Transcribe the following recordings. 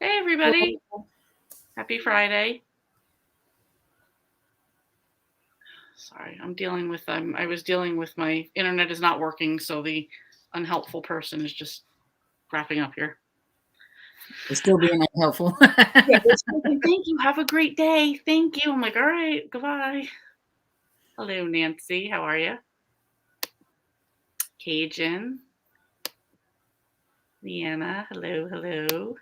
Hey, everybody. Happy Friday. Sorry, I was dealing with my internet is not working, so the unhelpful person is just wrapping up here. It's still being unhelpful. Yeah, thank you. Have a great day. Thank you. I'm like, all right, goodbye. Hello, Nancy. How are you? Cajun. Leanna. Hello, hello.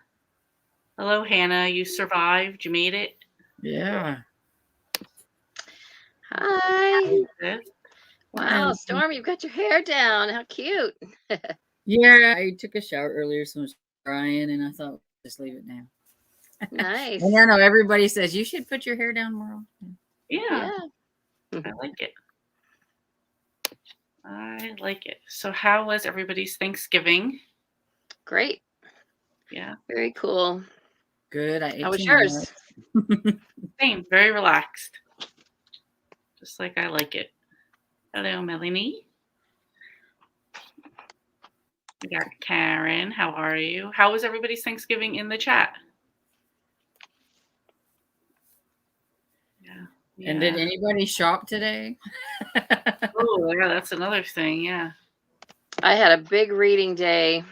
Hello, Hannah. You survived. You made it. Yeah. Hi. Wow, Storm, you've got your hair down. How cute. Yeah, I took a shower earlier, so I was drying, and I thought, just leave it now. Nice. And I know everybody says you should put your hair down more often. Yeah. I like it. I like it. So how was everybody's Thanksgiving? Great. Yeah. Very cool. Good. How was yours? Same. Very relaxed. Just like I like it. Hello, Melanie. We got Karen. How are you? How was everybody's Thanksgiving in the chat? Yeah. And did anybody shop today? Oh, yeah, that's another thing. Yeah. I had a big reading day.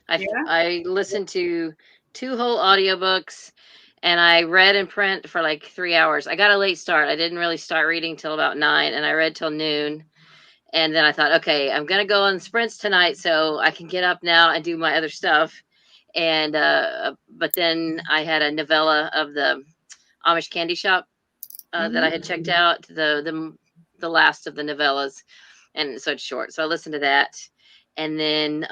I listened to 2 whole audiobooks, and I read in print for like 3 hours. I got a late start. I didn't really start reading till about 9, and I read till noon. And then I thought, okay, I'm going to go on sprints tonight so I can get up now and do my other stuff. And, but then I had a novella of the Amish candy shop that I had checked out, the last of the novellas. And so it's short. So I listened to that. And then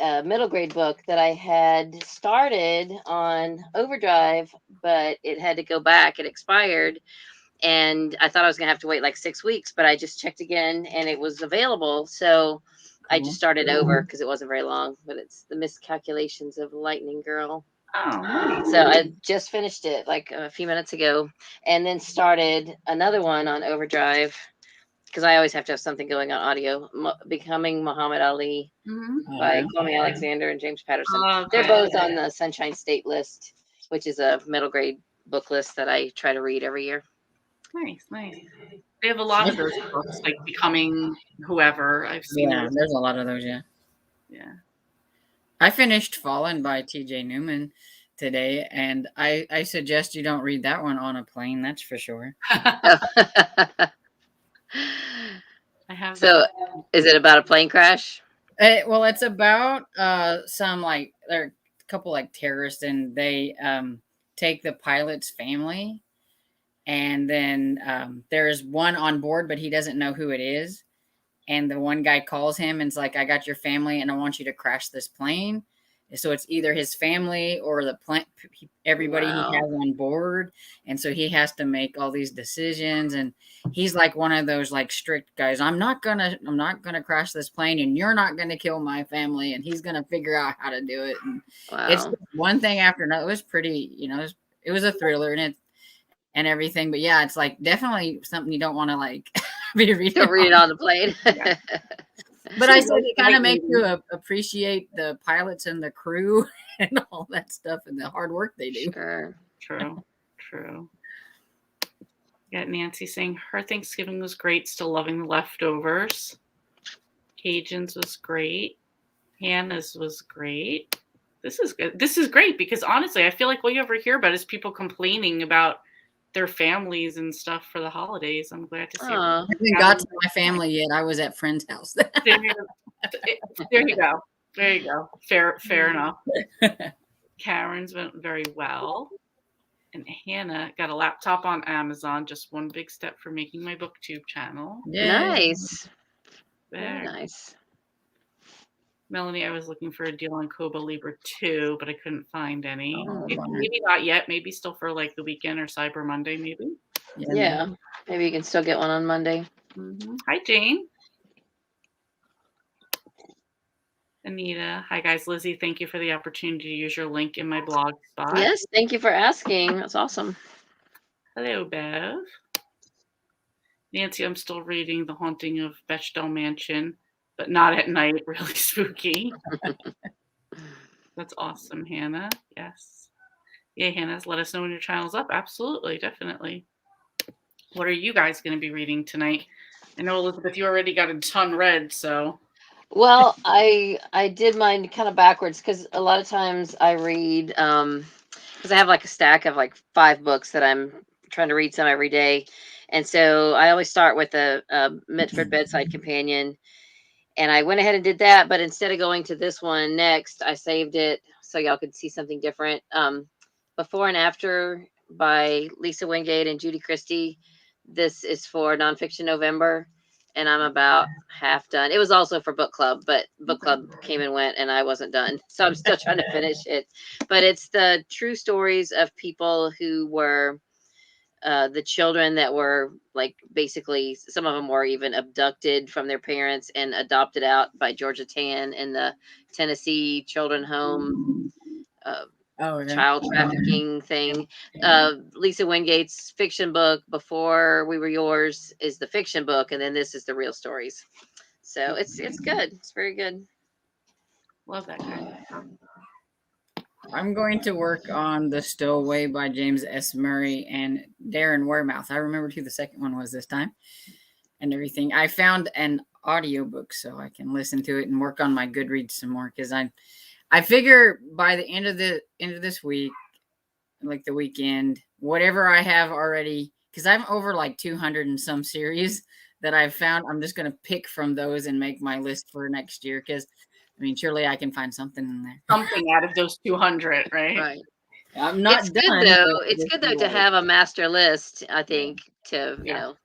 a middle grade book that I had started on Overdrive, but it had to go back. It expired. And I thought I was going to have to wait like 6 weeks, but I just checked again and it was available. So I just started over because it wasn't very long, but it's The Miscalculations of Lightning Girl. Oh, nice. So I just finished it like a few minutes ago and then started another one on Overdrive because I always have to have something going on audio. Becoming Muhammad Ali by Kwame Alexander and James Patterson. They're both on the Sunshine State list, which is a middle grade book list that I try to read every year. Nice. They have a lot of those books, like Becoming Whoever. I've seen those. There's a lot of those, yeah. I finished Fallen by Tj Newman today, and I suggest you don't read that one on a plane, that's for sure. I have. So, is it about a plane crash? Well, it's about some like there are a couple like terrorists, and they take the pilot's family, and then there's one on board, but he doesn't know who it is. And the one guy calls him and it's like, I got your family and I want you to crash this plane. So it's either his family or the plane, everybody he has on board. And so he has to make all these decisions. And he's like one of those like strict guys. I'm not gonna crash this plane, and you're not gonna kill my family. And he's gonna figure out how to do it. And it's one thing after another. It was pretty, it was a thriller and everything. But yeah, it's like definitely something you don't want to like be reading. Don't read it on the plane. But I said it kind of makes you appreciate the pilots and the crew and all that stuff and the hard work they do. Sure. True. Got Nancy saying her Thanksgiving was great. Still loving the leftovers. Cajun's was great. Hannah's was great. This is good. This is great because honestly, I feel like what you ever hear about is people complaining about their families and stuff for the holidays. I'm glad to see. I haven't got to my family yet. I was at friend's house. There you go. Fair enough. Karen's went very well. And Hannah got a laptop on Amazon. Just one big step for making my booktube channel. Nice. Very nice. Melanie, I was looking for a deal on Kobo Libra 2, but I couldn't find any. Maybe not yet. Maybe still for like the weekend or Cyber Monday, maybe. Yeah. Maybe you can still get one on Monday. Hi, Jane. Anita. Hi, guys. Lizzie, thank you for the opportunity to use your link in my blog spot. Yes, thank you for asking. That's awesome. Hello, Bev. Nancy, I'm still reading The Haunting of Bechdel Mansion, but not at night. Really spooky. That's awesome, Hannah. Yes. Yeah, Hannah's let us know when your channel's up. Absolutely, definitely. What are you guys going to be reading tonight? I know, Elizabeth, you already got a ton read, so. Well, I did mine kind of backwards because a lot of times I read because I have like a stack of like 5 books that I'm trying to read some every day, and so I always start with a Mitford Bedside Companion, and I went ahead and did that. But instead of going to this one next, I saved it so y'all could see something different. Before and After by Lisa Wingate and Judy Christie. This is for Nonfiction November, and I'm about half done. It was also for book club, but book club came and went, and I wasn't done. So I'm still trying to finish it. But it's the true stories of people who were the children that were like basically some of them were even abducted from their parents and adopted out by Georgia Tan in the Tennessee children home. Child trafficking thing. Lisa Wingate's fiction book, Before We Were Yours, is the fiction book, and then this is the real stories. So it's good. It's very good. Love that kind of stuff. I'm going to work on The Stowaway by James S. Murray and Darren Wearmouth. I remembered who the second one was this time and everything. I found an audiobook so I can listen to it and work on my Goodreads some more because I figure by the end of this week, like the weekend, whatever I have already, because I'm over like 200 and some series that I've found, I'm just going to pick from those and make my list for next year. Because, I mean, surely I can find something in there. Something out of those 200, right? Right. I'm not it's done. Good, though. It's good, though, to have a master list, I think, you know.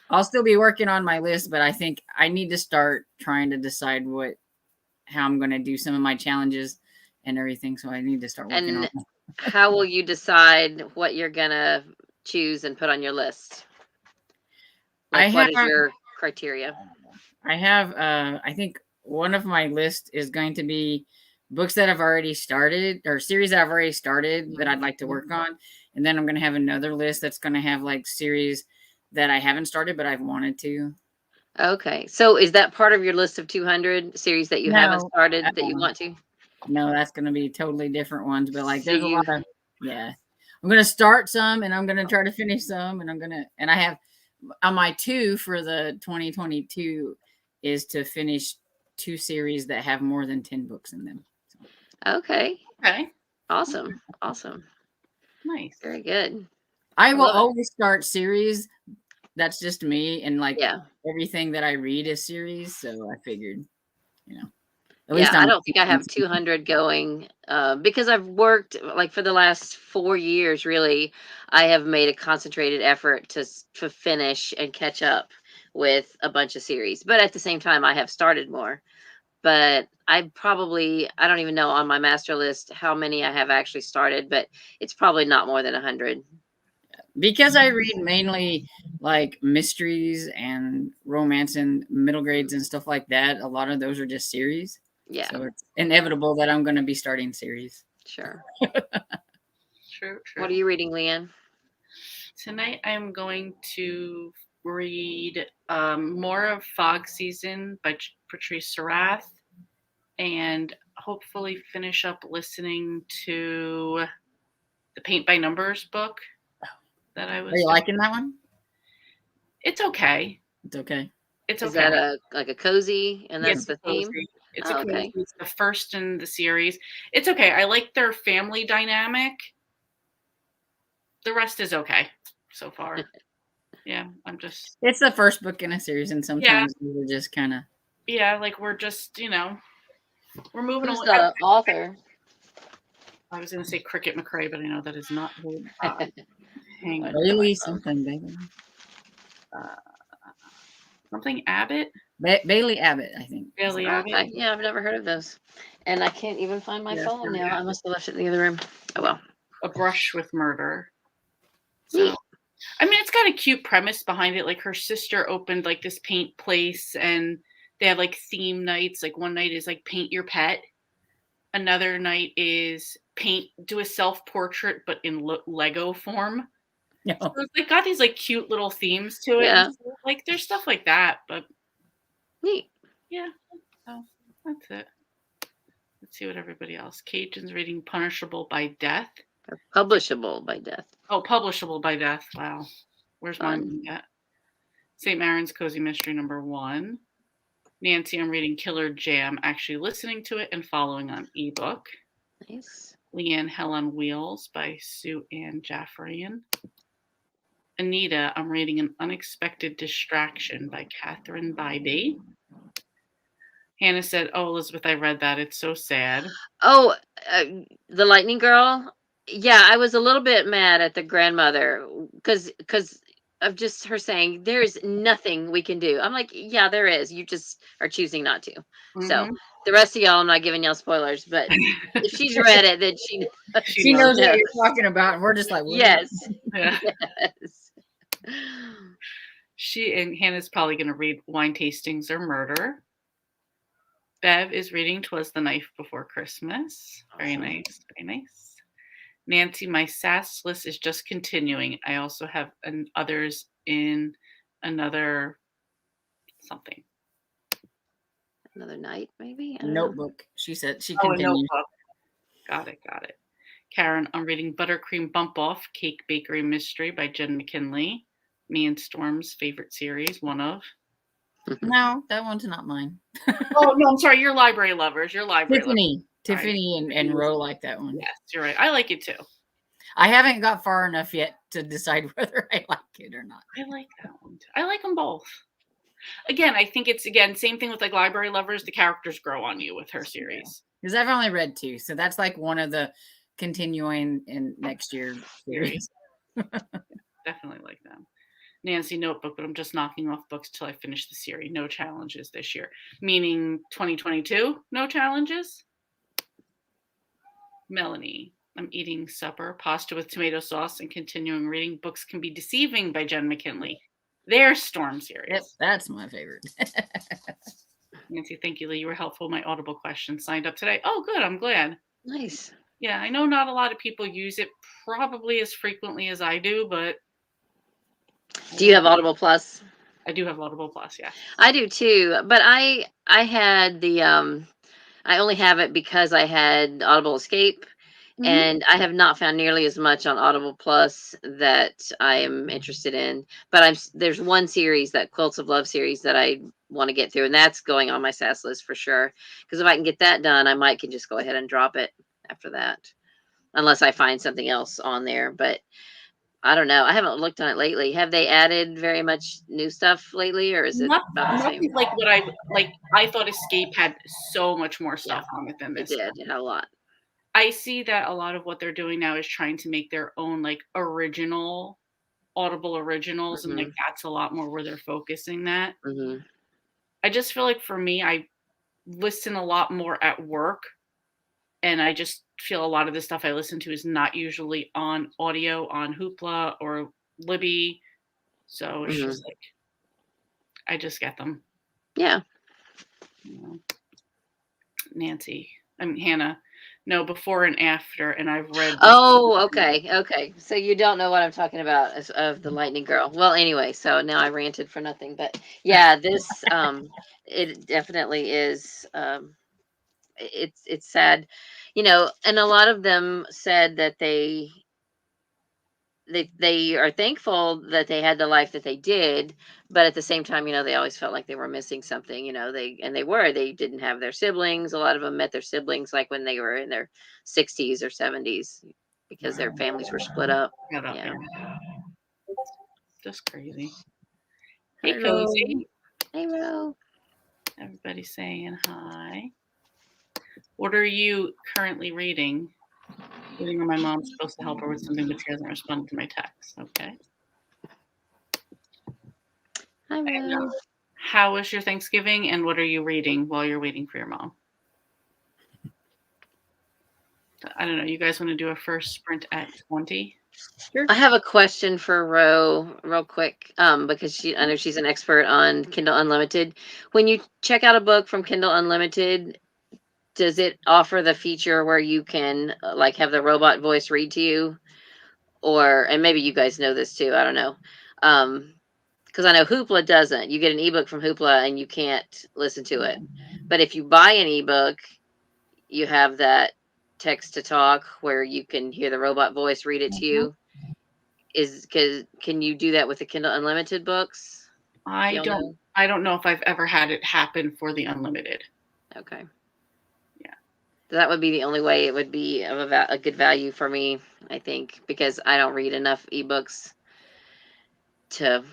I'll still be working on my list, but I think I need to start trying to decide how I'm going to do some of my challenges and everything. So I need to start working on it. How will you decide what you're going to choose and put on your list? Like, what is your criteria? I have, I think one of my list is going to be books that I've already started or series that I've already started that I'd like to work on. And then I'm going to have another list that's going to have like series that I haven't started, but I've wanted to. Okay. So is that part of your list of 200 series that you haven't started that you want to? No, that's going to be totally different ones. But like there's a lot of, I'm going to start some and I'm going to try to finish some. And I have on my 2 for the 2022 is to finish 2 series that have more than 10 books in them. So. Okay. Okay. Awesome. Nice. Very good. I will always start series. That's just me. And like everything that I read is series. So I figured, at least I don't think I have 200 going because I've worked like for the last 4 years, really. I have made a concentrated effort to finish and catch up with a bunch of series. But at the same time, I have started more. But I don't even know on my master list how many I have actually started, but it's probably not more than 100. Because I read mainly like mysteries and romance and middle grades and stuff like that. A lot of those are just series. Yeah. So it's inevitable that I'm going to be starting series. Sure. True. What are you reading, Leanne? Tonight I'm going to read more of Fog Season by Patrice Sarath and hopefully finish up listening to the Paint by Numbers book that I was. Are you liking that one? It's okay. It's okay. It's okay. Is that like a cozy, and that's the theme? It's a cozy. It's the first in the series. It's okay. I like their family dynamic. The rest is okay so far. Yeah, it's the first book in a series, and sometimes we're just kind of. Yeah, like we're just, we're moving along. Who's the author? I was going to say Cricket McRae, but I know that is not who. Hang on. Bailey something, Bailey. Something Abbott? Bailey Abbott, I think. Bailey Abbott? Yeah, I've never heard of those. And I can't even find my phone now. I must have left it in the other room. Oh, well. A Brush with Murder. So, I mean, it's got a cute premise behind it. Like her sister opened like this paint place and they have like theme nights. Like one night is like paint your pet. Another night is do a self-portrait, but in Lego form. Yeah. So it's got these like cute little themes to it. Yeah. So, like there's stuff like that, but neat. Yeah. So that's it. Let's see what everybody else. Cajun's reading Punishable by Death. Or publishable by death. Oh, Publishable by Death. Wow. Where's my Fun. mind at? St. Marin's Cozy Mystery #1. Nancy, I'm reading Killer Jam, actually listening to it and following on ebook. Nice. Leanne, Hell on Wheels by Sue Ann Jaffarian. Anita, I'm reading An Unexpected Distraction by Catherine Bybee. Hannah said, oh, Elizabeth, I read that. It's so sad. Oh, the Lightning Girl. Yeah, I was a little bit mad at the grandmother because of just her saying there's nothing we can do. I'm like, yeah, there is. You just are choosing not to. So the rest of y'all, I'm not giving y'all spoilers, but if she's read it, then she knows what you're talking about, and we're just like, what? Yes, Yeah. yes. Hannah's probably going to read Wine Tastings or Murder. Bev is reading 'Twas the Night Before Christmas. Very nice, very nice. Nancy, my SAS list is just continuing. I also have others in another something. Another night, maybe? Notebook. She said she continued. Got it. Karen, I'm reading Buttercream Bump Off, Cake Bakery Mystery by Jen McKinley. Me and Storm's favorite series, one of. No, that one's not mine. Oh, no, I'm sorry. Your library lovers. Tiffany Right. and Ro like that one. Yes, you're right. I like it too. I haven't got far enough yet to decide whether I like it or not. I like that one too. I like them both. Again, I think it's, same thing with like library lovers. The characters grow on you with her series. Because I've only read 2. So that's like one of the continuing in next year series. Definitely like them. Nancy, Notebook, but I'm just knocking off books till I finish the series. No challenges this year. Meaning 2022, no challenges? Melanie, I'm eating supper, pasta with tomato sauce, and continuing reading Books Can Be Deceiving by Jen McKinley. Their Storm series. Yep, that's my favorite. Nancy, thank you, Lee. You were helpful. My Audible question signed up today. Oh, good. I'm glad. Nice. Yeah, I know not a lot of people use it probably as frequently as I do, but. Do you have Audible Plus? I do have Audible Plus, yeah. I do too, but I had the I only have it because I had Audible Escape, and I have not found nearly as much on Audible Plus that I am interested in. But there's one series, that Quilts of Love series, that I want to get through, and that's going on my SAS list for sure. Because if I can get that done, I can just go ahead and drop it after that, unless I find something else on there. But I don't know. I haven't looked on it lately. Have they added very much new stuff lately, or is it about the same? Like what I thought Escape had so much more stuff on it than this. It did. It had a lot. I see that a lot of what they're doing now is trying to make their own like original Audible originals, and like that's a lot more where they're focusing that. I just feel like for me, I listen a lot more at work, and I just feel a lot of the stuff I listen to is not usually on audio on Hoopla or Libby. So it's just like, I just get them. Yeah. Nancy, Hannah, no, before and after, and I've read. Oh, okay. Okay. So you don't know what I'm talking about of the Lightning Girl. Well, anyway, so now I ranted for nothing, but yeah, this, it definitely is, it's sad, and a lot of them said that they are thankful that they had the life that they did, but at the same time, they always felt like they were missing something. They didn't have their siblings. A lot of them met their siblings like when they were in their 60s or 70s, because their families were split up. Yeah. Just crazy. Hey, Cozy. Hey, Ro. Everybody saying hi. What are you currently reading? Reading where my mom's supposed to help her with something, but she hasn't responded to my text. Okay. Hi, Ro. How was your Thanksgiving, and what are you reading while you're waiting for your mom? I don't know. You guys want to do a first sprint at 20? Sure. I have a question for Ro, real quick, because I know she's an expert on Kindle Unlimited. When you check out a book from Kindle Unlimited, does it offer the feature where you can like have the robot voice read to you? And maybe you guys know this too, I don't know. Because I know Hoopla doesn't. You get an ebook from Hoopla and you can't listen to it. But if you buy an ebook, you have that text to talk where you can hear the robot voice read it to you. Can you do that with the Kindle Unlimited books? I don't know if I've ever had it happen for the unlimited. Okay. Yeah. That would be the only way it would be of a good value for me, I think, because I don't read enough ebooks to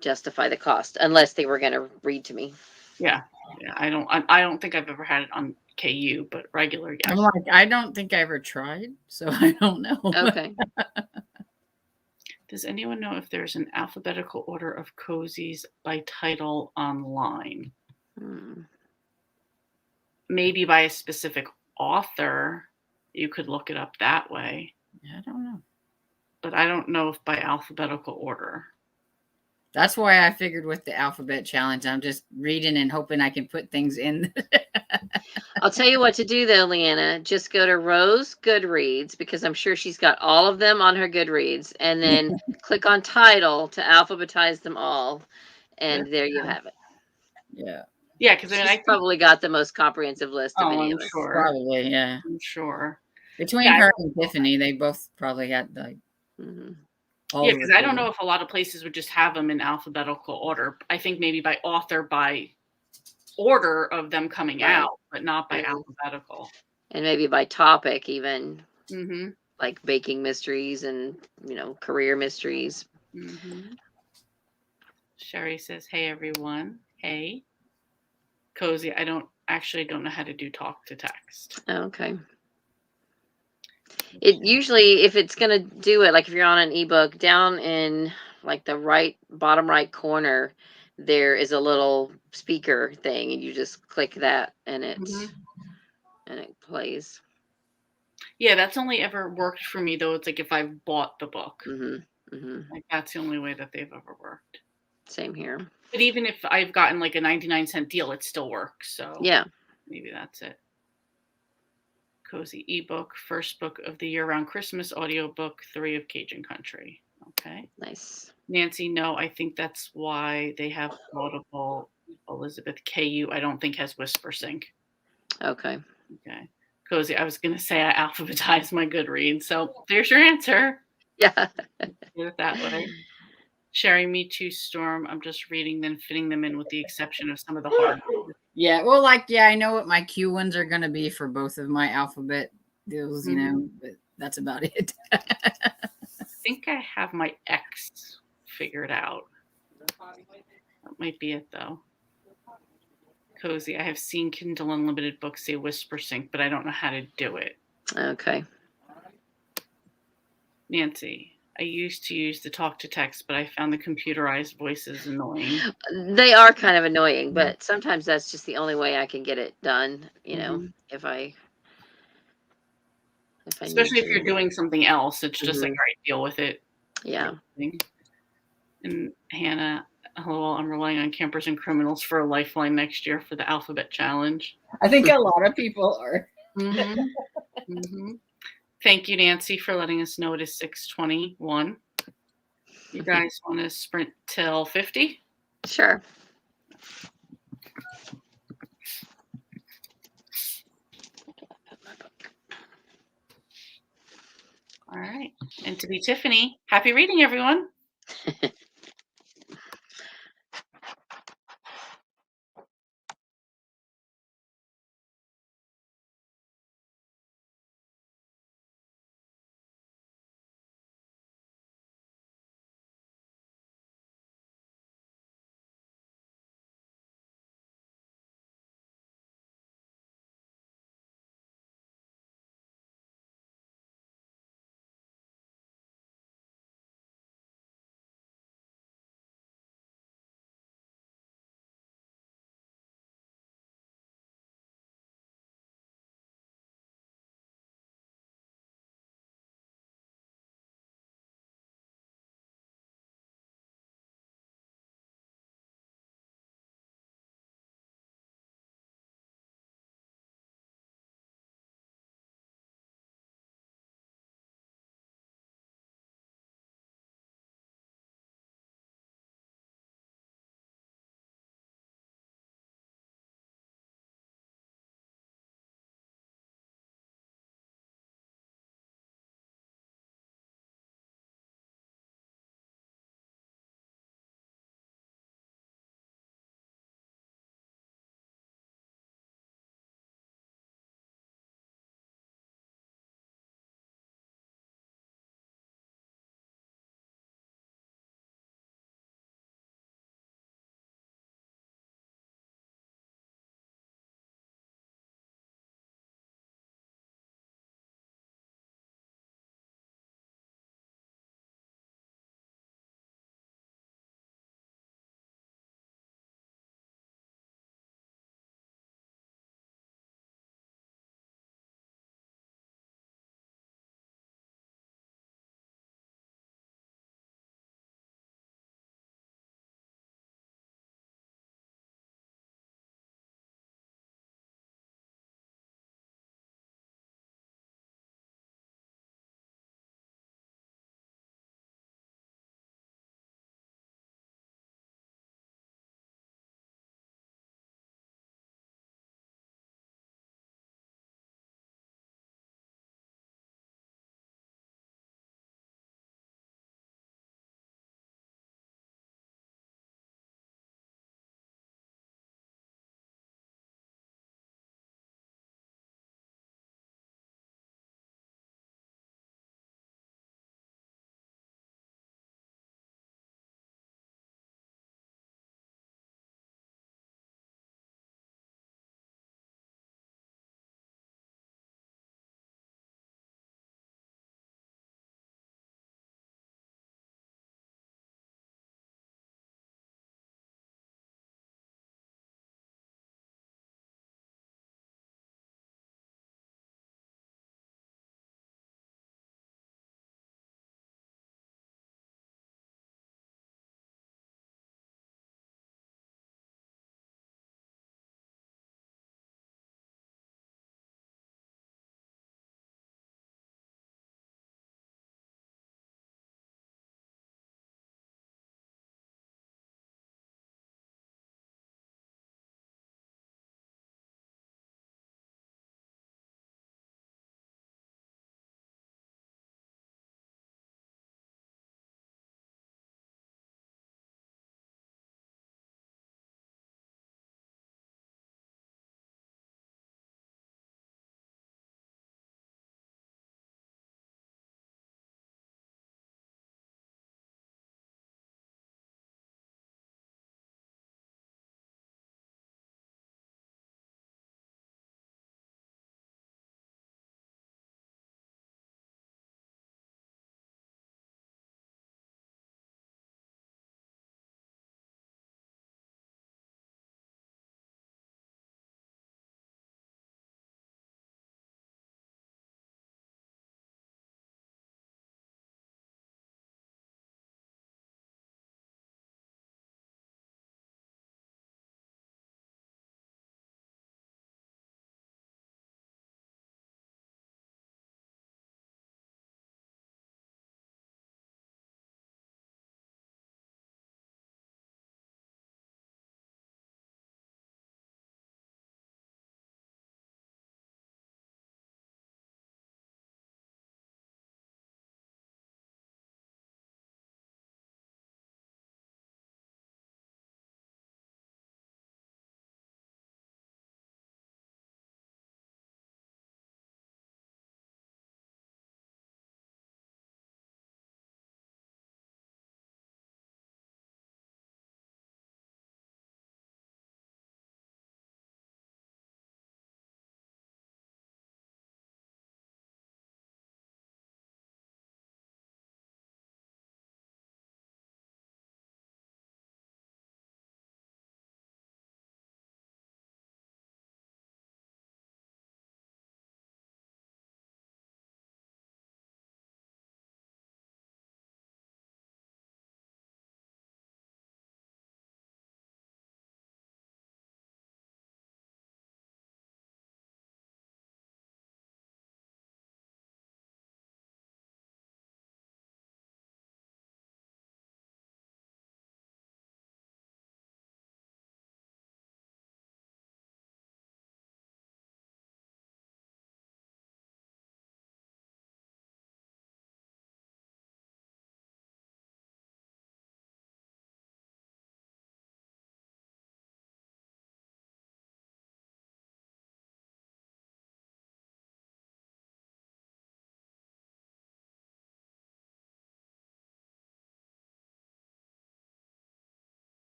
justify the cost unless they were going to read to me. Yeah. Yeah. I don't think I've ever had it on KU, but regular, yeah. I'm like, I don't think I ever tried, so I don't know. Okay. Does anyone know if there's an alphabetical order of cozies by title online? Maybe by a specific author, you could look it up that way. I don't know. But I don't know if by alphabetical order. That's why I figured with the alphabet challenge, I'm just reading and hoping I can put things in. I'll tell you what to do though, Leanna. Just go to Rose Goodreads because I'm sure she's got all of them on her Goodreads, and then click on title to alphabetize them all, and there you have it. Yeah. Yeah, because she's probably got the most comprehensive list of any of us. Sure. Probably, yeah. I'm sure. Between her and Tiffany, they both probably had like. Yeah, because I don't know if a lot of places would just have them in alphabetical order. I think maybe by author, by order of them coming out, but not by alphabetical. And maybe by topic even. Mm-hmm. Like baking mysteries and, career mysteries. Mm-hmm. Sherry says, hey, everyone. Hey. Cozy, I don't know how to do talk to text. Okay. It usually, if it's going to do it, like if you're on an ebook, down in like the bottom right corner, there is a little speaker thing, and you just click that, and it plays. Yeah, that's only ever worked for me though. It's like if I've bought the book, like that's the only way that they've ever worked. Same here. But even if I've gotten like a 99-cent deal, it still works. So yeah, maybe that's it. Cozy ebook, first book of the year around Christmas, audiobook 3 of Cajun Country. Okay. Nice. Nancy, no, I think that's why they have Audible. Elizabeth KU, I don't think has Whisper Sync. Okay. Okay. Cozy, I was going to say I alphabetized my Goodreads. So there's your answer. Yeah. Do it that way. Sherry, me too, Storm. I'm just reading them, fitting them in with the exception of some of the hard ones. Yeah, well, I know what my Q ones are going to be for both of my alphabet deals, but that's about it. I think I have my X figured out. That might be it, though. Cozy, I have seen Kindle Unlimited books say Whisper Sync, but I don't know how to do it. Okay. Nancy, I used to use the talk to text, but I found the computerized voices annoying. They are kind of annoying, but sometimes that's just the only way I can get it done, if I especially if you're doing something else, it's just like, all right, deal with it. Yeah. And Hannah, hello, I'm relying on Campers and Criminals for a lifeline next year for the alphabet challenge. I think a lot of people are. Thank you, Nancy, for letting us know it is 6:21. You guys want to sprint till 50? Sure. All right. And to be Tiffany, happy reading, everyone.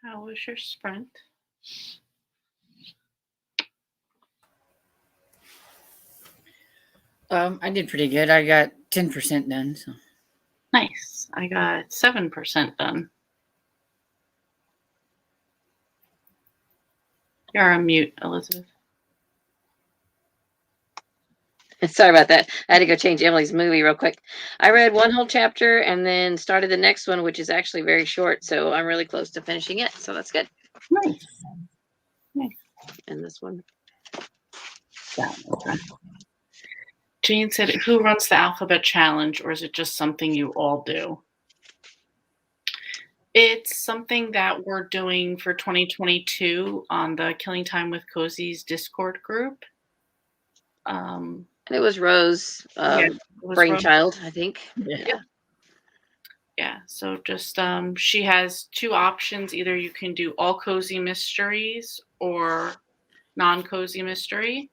How was your sprint? I did pretty good. I got 10% done. So Nice. I got 7% done. You're on mute, Elizabeth. Sorry about that. I had to go change Emily's movie real quick. I read one whole chapter and then started the next one, which is actually very short. So I'm really close to finishing it. So that's good. Nice. Nice. And this one. Yeah, okay. Jane said, who runs the alphabet challenge, or is it just something you all do? It's something that we're doing for 2022 on the Killing Time with Cozy's Discord group. And it was Rose, it was brainchild, I think. Yeah. So just she has two options. Either you can do all cozy mysteries or non-cozy mystery.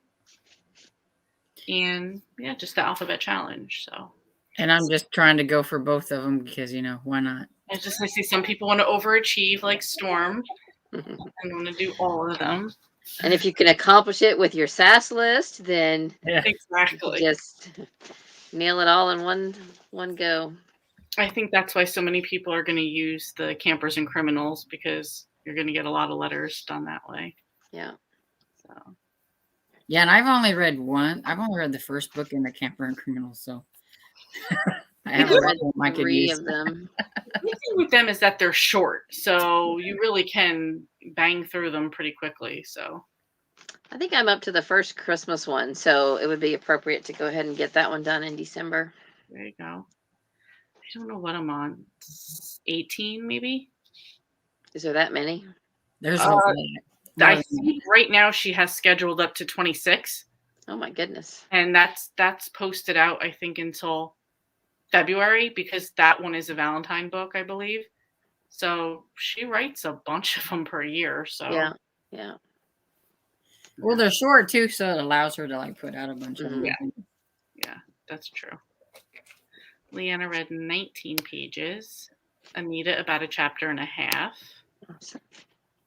And yeah, just the alphabet challenge. So. And I'm just trying to go for both of them because, why not? I see some people want to overachieve like Storm and want to do all of them. And if you can accomplish it with your SAS list, then exactly just nail it all in one go. I think that's why so many people are going to use the Campers and Criminals, because you're going to get a lot of letters done that way. Yeah. So. Yeah, and I've only read one. I've only read the first book in the Camper and Criminals, so I haven't read I could use of them. The thing with them is that they're short, so you really can bang through them pretty quickly. So I think I'm up to the first Christmas one, so it would be appropriate to go ahead and get that one done in December. There you go. I don't know what I'm on. 18, maybe. Is there that many? There's I see right now she has scheduled up to 26. Oh my goodness. And that's posted out, I think, until February, because that one is a Valentine book, I believe. So she writes a bunch of them per year. So yeah. Well, they're short too, so it allows her to put out a bunch of them. Yeah, that's true. Leanna read 19 pages. Anita about a chapter and a half. Awesome.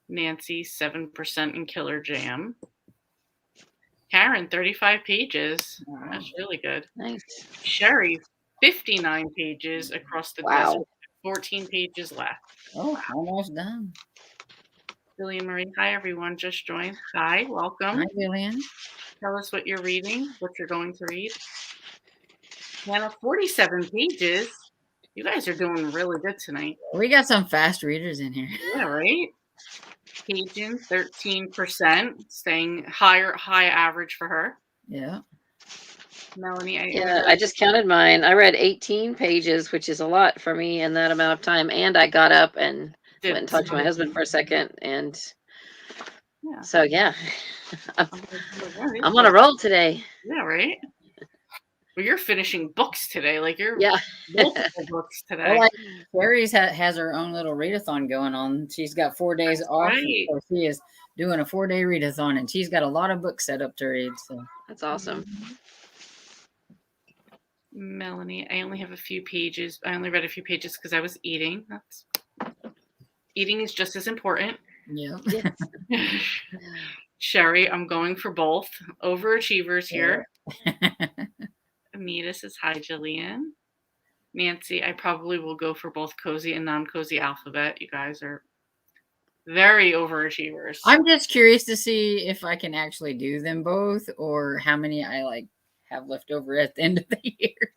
Nancy 7% in Killer Jam. Karen 35 pages. Wow. That's really good. Nice. Sherry 59 pages across the desert. 14 pages left. Oh, almost done. Jillian Marie, hi everyone, just joined. Hi, welcome. Hi, Jillian. Tell us what you're reading, what you're going to read. Hannah, 47 pages. You guys are doing really good tonight. We got some fast readers in here. Yeah, right? Cajun, 13%, staying high average for her. Yeah. Melanie, I just counted mine. I read 18 pages, which is a lot for me in that amount of time. And I got up and went and talked to my husband for a second. And so, I'm on a roll today. Yeah, right? Well, you're finishing books today. You're multiple books today. Well, Carrie's has her own little readathon going on. She's got 4 days off. Right. So she is doing a 4-day readathon, and she's got a lot of books set up to read. So that's awesome. Melanie, I only have a few pages. I only read a few pages because I was eating. Eating is just as important. Yeah. Sherry, I'm going for both. Overachievers here. Anita says, hi, Jillian. Nancy, I probably will go for both cozy and non-cozy alphabet. You guys are very overachievers. I'm just curious to see if I can actually do them both, or how many I have left over at the end of the year.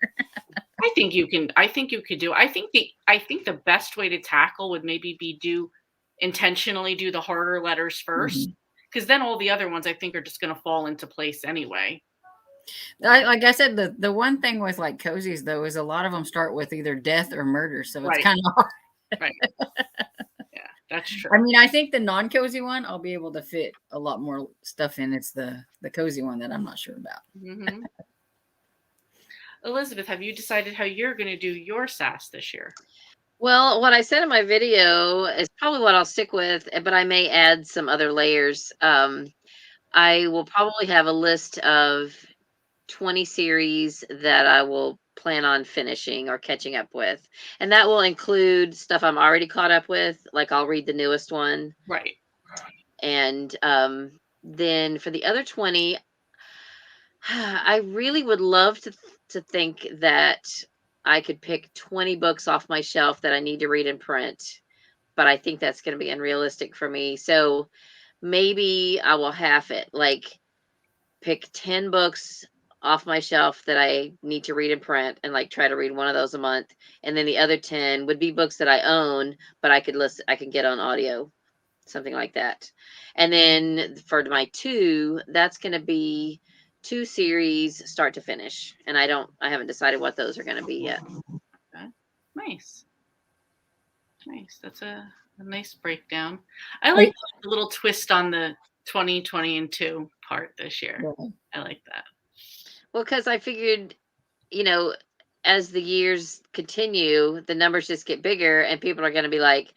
I think you can. I think you could do. I think the best way to tackle would maybe be intentionally do the harder letters first, because then all the other ones I think are just going to fall into place anyway. Like I said, the one thing with cozies though is a lot of them start with either death or murder, so it's kind of hard. Right. Yeah, that's true. I mean, I think the non-cozy one I'll be able to fit a lot more stuff in. It's the cozy one that I'm not sure about. Mm-hmm. Elizabeth, have you decided how you're going to do your SAS this year? Well, what I said in my video is probably what I'll stick with, but I may add some other layers. I will probably have a list of 20 series that I will plan on finishing or catching up with. And that will include stuff I'm already caught up with. Like I'll read the newest one. Right. And then for the other 20, I really would love to think that I could pick 20 books off my shelf that I need to read in print, but I think that's going to be unrealistic for me. So maybe I will half it, like pick 10 books off my shelf that I need to read in print and like try to read one of those a month. And then the other 10 would be books that I own, but I can get on audio, something like that. And then for my 2, that's going to be 2 series start to finish. And I haven't decided what those are going to be yet. Okay. Nice. That's a nice breakdown. I like the little twist on the 20, 20, and 2 part this year. Yeah. I like that. Well, because I figured, as the years continue, the numbers just get bigger and people are going to be like,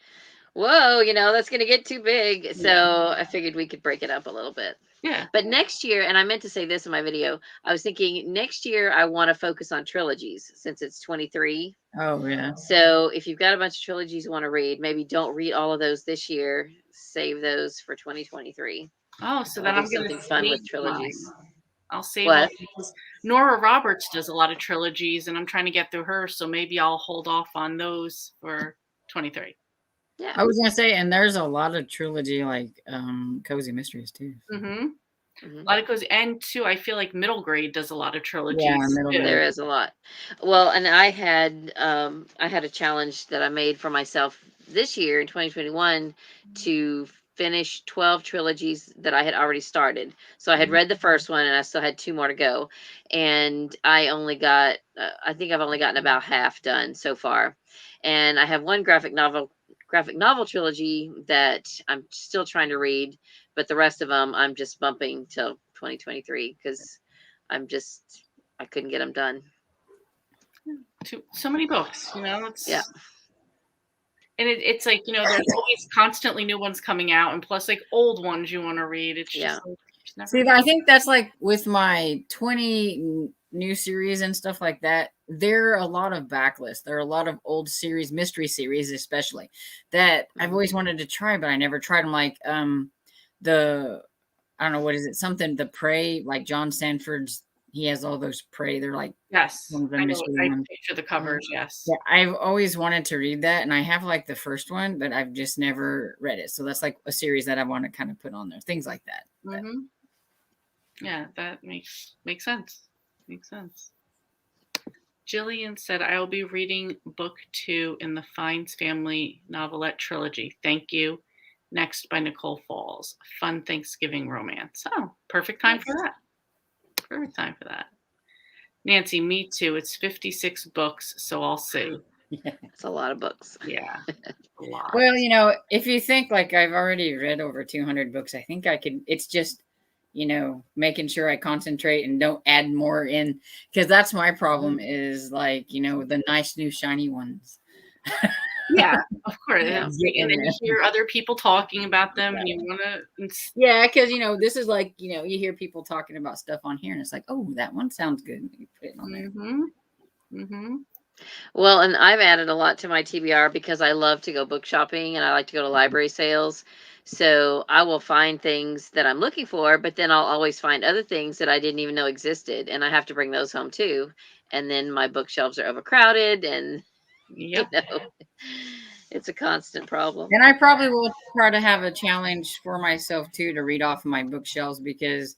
whoa, that's going to get too big. So I figured we could break it up a little bit. Yeah. But next year, and I meant to say this in my video, I was thinking next year I want to focus on trilogies since it's 23. Oh, yeah. So if you've got a bunch of trilogies you want to read, maybe don't read all of those this year. Save those for 2023. Oh, so then I'm going to fun with trilogies. I'll save what? Because Nora Roberts does a lot of trilogies, and I'm trying to get through her, so maybe I'll hold off on those for 23. Yeah, I was gonna say, and there's a lot of trilogy like cozy mysteries too. A lot of cozy, and too, I feel like middle grade does a lot of trilogies. Yeah, middle grade. There is a lot. Well, and I had a challenge that I made for myself this year in 2021 to finish 12 trilogies that I had already started. So I had read the first one and I still had 2 more to go. And I only got, I think I've only gotten about half done so far. And I have one graphic novel trilogy that I'm still trying to read, but the rest of them I'm just bumping till 2023 because I couldn't get them done. So many books, It's, yeah. And it's like, there's always constantly new ones coming out, and plus like old ones you want to read. It's just like, see, I think that's like with my 20 new series and stuff like that. There are a lot of backlists. There are a lot of old series, mystery series, especially that I've always wanted to try, but I never tried them. Like I don't know, what is it? Something The Prey, like John Sanford's. He has all those Prey. They're like yes, one of the I mystery ones. picture the covers. Yes, yeah, I've always wanted to read that, and I have like the first one, but I've just never read it. So that's like a series that I want to kind of put on there, things like that. Mm-hmm. Yeah, that makes sense. Makes sense. Jillian said, I will be reading book 2 in the Fiennes Family novelette trilogy. Thank you. Next by Nicole Falls. Fun Thanksgiving romance. Oh, perfect time for that. Perfect time for that. Nancy, me too. It's 56 books, so I'll see. It's a lot of books. Yeah. A lot. Well, if you think like I've already read over 200 books, I think I could, it's just, making sure I concentrate and don't add more in, because that's my problem is like, the nice new shiny ones. Yeah, of course. Yeah. And then you hear other people talking about them and you want to. Yeah, because, this is like, you hear people talking about stuff on here and it's like, oh, that one sounds good. You put it on there. Mm-hmm. Well, and I've added a lot to my TBR because I love to go book shopping and I like to go to library sales. So I will find things that I'm looking for, but then I'll always find other things that I didn't even know existed. And I have to bring those home too. And then my bookshelves are overcrowded and, it's a constant problem. And I probably will try to have a challenge for myself too, to read off my bookshelves, because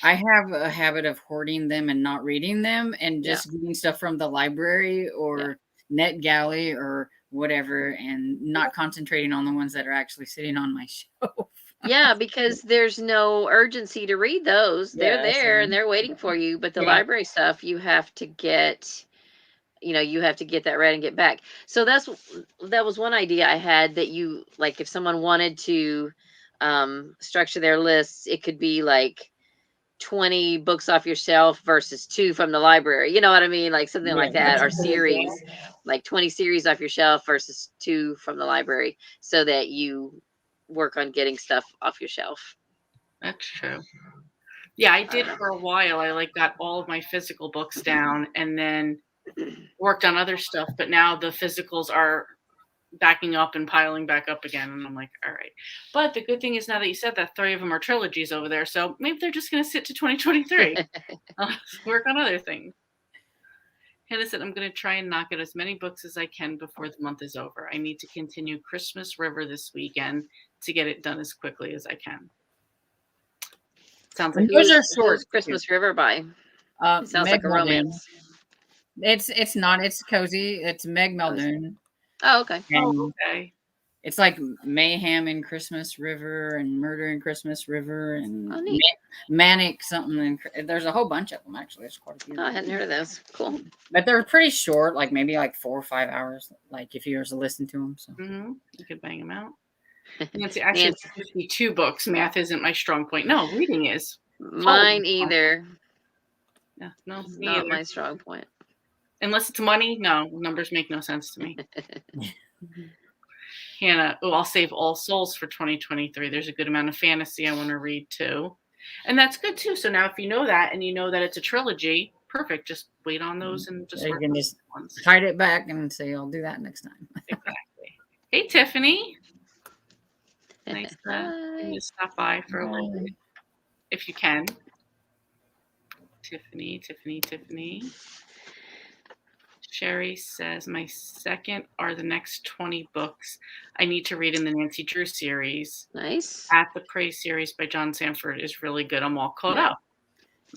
I have a habit of hoarding them and not reading them and just getting stuff from the library or NetGalley or whatever, and not concentrating on the ones that are actually sitting on my shelf. Yeah, because there's no urgency to read those. They're there and they're waiting for you. But the library stuff, you have to get, you have to get that read and get back. So that was one idea I had, that you, like, if someone wanted to structure their lists, it could be like 20 books off your shelf versus 2 from the library. You know what I mean? Like something like that, or series, like 20 series off your shelf versus 2 from the library, so that you work on getting stuff off your shelf. That's true. Yeah, I did for a while. I got all of my physical books down, and then worked on other stuff, but now the physicals are backing up and piling back up again. And I'm like, all right. But the good thing is now that you said that, 3 of them are trilogies over there. So maybe they're just going to sit to 2023. Work on other things. Hannah said, I'm going to try and knock out as many books as I can before the month is over. I need to continue Christmas River this weekend to get it done as quickly as I can. Sounds like those are short. Who's Christmas River by? It sounds Meg like a romance. It's not. It's cozy. It's Meg Muldoon. Oh, okay. okay. It's like Mayhem in Christmas River and Murder in Christmas River and Manic something. And there's a whole bunch of them, actually. There's quite a few. Oh, I hadn't heard of those. Cool. But they're pretty short, like maybe like 4 or 5 hours, like if you were to listen to them. So you could bang them out. Nancy, actually, 52 books. Math isn't my strong point. No, reading is. Mine either. Yeah, no, not my strong point. Unless it's money, no, numbers make no sense to me. Hannah, I'll save All Souls for 2023. There's a good amount of fantasy I want to read too. And that's good too. So now if you know that and you know that it's a trilogy, perfect. Just wait on those and just you can just hide it back and say, I'll do that next time. Exactly. Hey, Tiffany. Nice to stop by for a little bit, if you can. Tiffany. Sherry says, my second are the next 20 books I need to read in the Nancy Drew series. Nice. At the Prey series by John Sanford is really good. I'm all caught up.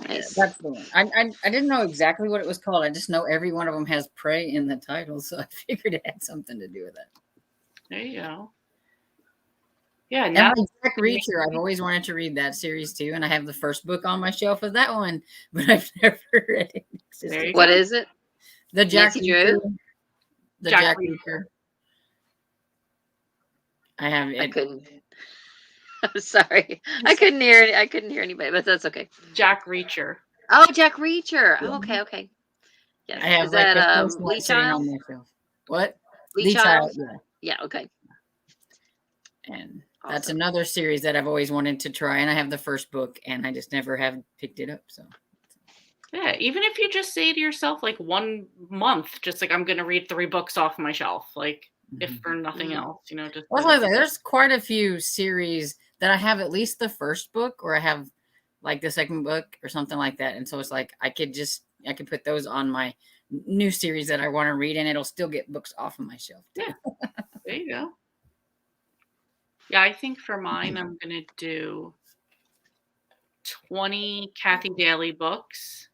Nice. That's the one. I didn't know exactly what it was called. I just know every one of them has Prey in the title, so I figured it had something to do with it. There you go. Yeah, and like Jack Reacher, I've always wanted to read that series too, and I have the first book on my shelf of that one, but I've never read it. What is it? The Jack Reacher. The Jack Reacher. I have it. I couldn't. I'm sorry. I couldn't hear anybody, but that's okay. Jack Reacher. Oh, Jack Reacher. Oh, okay. Yes. I have is that Lee Child? What? Lee Child? Yeah, okay. And that's another series that I've always wanted to try, and I have the first book, and I just never have picked it up. So, yeah, even if you just say to yourself, like 1 month, just like I'm going to read 3 books off my shelf, like if for nothing else, just. Well, there's quite a few series that I have at least the first book, or I have like the second book, or something like that, and so it's like I could put those on my new series that I want to read, and it'll still get books off of my shelf. Yeah, there you go. Yeah, I think for mine, I'm going to do 20 Kathy Daly books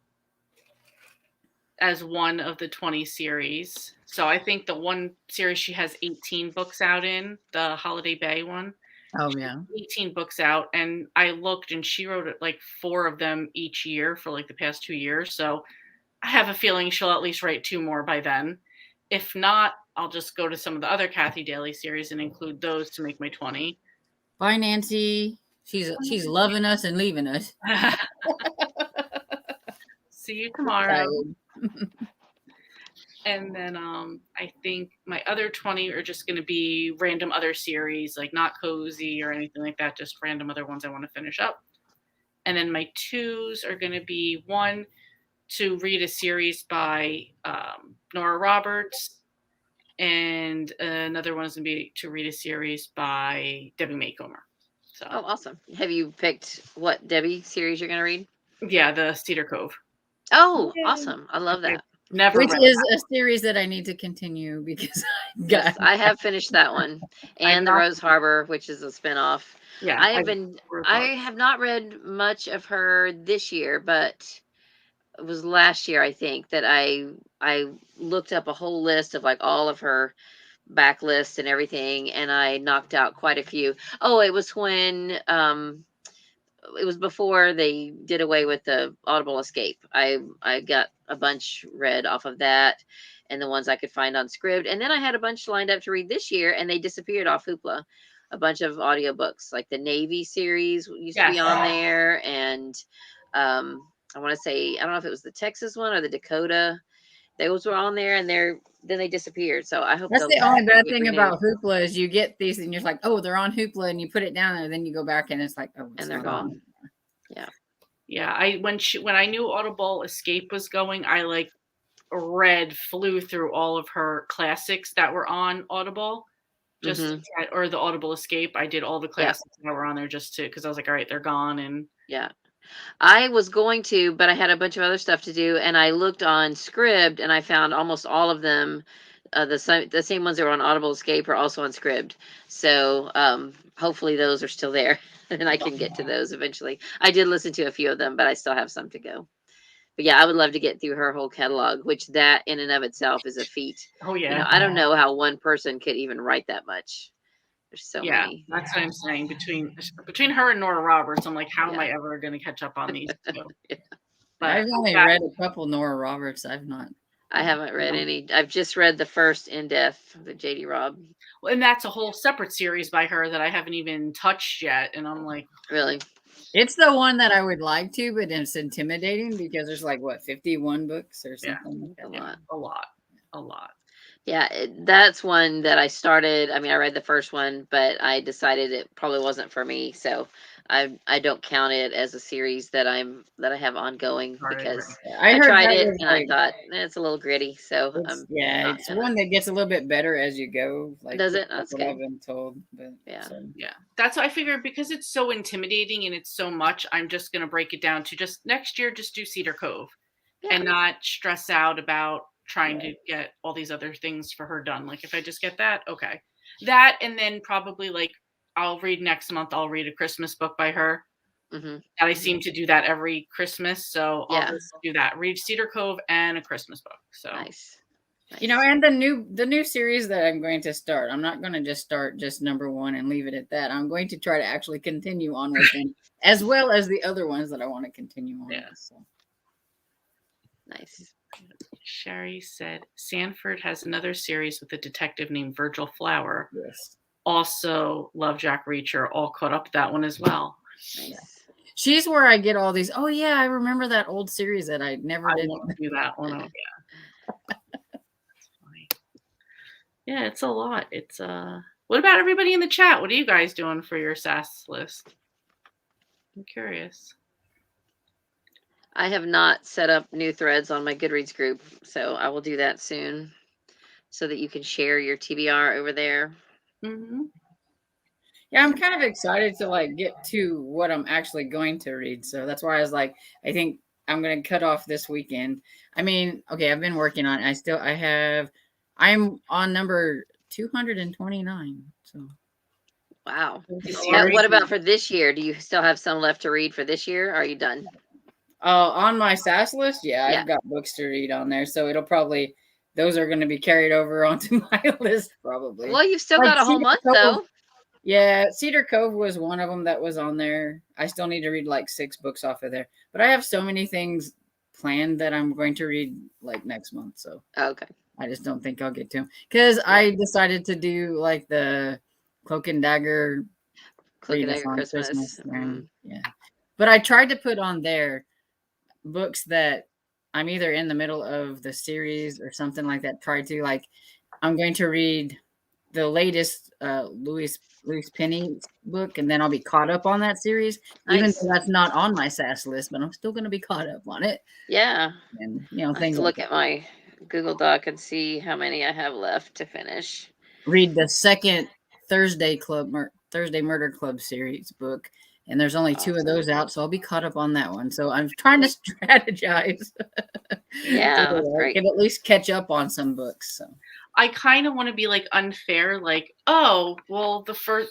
as one of the 20 series. So I think the one series she has 18 books out in, the Holiday Bay one. Oh, yeah. 18 books out. And I looked and she wrote like 4 of them each year for like the past 2 years. So I have a feeling she'll at least write 2 more by then. If not, I'll just go to some of the other Kathy Daly series and include those to make my 20. Bye, Nancy. She's loving us and leaving us. See you tomorrow. And then I think my other 20 are just going to be random other series, like not cozy or anything like that, just random other ones I want to finish up. And then my 2s are going to be 1 to read a series by Nora Roberts, and another one is going to be to read a series by Debbie Maycomer. So. Oh, awesome. Have you picked what Debbie series you're going to read? Yeah, the Cedar Cove. Oh, awesome. I love that. Which is a series that I need to continue because I have finished that one, and the Rose Harbor, which is a spinoff. Yeah, I have not read much of her this year, but it was last year I think that I looked up a whole list of like all of her backlist and everything, and I knocked out quite a few. Oh, it was when it was before they did away with the Audible Escape. I got a bunch read off of that, and the ones I could find on Scribd. And then I had a bunch lined up to read this year, and they disappeared off Hoopla. A bunch of audiobooks, like the Navy series used to be on there. And I want to say, I don't know if it was the Texas one or the Dakota. Those were on there, and then they disappeared. So I hope that's the only bad thing about Hoopla is you get these and you're like, oh, they're on Hoopla, and you put it down there, and then you go back and it's like, oh, and they're gone. Yeah. Yeah. When I knew Audible Escape was going, I like flew through all of her classics that were on Audible. Or the Audible Escape. I did all the classics that were on there just because I was like, all right, they're gone. And yeah. I was going to, but I had a bunch of other stuff to do, and I looked on Scribd, and I found almost all of them. The same ones that were on Audible Escape are also on Scribd. So hopefully those are still there, and I can get to those eventually. I did listen to a few of them, but I still have some to go. But yeah, I would love to get through her whole catalog, which that in and of itself is a feat. oh yeah, I don't know how one person could even write that much. There's so many. That's what I'm saying. Between her and Nora Roberts, I'm like, how am I ever going to catch up on these two? But I've only read a couple Nora Roberts. I haven't read any. I've just read the first In Death, the J.D. Robb. Well, and that's a whole separate series by her that I haven't even touched yet. And I'm like, really? It's the one that I would like to, but it's intimidating because there's 51 books or something like that. A lot. Yeah, that's one that I started. I mean, I read the first one, but I decided it probably wasn't for me. So I don't count it as a series that I have ongoing because I tried it and I thought it's a little gritty. So it's one that gets a little bit better as you go. Does it? That's what I've been told. But, that's what I figured because it's so intimidating and it's so much. I'm just gonna break it down to just next year, just do Cedar Cove, and not stress out about trying to get all these other things for her done. Like if I just get that, okay. That, and then probably I'll read next month, I'll read a Christmas book by her. And I seem to do that every Christmas. So I'll just do that. Read Cedar Cove and a Christmas book. So nice. And the new series that I'm going to start, I'm not going to just start just number 1 and leave it at that. I'm going to try to actually continue on with them as well as the other ones that I want to continue on with. So. Nice. Sherry said Sanford has another series with a detective named Virgil Flower. Yes. Also love Jack Reacher. All caught up that one as well. Nice. She's where I get all these. Oh yeah, I remember that old series that I never did. Want to do that one. That's funny. Yeah, it's a lot. It's What about everybody in the chat? What are you guys doing for your SAS list? I'm curious. I have not set up new threads on my Goodreads group, so I will do that soon so that you can share your TBR over there. Yeah, I'm kind of excited to get to what I'm actually going to read. So that's why I was I think I'm going to cut off this weekend. I mean, okay, I've been working on it. I'm on number 229. So. Wow. What about for this year? Do you still have some left to read for this year? Or are you done? On my SAS list, I've got books to read on there, so it'll probably those are going to be carried over onto my list probably. Well, you've still got a whole month though. Yeah, Cedar Cove was one of them that was on there. I still need to read 6 books off of there, but I have so many things planned that I'm going to read next month. So okay, I just don't think I'll get to them because I decided to do the Cloak and Dagger Christmas. Yeah, but I tried to put on there books that I'm either in the middle of the series or something like that. Try to I'm going to read the latest Louis Penny book, and then I'll be caught up on that series. Nice. Even though that's not on my SAS list, but I'm still going to be caught up on it. Yeah, and things. Look at my Google Doc and see how many I have left to finish. Read the second Thursday Murder Club series book. And there's only 2 of those out, so I'll be caught up on that one. So I'm trying to strategize. Yeah, so I can at least catch up on some books. So I kind of want to be unfair, oh, well,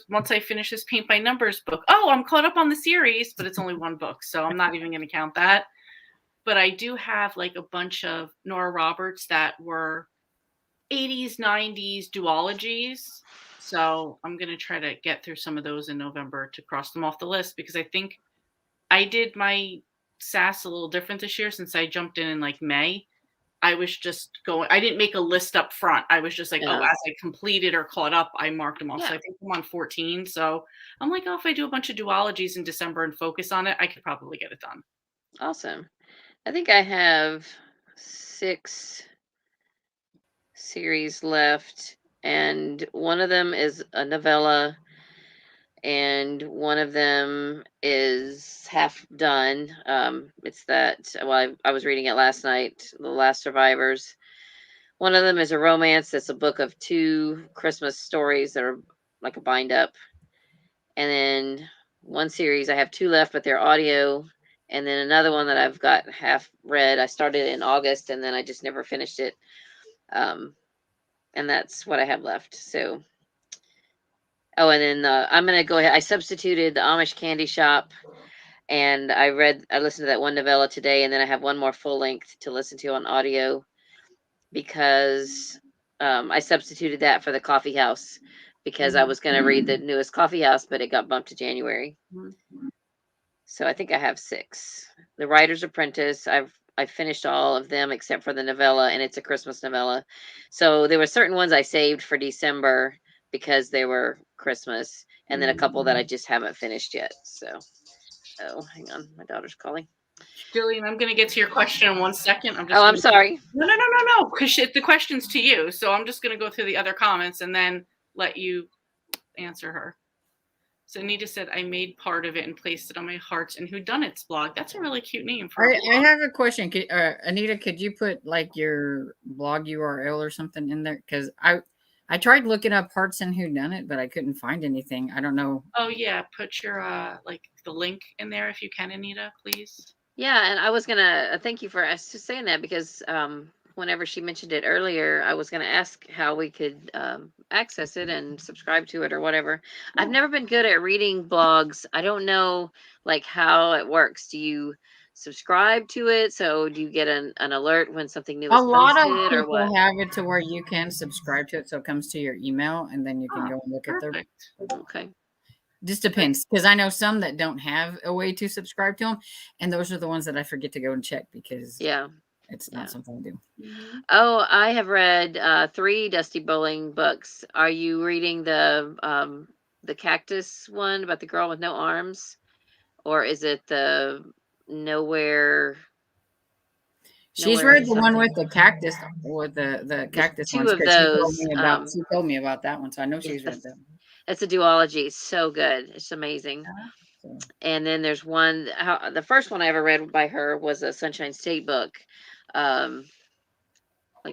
once I finish this Paint by Numbers book, oh, I'm caught up on the series, but it's only 1 book, so I'm not even going to count that. But I do have a bunch of Nora Roberts that were 80s, 90s duologies. So I'm going to try to get through some of those in November to cross them off the list because I think I did my SAS a little different this year since I jumped in May. I was just going, I didn't make a list up front. I was just as I completed or caught up, I marked them off. So I think I'm on 14. So I'm if I do a bunch of duologies in December and focus on it, I could probably get it done. Awesome. I think I have 6 series left. And one of them is a novella, and one of them is half done. It's that, well, I was reading it last night, The Last Survivors. One of them is a romance. That's a book of 2 Christmas stories that are like a bind up. And then one series, I have 2 left, but they're audio. And then another one that I've got half read. I started in August and then I just never finished it. And that's what I have left. So, oh, and then I'm going to go ahead. I substituted the Amish Candy Shop, and I listened to that one novella today, and then I have one more full length to listen to on audio because I substituted that for the Coffee House because I was going to read the newest Coffee House, but it got bumped to January. So I think I have 6. The Writer's Apprentice, I finished all of them except for the novella, and it's a Christmas novella. So there were certain ones I saved for December because they were Christmas, and then a couple that I just haven't finished yet. So, oh, hang on, my daughter's calling. Jillian, I'm going to get to your question in 1 second. I'm sorry. No, because the question's to you. So I'm just going to go through the other comments and then let you answer her. So Anita said, I made part of it and placed it on my Hearts and Whodunits blog. That's a really cute name for I have a question. Anita, could you put like your blog URL or something in there? Because I tried looking up Hearts and Whodunit, but I couldn't find anything. I don't know. Oh, yeah. Put your, like the link in there if you can, Anita, please. Yeah, and I was going to thank you for saying that because whenever she mentioned it earlier, I was going to ask how we could access it and subscribe to it or whatever. I've never been good at reading blogs. I don't know like how it works. Do you subscribe to it? So do you get an alert when something new is posted? A lot of people have it to where you can subscribe to it, so it comes to your email, and then you can go and look at their. Okay. Just depends, because I know some that don't have a way to subscribe to them, and those are the ones that I forget to go and check because it's not something I do. Oh, I have read 3 Dusty Bowling books. Are you reading the cactus one about the girl with no arms, or is it the Nowhere? She's read the one with the cactus, with the cactus. 2 of those. She told me about that one, so I know she's read them. It's a duology. It's so good. It's amazing. And then there's one. The first one I ever read by her was a Sunshine State book, like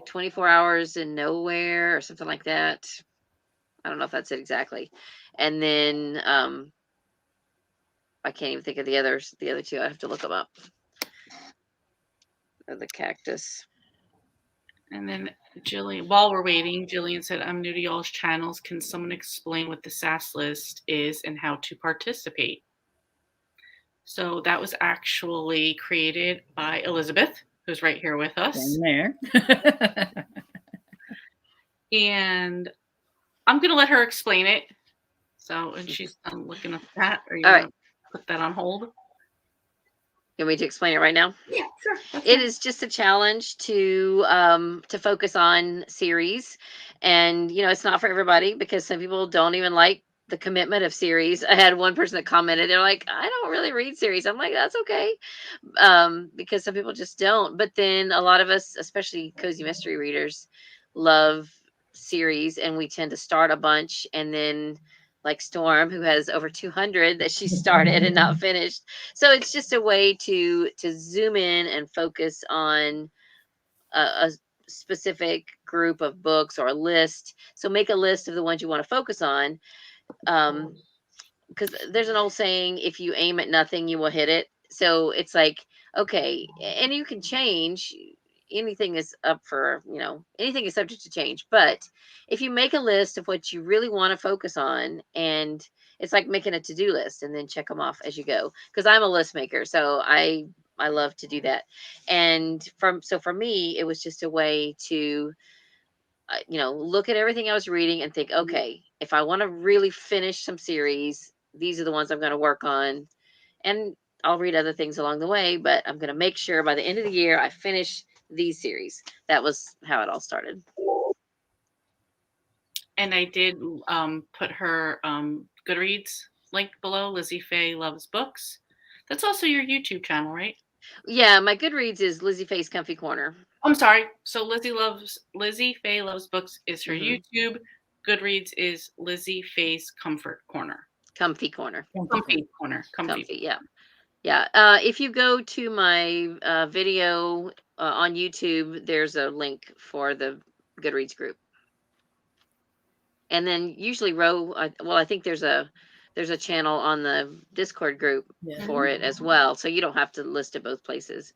24 Hours in Nowhere or something like that. I don't know if that's it exactly. And then I can't even think of the others. The other 2, I have to look them up. The cactus. And then Jillian, while we're waiting, Jillian said, I'm new to y'all's channels. Can someone explain what the SAS list is and how to participate? So that was actually created by Elizabeth, who's right here with us. In there. And I'm going to let her explain it. So, and she's looking at that. Are you going to put that on hold? You want me to explain it right now? Yeah, sure. It is just a challenge to focus on series, and it's not for everybody because some people don't even like the commitment of series. I had one person that commented, they're like, I don't really read series. I'm like, that's okay, because some people just don't. But then a lot of us, especially cozy mystery readers, love series, and we tend to start a bunch and then, like Storm, who has over 200 that she started and not finished. So it's just a way to zoom in and focus on a specific group of books or a list. So make a list of the ones you want to focus on. Because there's an old saying, if you aim at nothing, you will hit it. So it's like, okay, and you can change. Anything is up for, anything is subject to change. But if you make a list of what you really want to focus on, and it's like making a to-do list and then check them off as you go. Because I'm a list maker, so I love to do that. And for me, it was just a way to, look at everything I was reading and think, okay, if I want to really finish some series, these are the ones I'm going to work on. And I'll read other things along the way, but I'm going to make sure by the end of the year I finish these series. That was how it all started. And I did put her Goodreads link below. Lizzie Faye Loves Books. That's also your YouTube channel, right? Yeah, my Goodreads is Lizzie Faye's Comfy Corner. I'm sorry. So Lizzie Faye Loves Books is her YouTube. Goodreads is Lizzie Faye's Comfort Corner. Comfy corner. Comfy corner. Comfy, yeah. Yeah. If you go to my video on YouTube, there's a link for the Goodreads group. And then usually I think there's a channel on the Discord group for it as well. So you don't have to list it both places.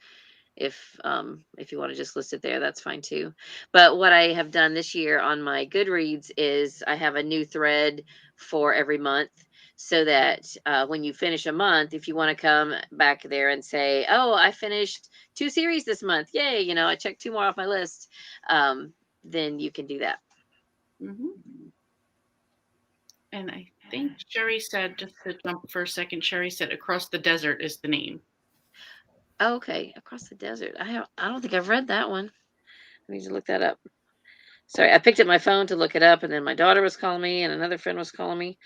If you want to just list it there, that's fine too. But what I have done this year on my Goodreads is I have a new thread for every month, so that when you finish a month, if you want to come back there and say, oh, I finished 2 series this month, yay, you know, I checked 2 more off my list, then you can do that. And I think Sherry said, just to jump for a second, Sherry said Across the Desert is the name. Oh, okay. Across the Desert. I don't think I've read that one. I need to look that up. Sorry, I picked up my phone to look it up, and then my daughter was calling me, and another friend was calling me.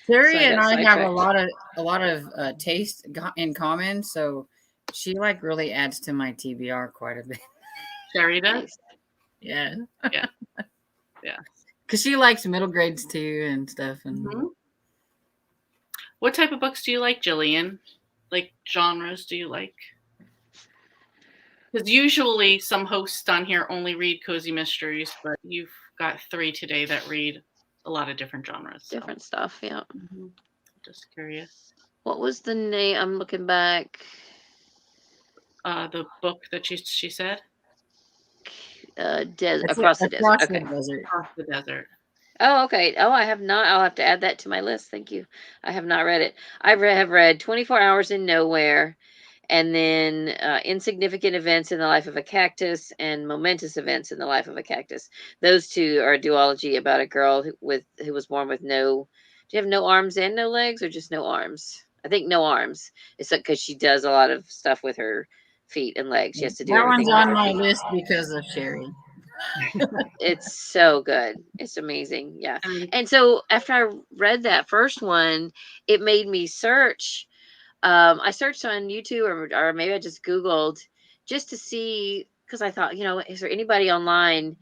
Sherry and I have a lot of taste in common, so she like really adds to my TBR quite a bit. Sherry does? Yeah. Yeah. Yeah. Because she likes middle grades too and stuff. And what type of books do you like, Jillian? Like genres do you like? Because usually some hosts on here only read cozy mysteries, but you've got 3 today that read a lot of different genres. Different stuff, yeah. Just curious. What was the name? I'm looking back. The book that she said? Across the Desert. Okay. Across the Desert. Oh, okay. Oh, I have not. I'll have to add that to my list. Thank you. I have not read it. I have read 24 Hours in Nowhere, and then Insignificant Events in the Life of a Cactus and Momentous Events in the Life of a Cactus. Those 2 are a duology about a girl who was born with no. Do you have no arms and no legs, or just no arms? I think no arms. It's because she does a lot of stuff with her feet and legs. She has to do that everything. One's on my list because of Sherry. It's so good. It's amazing. Yeah. And so after I read that first one, it made me search. I searched on YouTube or maybe I just Googled just to see, because I thought, you know, is there anybody online?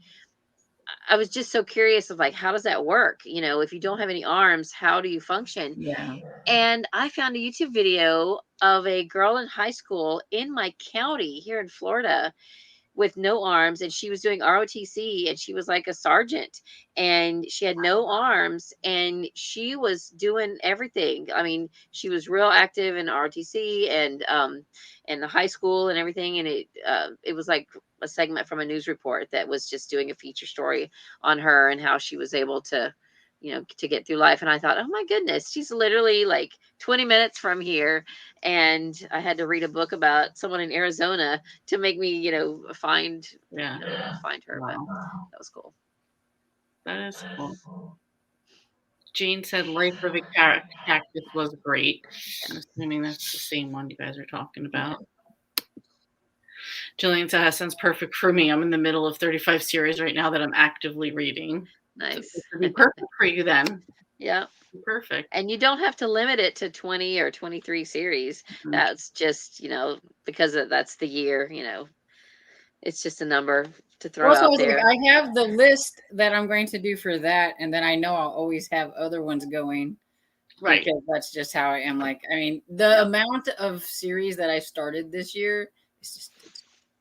I was just so curious of like, how does that work? You know, if you don't have any arms, how do you function? Yeah. And I found a YouTube video of a girl in high school in my county here in Florida with no arms, and she was doing ROTC, and she was like a sergeant, and she had no arms, and she was doing everything. I mean, she was real active in ROTC and the high school and everything. And it was like a segment from a news report that was just doing a feature story on her and how she was able to, you know, to get through life. And I thought, oh my goodness, she's literally like 20 minutes from here. And I had to read a book about someone in Arizona to make me, you know, find her. Wow. But that was cool. That is cool. Jane said Life of a Cactus was great. I'm assuming that's the same one you guys are talking about. Jillian said that sounds perfect for me. I'm in the middle of 35 series right now that I'm actively reading. Nice. So it would be perfect for you then. Yeah. Perfect. And you don't have to limit it to 20 or 23 series. That's just, you know, because that's the year, you know, it's just a number to throw out there. I have the list that I'm going to do for that. And then I know I'll always have other ones going. Right. Because that's just how I am. Like, I mean, the amount of series that I started this year,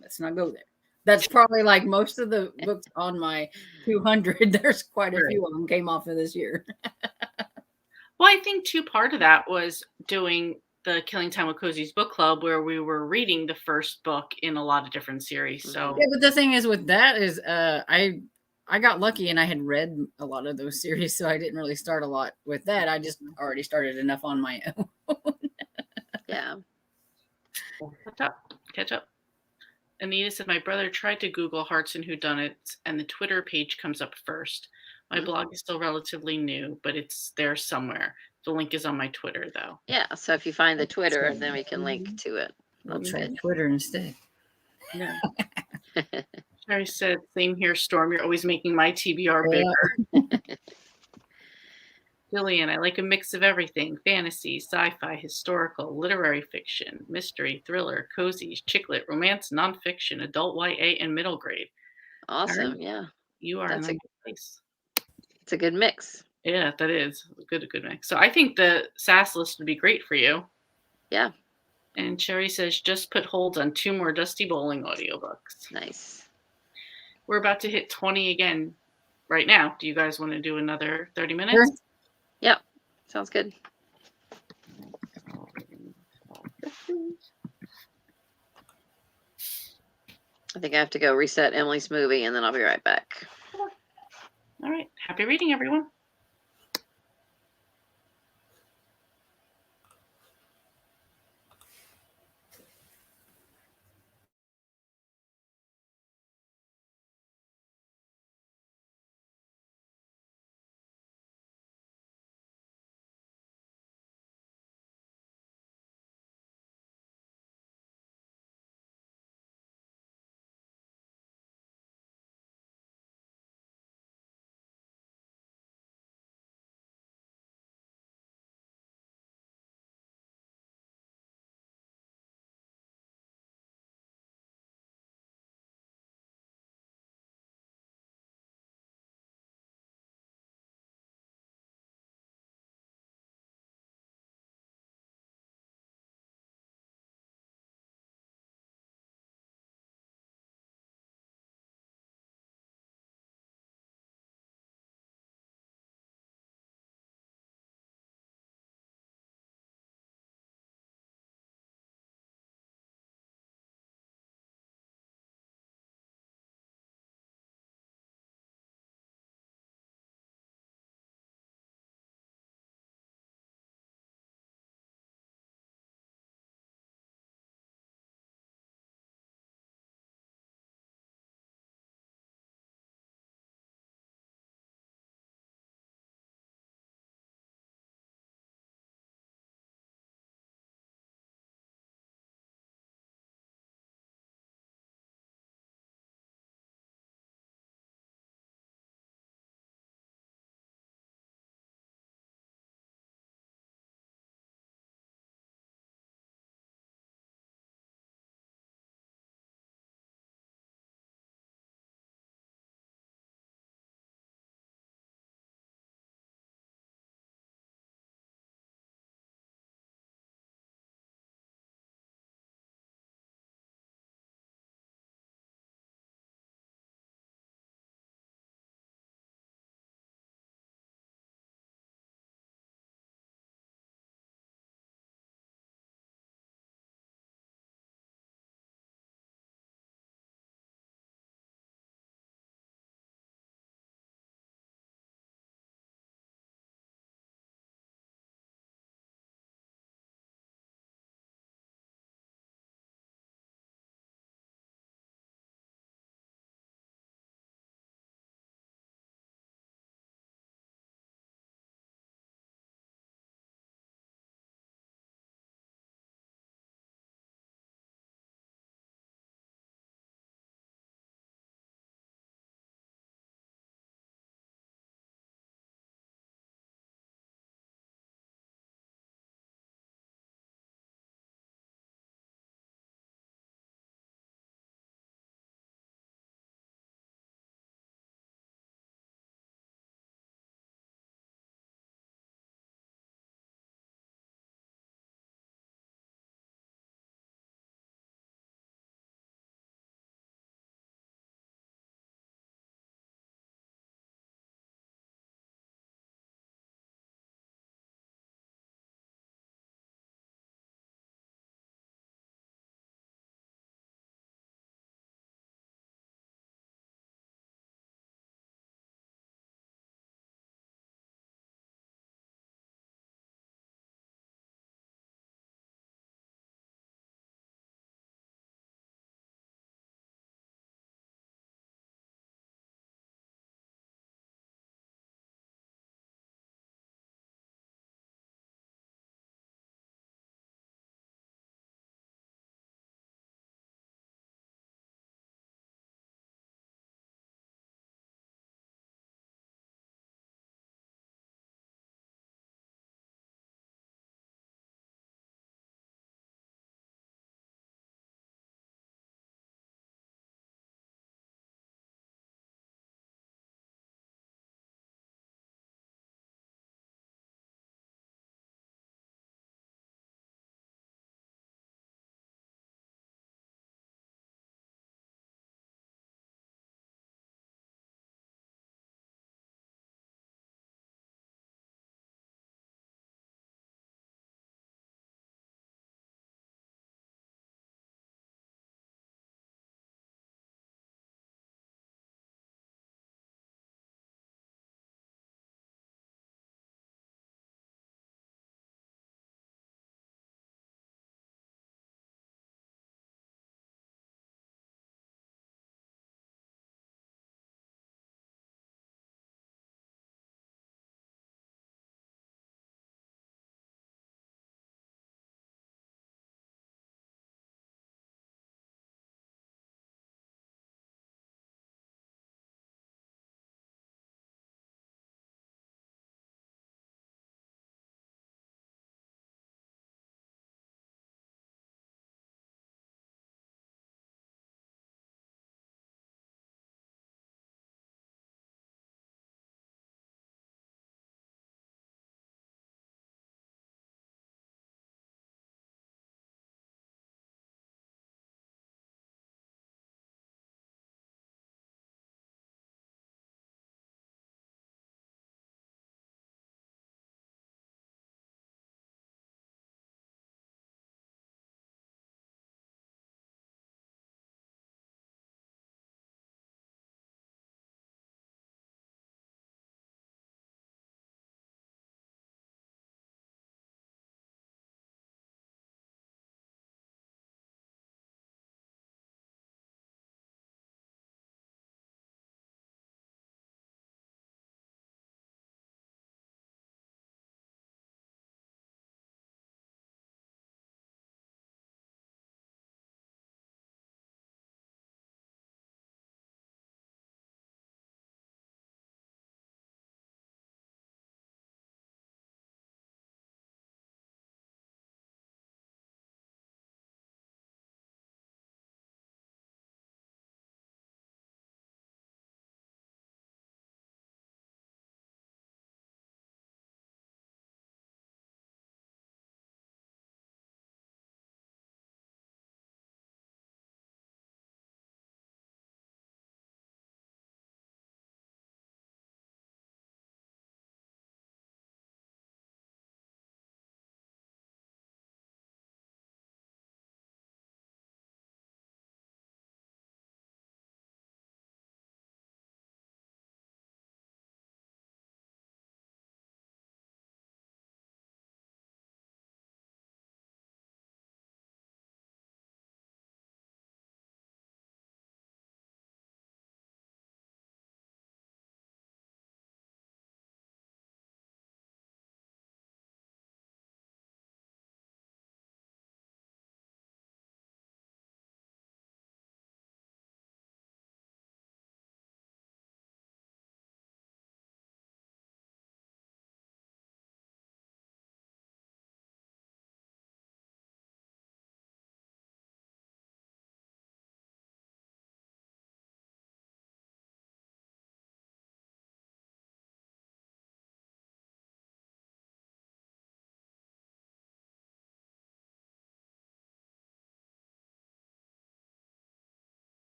let's not go there. That's probably like most of the books on my 200. There's quite a few of them came off of this year. Well, I think too, part of that was doing the Killing Time with Cozy's book club, where we were reading the first book in a lot of different series. So yeah, but the thing is with that is I got lucky and I had read a lot of those series, so I didn't really start a lot with that. I just already started enough on my own. Yeah. Catch up. Anita said, my brother tried to Google Hearts and Whodunits, and the Twitter page comes up first. My blog is still relatively new, but it's there somewhere. The link is on my Twitter, though. Yeah, so if you find the Twitter, then we can link to it. I'll try Twitter instead. Yeah. Sherry said, same here, Storm. You're always making my TBR bigger. Jillian, I like a mix of everything. Fantasy, sci-fi, historical, literary fiction, mystery, thriller, cozy, chicklit, romance, nonfiction, adult YA, and middle grade. Awesome, yeah. You are in a good place. It's a good mix. Yeah, that is a good mix. So I think the SAS list would be great for you. Yeah. And Sherry says, just put holds on 2 more Dusty Bowling audiobooks. Nice. We're about to hit 20 again right now. Do you guys want to do another 30 minutes? Sure. Yep. Sounds good. I think I have to go reset Emily's movie and then I'll be right back. All right. Happy reading, everyone.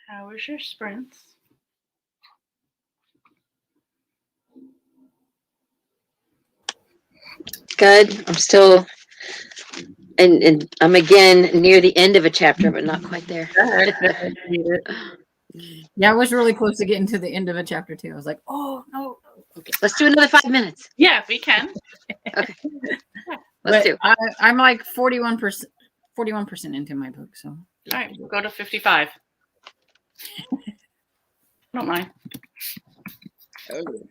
How was your sprints? Good. I'm still, and I'm again near the end of a chapter, but not quite there. Yeah, I was really close to getting to the end of a chapter too. I was like, oh no. Okay. Let's do another 5 minutes. Yeah, we can. Okay. Let's do. I'm like 41% into my book. So all right, we'll go to 55. Don't mind. Are you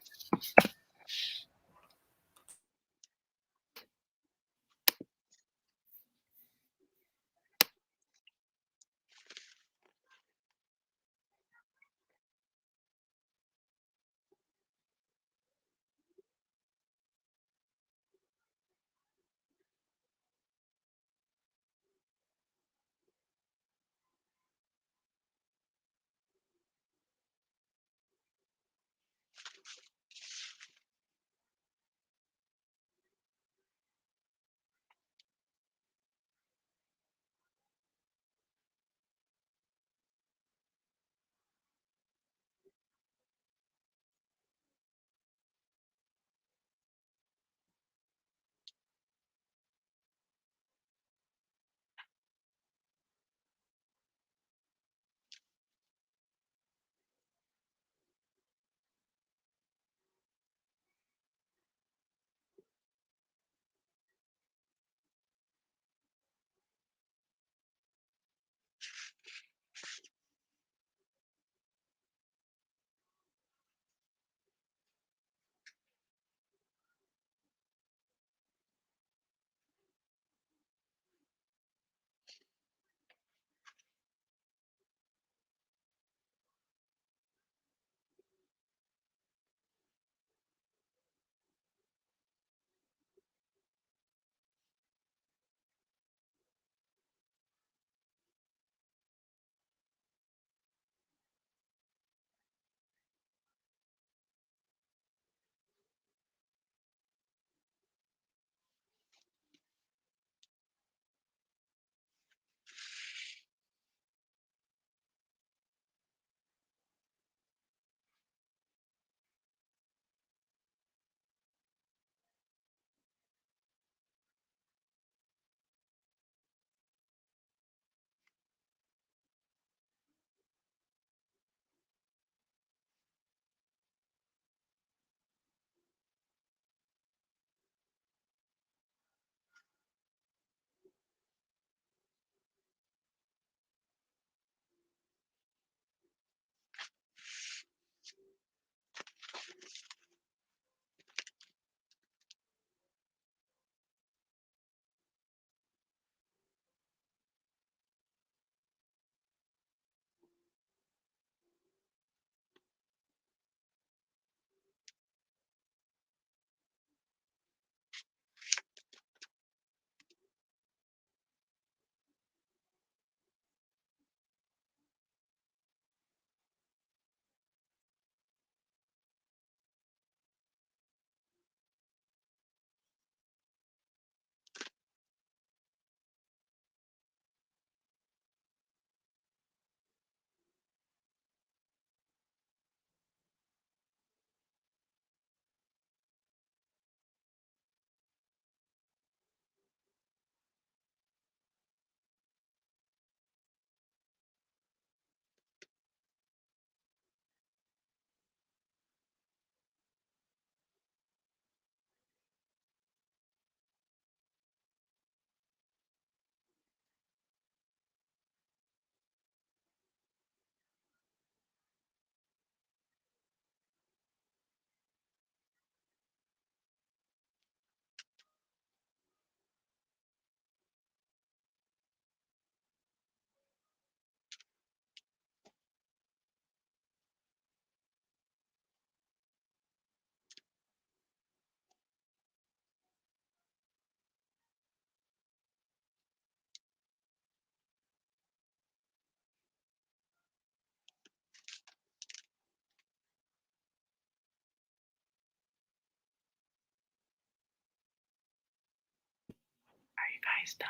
guys done?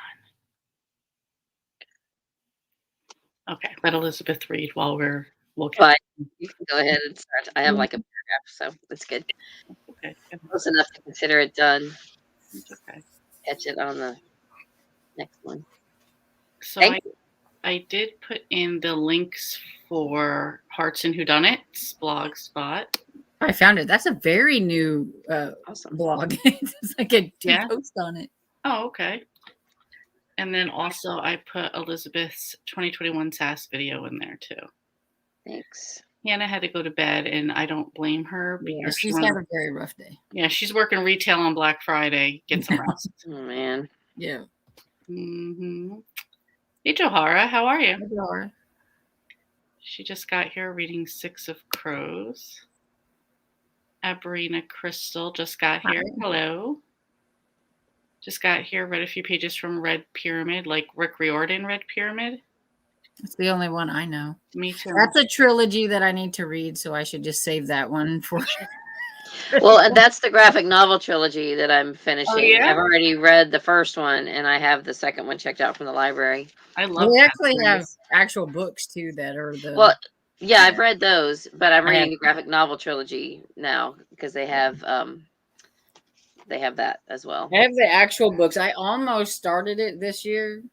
Okay, let Elizabeth read while we'll get. But you can go ahead and start. I have like a paragraph, so it's good. Okay, Close enough to consider it done. it's okay. Catch it on the next one. So Thank I did put in the links for Hearts and Whodunits blog spot. I found it. That's a very new Awesome. blog. It's like a Yeah. post on it. Oh, okay. And then also I put Elizabeth's 2021 SAS video in there too. Thanks. Hannah had to go to bed, and I don't blame her Yeah, because she's had a very rough day. Yeah, she's working retail on Black Friday. Get some rest. Oh man. Yeah. Mm-hmm. Hey, Johara, how are you? Hey, Johara. She just got here reading Six of Crows. Abrina Crystal just got here. Hi. Hello. Just got here, read a few pages from Red Pyramid, like Rick Riordan Red Pyramid. It's the only one I know. Me too. That's a trilogy that I need to read, so I should just save that one for. Well, and that's the graphic novel trilogy that I'm finishing. Oh, yeah? I've already read the first one, and I have the second one checked out from the library. I love We that actually series. have actual books too that are the. Well, yeah, I've read those, but I'm I reading have- the graphic novel trilogy now because they have that as well. I have the actual books. I almost started it this year,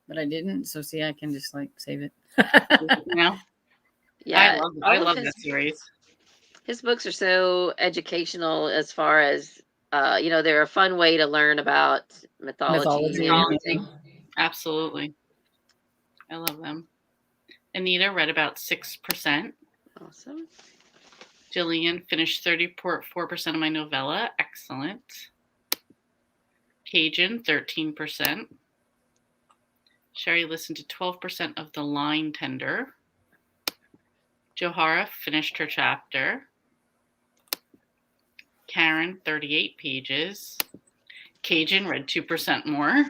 but I didn't. So see, I can just like save it. No? Yeah, I love that series. His books are so educational as far as they're a fun way to learn about mythology and everything. Absolutely. I love them. Anita read about 6%. Awesome. Jillian finished 34% of my novella. Excellent. Cajun, 13%. Sherry listened to 12% of The Line Tender. Johara finished her chapter. Karen, 38 pages. Cajun read 2% more.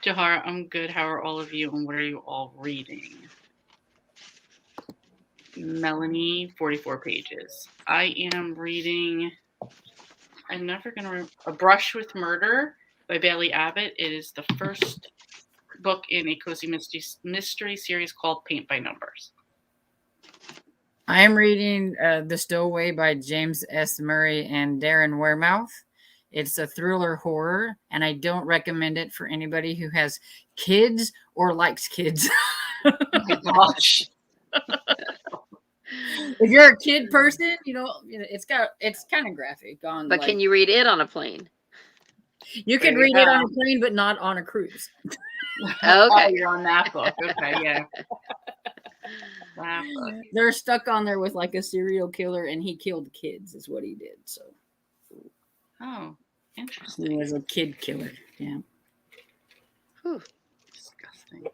Johara, I'm good. How are all of you, and what are you all reading? Melanie, 44 pages. I am reading, I'm never going to A Brush with Murder by Bailey Abbott. It is the first book in a cozy mystery series called Paint by Numbers. I am reading The Stowaway by James S. Murray and Darren Wearmouth. It's a thriller horror, and I don't recommend it for anybody who has kids or likes kids. Oh my gosh. If you're a kid person, it's kind of graphic. But can you read it on a plane? You can read it on a plane, but not on a cruise. Okay. Oh, you're on that book. Okay, yeah. That book. They're stuck on there with like a serial killer, and he killed kids, is what he did. So, Oh, interesting. he was a kid killer. Yeah. Whew. Disgusting.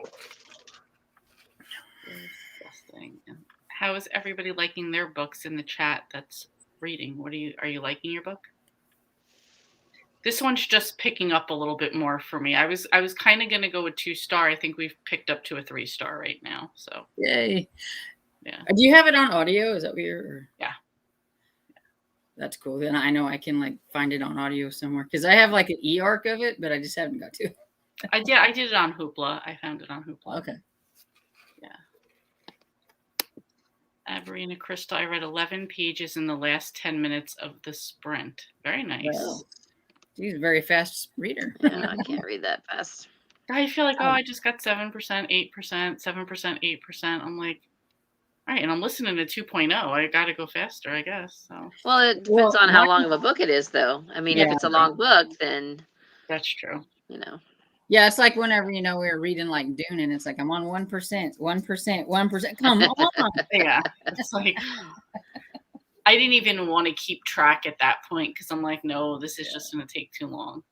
Disgusting. How is everybody liking their books in the chat that's reading? Are you liking your book? This one's just picking up a little bit more for me. I was kind of going to go with 2-star. I think we've picked up to a 3-star right now. So Yay. Yeah. Do you have it on audio? Is that weird? Yeah. That's cool. Then I know I can like find it on audio somewhere because I have like an e-arc of it, but I just haven't got to. I did it on Hoopla. I found it on Hoopla. Okay. Abrina Crystal, I read 11 pages in the last 10 minutes of the sprint. Very nice. Wow. She's a very fast reader. Yeah, I can't read that fast. I feel like, I just got 7%, 8%, 7%, 8%. I'm like, all right, and I'm listening to 2.0. I got to go faster, I guess. So. Well, it depends on how long of a book it is, though. I mean, if it's a long book, then. That's true. Yeah, it's like whenever, we were reading like Dune and it's like, I'm on 1%, 1%, 1%. Come on. Yeah. It's like, I didn't even want to keep track at that point because I'm like, no, this is just going to take too long.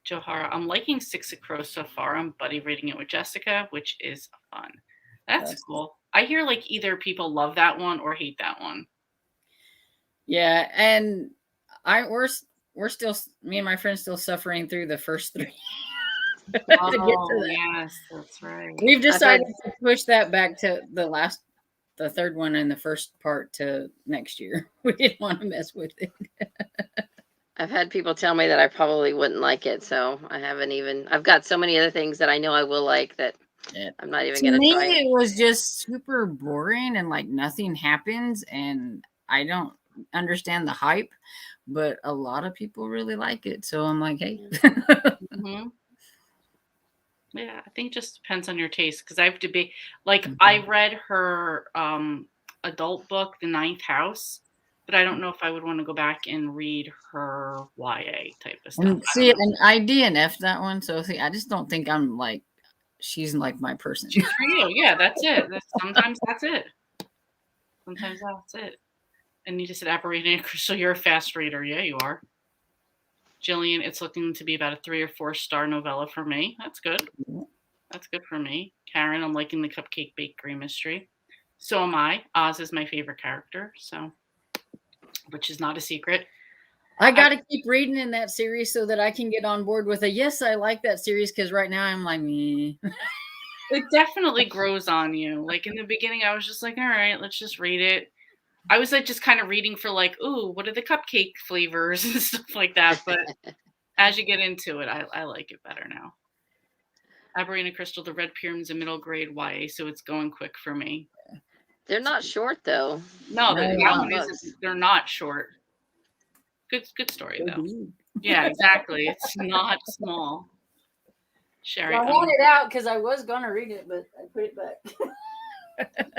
Johara, I'm liking Six of Crows so far. I'm buddy reading it with Jessica, which is fun. That's cool. I hear like either people love that one or hate that one. Yeah, and we're still, me and my friends still suffering through the first 3. To get to that. Yes, that's right. We've decided to push that back to the third one and the first part to next year. We didn't want to mess with it. I've had people tell me that I probably wouldn't like it, so I've got so many other things that I know I will like that I'm not even To going to me, try it. it was just super boring and like nothing happens, and I don't understand the hype, but a lot of people really like it. So I'm like, hey. Mm-hmm. Yeah, I think it just depends on your taste because I have to be like I read her adult book, The Ninth House, but I don't know if I would want to go back and read her YA type of stuff. And see, and I DNF that one, so see, I just don't think I'm like she's like my person. She's for you, yeah. That's it. Sometimes that's it. Sometimes that's it. And you just said Apparition Crystal, you're a fast reader. Yeah, you are. Jillian, it's looking to be about a 3 or 4 star novella for me. That's good. That's good for me. Karen, I'm liking the Cupcake Bakery mystery. So am I. Oz is my favorite character, so which is not a secret. I got to keep reading in that series so that I can get on board with a yes, I like that series because right now I'm like me. It definitely grows on you. Like in the beginning, I was just like, all right, let's just read it. I was like just kind of reading for like, ooh, what are the cupcake flavors and stuff like that. But as you get into it, I like it better now. Aberrina Crystal, The Red Pyramid's a middle grade YA, so it's going quick for me. They're not short though. No, that one isn't. They're not short. Good story though. Yeah, exactly. It's not small. Sherry, I want it out because I was gonna read it, but I put it back.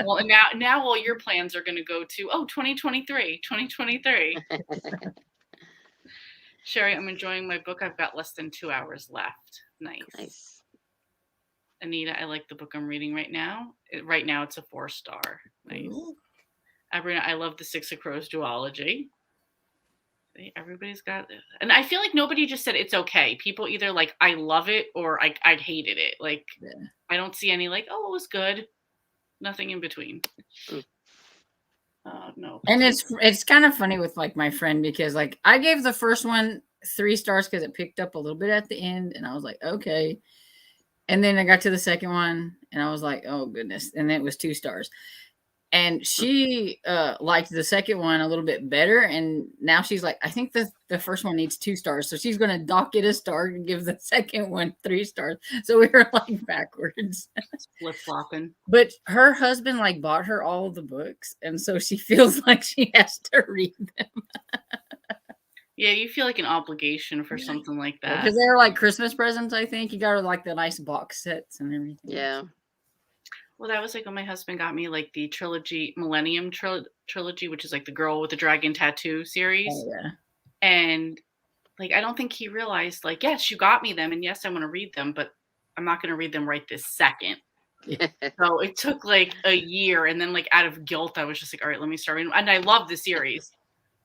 Well, and now all your plans are going to go to 2023. Sherry, I'm enjoying my book. I've got less than 2 hours left. Nice. Anita, I like the book I'm reading right now. Right now, it's a 4-star. Nice. Abrina, I love the Six of Crows duology. Everybody's got it. And I feel like nobody just said it's okay. People either like, I love it or I hated it. Like, I don't see any like, oh, it was good. Nothing in between. No. And it's kind of funny with like my friend because like I gave the first one 3 stars because it picked up a little bit at the end, and I was like, okay. And then I got to the second one, and I was like, oh goodness, and then it was 2 stars. And she liked the second one a little bit better, and now she's like, I think the first one needs 2 stars, so she's going to dock it a star and give the second one 3 stars. So we were like backwards, flip flopping. But her husband like bought her all the books, and so she feels like she has to read them. Yeah, you feel like an obligation for something like that because they're like Christmas presents. I think you got her like the nice box sets and everything. Yeah. Well, that was like when my husband got me like the trilogy, Millennium trilogy, which is like the Girl with the Dragon Tattoo series. Oh, yeah. And like, I don't think he realized like, yes, you got me them. And yes, I want to read them, but I'm not going to read them right this second. Yeah. So it took like a year. And then like out of guilt, I was just like, all right, let me start reading. And I love the series,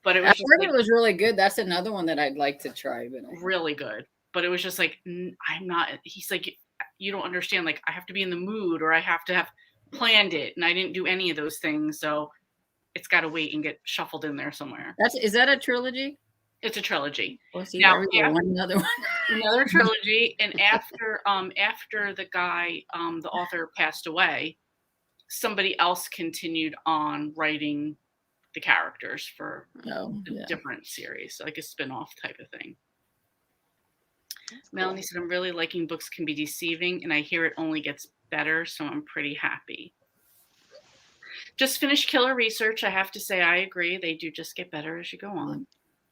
but it was it was really good. That's another one that I'd like to try. But really good. But it was just like, I'm not, he's like, you don't understand. Like I have to be in the mood or I have to have planned it. And I didn't do any of those things. So it's got to wait and get shuffled in there somewhere. Is that a trilogy? It's a trilogy. Well, see, now, another one. Another trilogy. And after the guy, the author passed away, somebody else continued on writing the characters for a different series, like a spin-off type of thing. Melanie said, I'm really liking books can be deceiving, and I hear it only gets better, so I'm pretty happy. Just finished Killer Research. I have to say, I agree. They do just get better as you go on.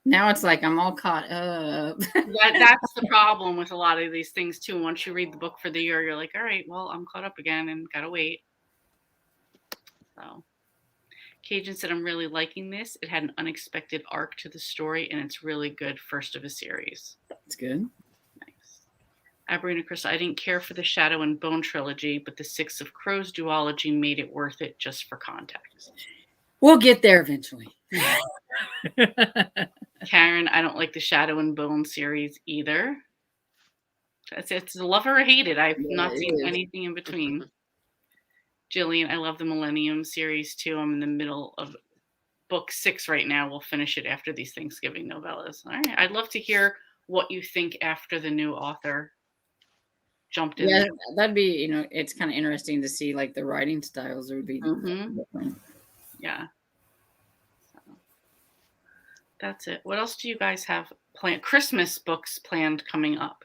Now it's like I'm all caught up. That's the problem with a lot of these things, too. Once you read the book for the year, you're like, all right, well, I'm caught up again and got to wait. So, Cajun said, I'm really liking this. It had an unexpected arc to the story, and it's really good first of a series. That's good. Aberrina Crystal, I didn't care for the Shadow and Bone trilogy, but the Six of Crows duology made it worth it just for context. We'll get there eventually. Karen, I don't like the Shadow and Bone series either. It's a love or a hate it. I've not seen anything in between. Jillian, I love the Millennium series too. I'm in the middle of book 6 right now. We'll finish it after these Thanksgiving novellas. All right. I'd love to hear what you think after the new author jumped in. Yeah, that'd be, it's kind of interesting to see like the writing styles would be different. Yeah. So, that's it. What else do you guys have Christmas books planned coming up?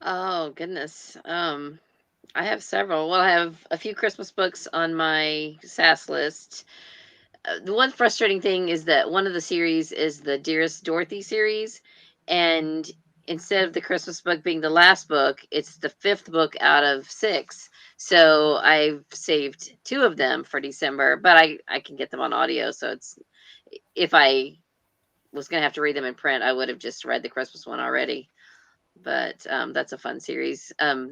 Oh goodness. I have several. Well, I have a few Christmas books on my SAS list. The one frustrating thing is that one of the series is the Dearest Dorothy series, and instead of the Christmas book being the last book, it's the 5th book out of 6. So I've saved 2 of them for December, but I can get them on audio. So it's, if I was going to have to read them in print, I would have just read the Christmas one already. But that's a fun series.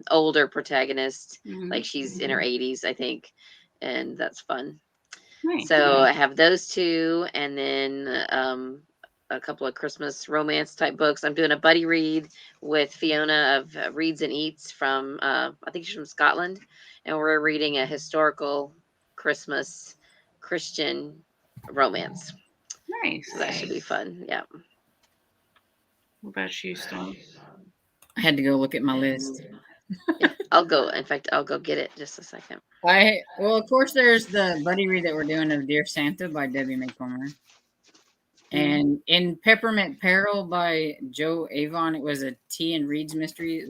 Older protagonist, like she's in her 80s, I think, and that's fun. Nice. So I have those 2, and then a couple of Christmas romance type books. I'm doing a buddy read with Fiona of Reads and Eats from, I think she's from Scotland, and we're reading a historical Christmas Christian romance. Nice. So that should be fun. Yeah. What about you, Stone? I had to go look at my list. Yeah, I'll go. In fact, I'll go get it just a second. Well, of course, there's the buddy read that we're doing of Dear Santa by Debbie McCormer. And in Peppermint Peril by Joe Avon, it was a T and Reads mystery.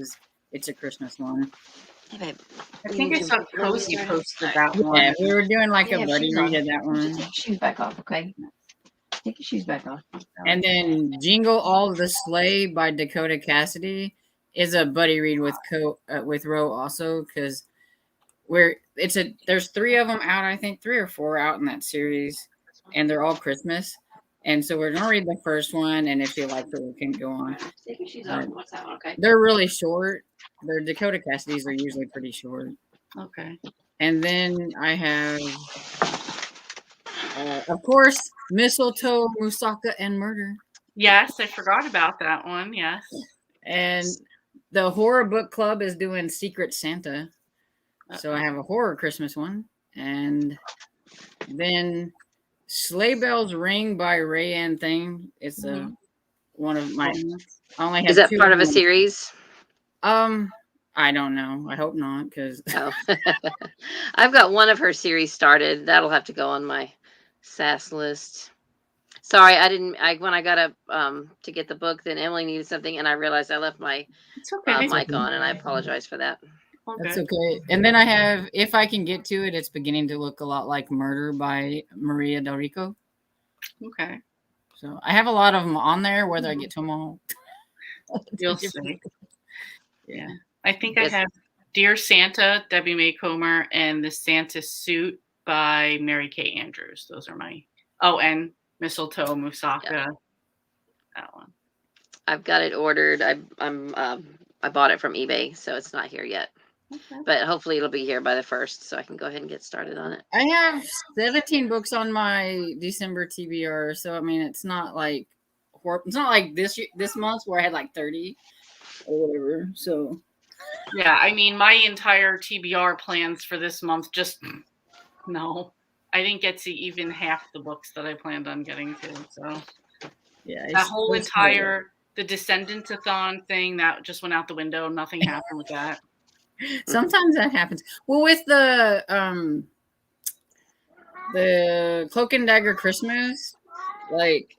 It's a Christmas one. Hey, babe. I think I saw Cozy posted that one. Yeah, we were doing like a buddy read of that one. Take your shoes back off, okay? Take your shoes back off. And then Jingle All the Sleigh by Dakota Cassidy is a buddy read with Ro also, because there's 3 of them out, I think 3 or 4 out in that series, and they're all Christmas. And so we're gonna read the first one, and if you like it, we can go on. Take your shoes off. What's that one? Okay. They're really short. Their Dakota Cassidy's are usually pretty short. Okay. And then I have, of course, Mistletoe, Musaka, and Murder. Yes, I forgot about that one. Yes. And the horror book club is doing Secret Santa. So I have a horror Christmas one. And then Sleigh Bells Ring by Rayanne Thing. It's one of my. I only have Is that 2 part of a series? I don't know. I hope not, because I've got one of her series started. That'll have to go on my SAS list. Sorry, when I got up to get the book, then Emily needed something, and I realized I left my mic on, and I apologize for that. That's okay. And then I have, if I can get to it, it's beginning to look a lot like Murder by Maria Del Rico. Okay. So I have a lot of them on there. Whether I get to them all, you'll see. Yeah, I think I have Dear Santa, Debbie Macomber, and The Santa Suit by Mary Kay Andrews. Those are my. Oh, and Mistletoe, Musaka. Yeah. That one. I've got it ordered. I bought it from eBay, so it's not here yet. Okay. But hopefully it'll be here by the 1st, so I can go ahead and get started on it. I have 17 books on my December TBR, so I mean it's not like this month where I had like 30 or whatever. So yeah, I mean my entire TBR plans for this month just no. I didn't get to even half the books that I planned on getting to. So yeah, that whole entire the Descendants-a-thon thing that just went out the window. Nothing happened with that. Sometimes that happens. Well, with the Cloak and Dagger Christmas, like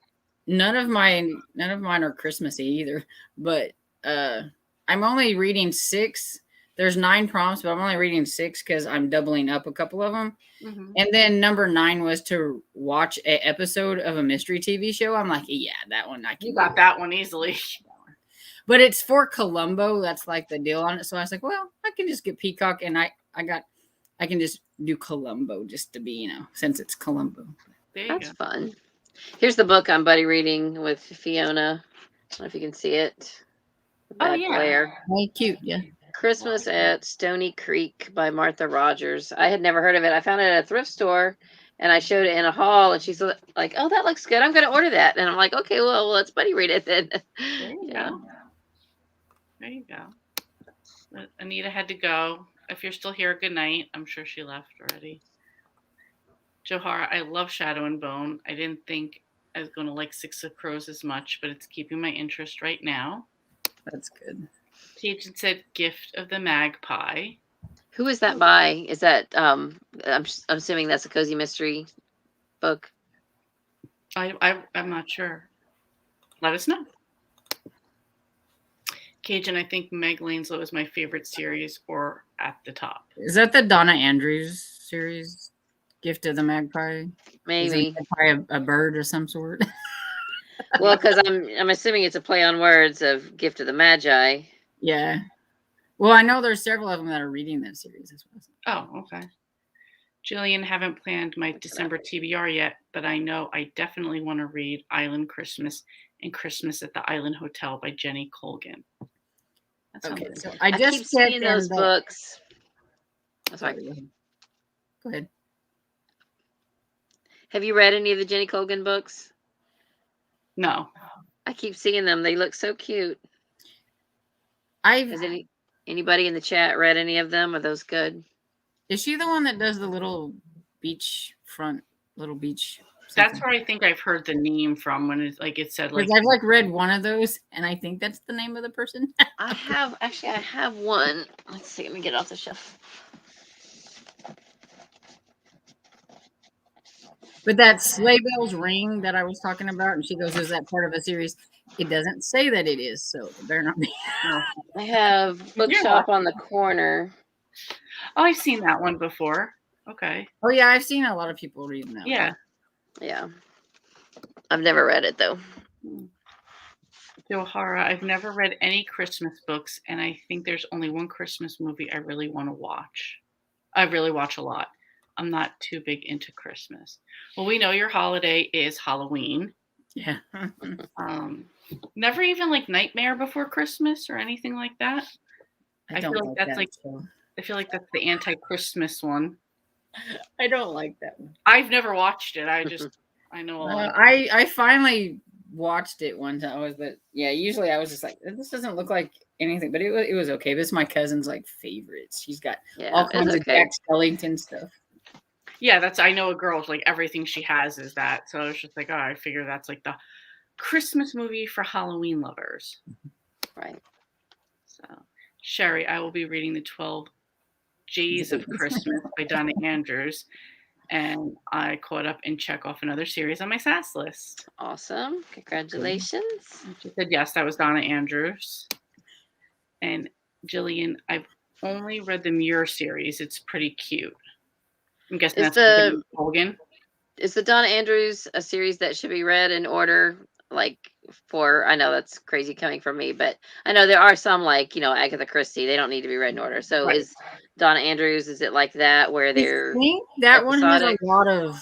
none of mine are Christmassy either. But I'm only reading 6. There's 9 prompts, but I'm only reading 6 because I'm doubling up a couple of them. And then number 9 was to watch an episode of a mystery TV show. I'm like, yeah, that one I can. You got that one easily. But it's for Columbo. That's like the deal on it. So I was like, well, I can just get Peacock, and I can just do Columbo just to be, since it's Columbo. That's fun. Here's the book I'm buddy reading with Fiona. I don't know if you can see it. Oh yeah, very cute. Yeah. Christmas at Stony Creek by Martha Rogers. I had never heard of it. I found it at a thrift store, and I showed it in a haul, and she's like, "Oh, that looks good. I'm going to order that." And I'm like, "Okay, well, let's buddy read it then." There you go. Anita had to go. If you're still here, good night. I'm sure she left already. Johara, I love Shadow and Bone. I didn't think I was going to like Six of Crows as much, but it's keeping my interest right now. That's good. Tj said Gift of the Magpie. Who is that by? Is that I'm assuming that's a cozy mystery book. I'm not sure. Let us know. Cajun, I think Meg Lanslow is my favorite series, or at the top. Is that the Donna Andrews series? Gift of the Magpie? Maybe. Is a a bird of some sort? Well, because I'm assuming it's a play on words of Gift of the Magi. Yeah. Well, I know there's several of them that are reading that series as well. Oh, okay. Jillian, haven't planned my December TBR yet, but I know I definitely want to read Island Christmas and Christmas at the Island Hotel by Jenny Colgan. Okay, good. so I I just keep seeing those books. Oh, sorry. Go ahead. Have you read any of the Jenny Colgan books? No. I keep seeing them. They look so cute. Has anybody in the chat read any of them? Are those good? Is she the one that does the little beach? Something? That's where I think I've heard the name from when it said like. I've read one of those, and I think that's the name of the person. I have one. Let's see. Let me get it off the shelf. But that Sleigh Bells Ring that I was talking about, and she goes, "Is that part of a series?" It doesn't say that it is, so it better not be. I have Bookshop on the Corner. Oh, I've seen that one before. Okay. Oh yeah, I've seen a lot of people reading that. Yeah. One. Yeah. I've never read it though. Johara, I've never read any Christmas books, and I think there's only one Christmas movie I really want to watch. I really watch a lot. I'm not too big into Christmas. Well, we know your holiday is Halloween. Yeah. Never even like Nightmare Before Christmas or anything like that. I feel like that's I feel like that's the anti-Christmas one. I don't like that one. I've never watched it. I know a lot. I finally watched it one time, but yeah, usually I was just like, this doesn't look like anything, but it was okay. This is my cousin's favorites. She's got all kinds of Jack Skellington stuff. Yeah, I know a girl, everything she has is that. So I was just like, oh, I figure that's the Christmas movie for Halloween lovers. Right. So, Sherry, I will be reading the 12 Jays of Christmas by Donna Andrews. And I caught up and check off another series on my SAS list. Awesome. Congratulations. She said, yes, that was Donna Andrews. And Jillian, I've only read the Muir series. It's pretty cute. I'm guessing that's Jenny Colgan. Is the Donna Andrews a series that should be read in order? I know that's crazy coming from me, but I know there are some Agatha Christie. They don't need to be read in order. So right. Is Donna Andrews, is it like that where they're? I think that one has a lot of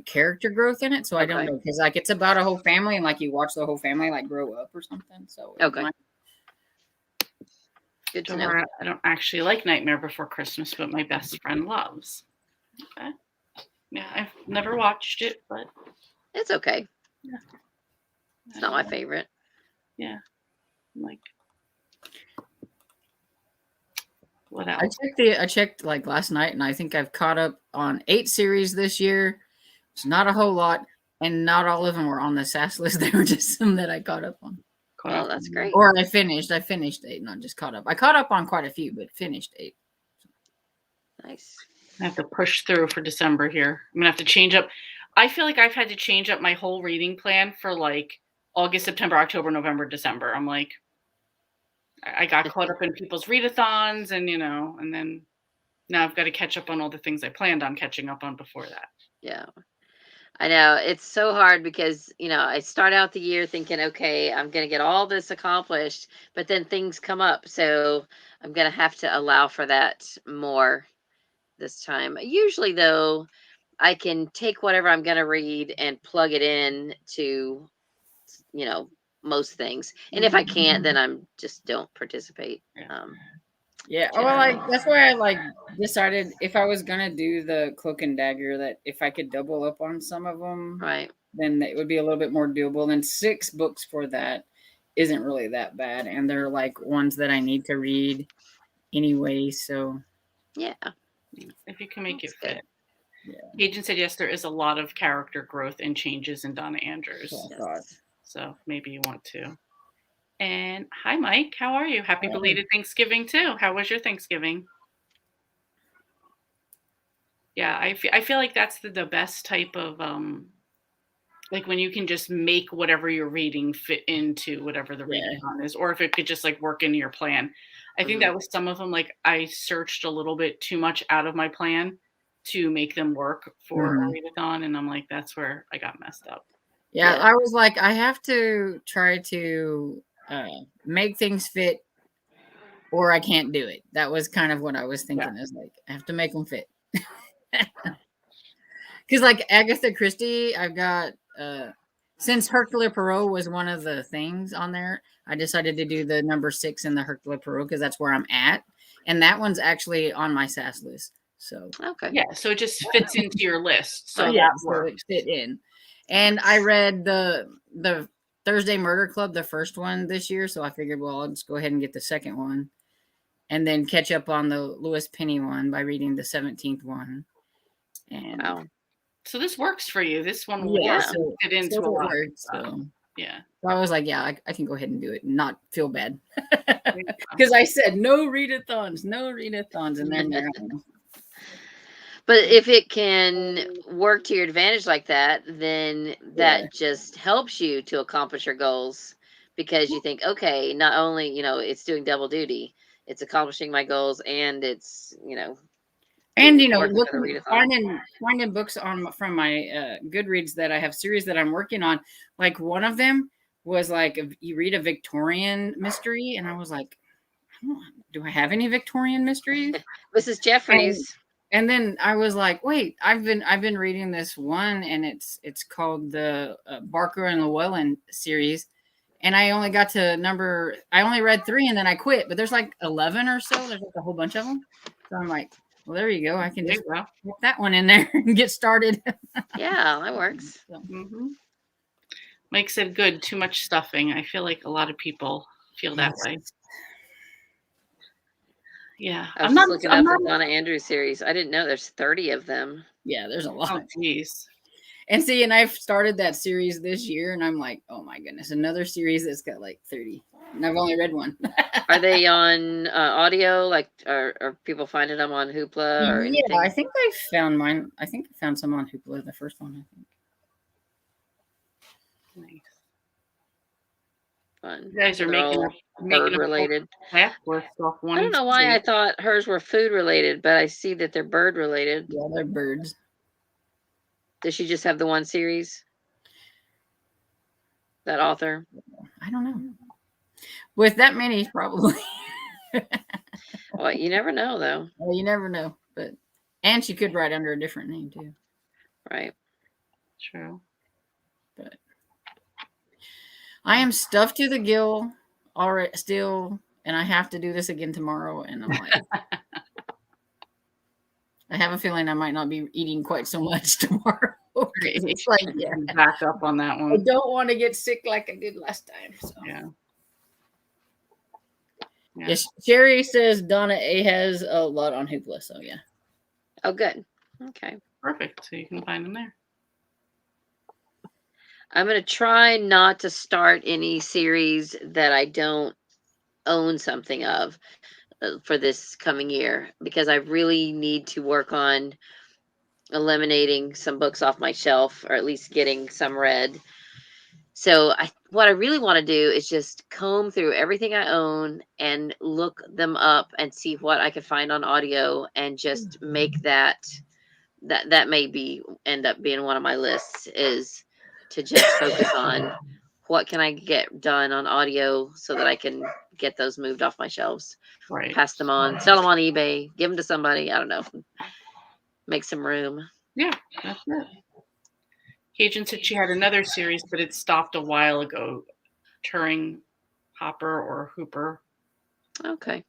character growth in it. So I don't know, because it's about a whole family, and you watch the whole family grow up or something. So okay. Good to know. I don't actually like Nightmare Before Christmas, but my best friend loves. Okay. Yeah, I've never watched it, but it's okay. Yeah. It's not my favorite. Yeah. What else? I checked last night, and I think I've caught up on 8 series this year. It's not a whole lot, and not all of them were on the SAS list. They were just some that I caught up on. That's great. Or I finished 8, not just caught up. I caught up on quite a few, but finished 8. Nice. I have to push through for December here. I'm gonna have to change up. I feel like I've had to change up my whole reading plan for August, September, October, November, December. I'm I got caught up in people's readathons, and and then now I've got to catch up on all the things I planned on catching up on before that. Yeah. I know it's so hard because, I start out the year thinking, okay, I'm going to get all this accomplished, but then things come up. So I'm going to have to allow for that more this time. Usually though, I can take whatever I'm going to read and plug it in to, most things. And if I can't, then I'm just don't participate. Yeah. Well, that's why I decided if I was gonna do the Cloak and Dagger, that if I could double up on some of them, right, then it would be a little bit more doable. And 6 books for that isn't really that bad, and they're ones that I need to read anyway. So yeah, if you can make it fit. Yeah. Agent said yes, there is a lot of character growth and changes in Donna Andrews. Yes. So maybe you want to. And hi, Mike. How are you? Happy belated Thanksgiving too. How was your Thanksgiving? Yeah, I feel like that's the best type of like when you can just make whatever you're reading fit into whatever the readathon is, or if it could just like work into your plan. I think that was some of them. Like I searched a little bit too much out of my plan to make them work for a readathon, and I'm like, that's where I got messed up. Yeah, I was like, I have to try to make things fit, or I can't do it. That was kind of what I was thinking. Is like I have to make them fit. Because like Agatha Christie, I've got since Hercule Poirot was one of the things on there, I decided to do the number 6 in the Hercule Poirot because that's where I'm at, and that one's actually on my SAS list. So so it just fits into your list. So so it fit in. And I read the Thursday Murder Club, the first one this year, so I figured, well, I'll just go ahead and get the second one, and then catch up on the Lewis Penny one by reading the 17th one. And so this works for you. This one will fit into a lot. So yeah. So I was like, yeah, I can go ahead and do it and not feel bad. Because I said no readathons, and then they're But if it can work to your advantage like that, then that just helps you to accomplish your goals, because you think, okay, not only, it's doing double duty, it's accomplishing my goals, and it's, and finding books from my Goodreads that I have series that I'm working on. Like one of them was like you read a Victorian mystery, and I was like, do I have any Victorian mysteries? Mrs. Jeffries. And then I was like, wait, I've been reading this one, and it's called the Barker and Llewellyn series, and I only got to I only read 3 and then I quit. But there's like 11 or so. There's like a whole bunch of them. So I'm like, well, there you go. I can just put that one in there and get started. Yeah, that works. So. Mike said, good, too much stuffing. I feel like a lot of people feel that way. Yeah. I'm not looking up the Donna Andrews series. I didn't know there's 30 of them. Yeah, there's a lot. Oh, geez. And see, and I've started that series this year, and I'm like, oh my goodness, another series that's got like 30. And I've only read one. Are they on audio? Like, are people finding them on Hoopla or anything? Yeah, I think I found mine. I think I found some on Hoopla, the first one, I think. Nice. Fun. You guys are making bird related. I don't know why I thought hers were food related, but I see that they're bird related. Yeah, they're birds. Does she just have the one series? That author? I don't know. With that many, probably. Well, you never know, though. Well, you never know. And she could write under a different name, too. Right. True. But I am stuffed to the gill already still, and I have to do this again tomorrow. And I'm like, I have a feeling I might not be eating quite so much tomorrow. It's like, back up on that one. I don't want to get sick like I did last time. So. Yeah. Yes, Sherry says Donna A has a lot on Hoopla, so yeah. Oh, good. Okay. Perfect. So you can find them there. I'm going to try not to start any series that I don't own something of for this coming year, because I really need to work on eliminating some books off my shelf, or at least getting some read. So what I really want to do is just comb through everything I own and look them up and see what I can find on audio, and just make that may end up being one of my lists, is to just focus on what can I get done on audio so that I can get those moved off my shelves, right? Pass them on, sell them on eBay, give them to somebody. I don't know. Make some room. Yeah, that's it. Cajun said she had another series, but it stopped a while ago. Turing Hopper or Hooper. Okay.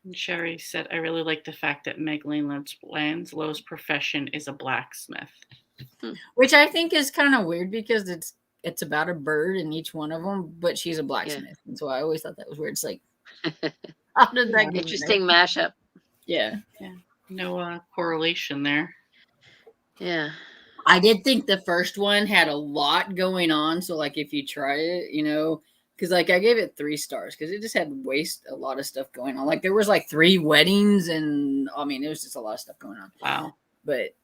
And Sherry said, I really like the fact that Meg Lanslow's profession is a blacksmith. Which I think is kind of weird, because it's about a bird in each one of them, but she's a blacksmith. Yeah. And so I always thought that was weird. It's like, how did that get interesting mashup? Yeah. Yeah. No correlation there. Yeah. I did think the first one had a lot going on. So like if you try it, because like I gave it 3 stars because it just had a lot of stuff going on. Like there was like 3 weddings, and I mean it was just a lot of stuff going on. Wow. But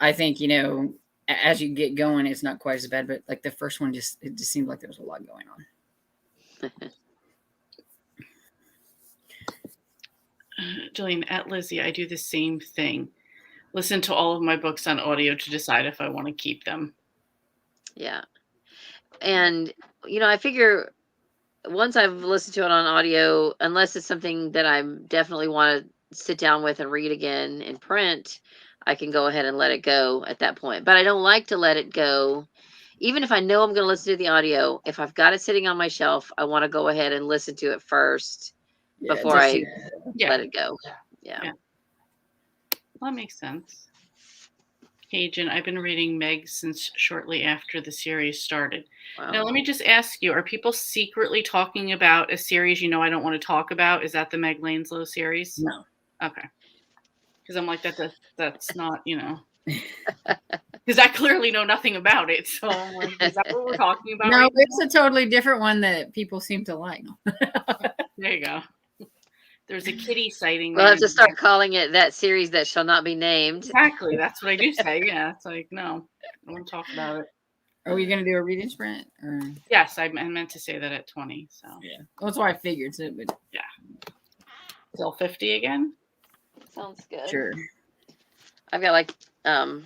I think as you get going, it's not quite as bad. But like the first one, it just seemed like there was a lot going on. Jillian, at Lizzie, I do the same thing. Listen to all of my books on audio to decide if I want to keep them. Yeah. And, I figure once I've listened to it on audio, unless it's something that I definitely want to sit down with and read again in print, I can go ahead and let it go at that point. But I don't like to let it go. Even if I know I'm going to listen to the audio, if I've got it sitting on my shelf, I want to go ahead and listen to it first before I let it go. Yeah. Well, that makes sense. Cajun, I've been reading Meg since shortly after the series started. Wow. Now, let me just ask you, are people secretly talking about a series I don't want to talk about? Is that the Meg Lanslow series? No. Okay. Because I'm like, that's not, because I clearly know nothing about it. So I'm like, is that what we're talking about? No, it's a totally different one that people seem to like. There you go. There's a kitty sighting. We'll have to start calling it That Series That Shall Not Be Named. Exactly. That's what I do say. Yeah. It's like, no, I want to talk about it. Are we going to do a reading sprint? Or? Yes, I meant to say that at 20. So yeah, well, that's why I figured it. But yeah, till 50 again. Sounds good. Sure. I've got like a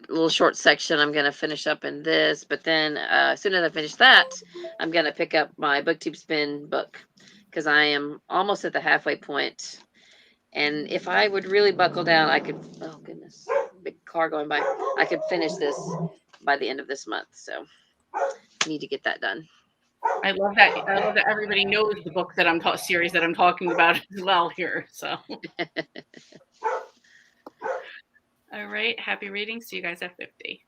little short section I'm going to finish up in this, but then as soon as I finish that, I'm going to pick up my BookTube Spin book because I am almost at the halfway point. And if I would really buckle down, I could, oh goodness, big car going by, I could finish this by the end of this month. So I need to get that done. I love that. I love that everybody knows the book that series that I'm talking about as well here. So, all right. Happy reading. See you guys at 50.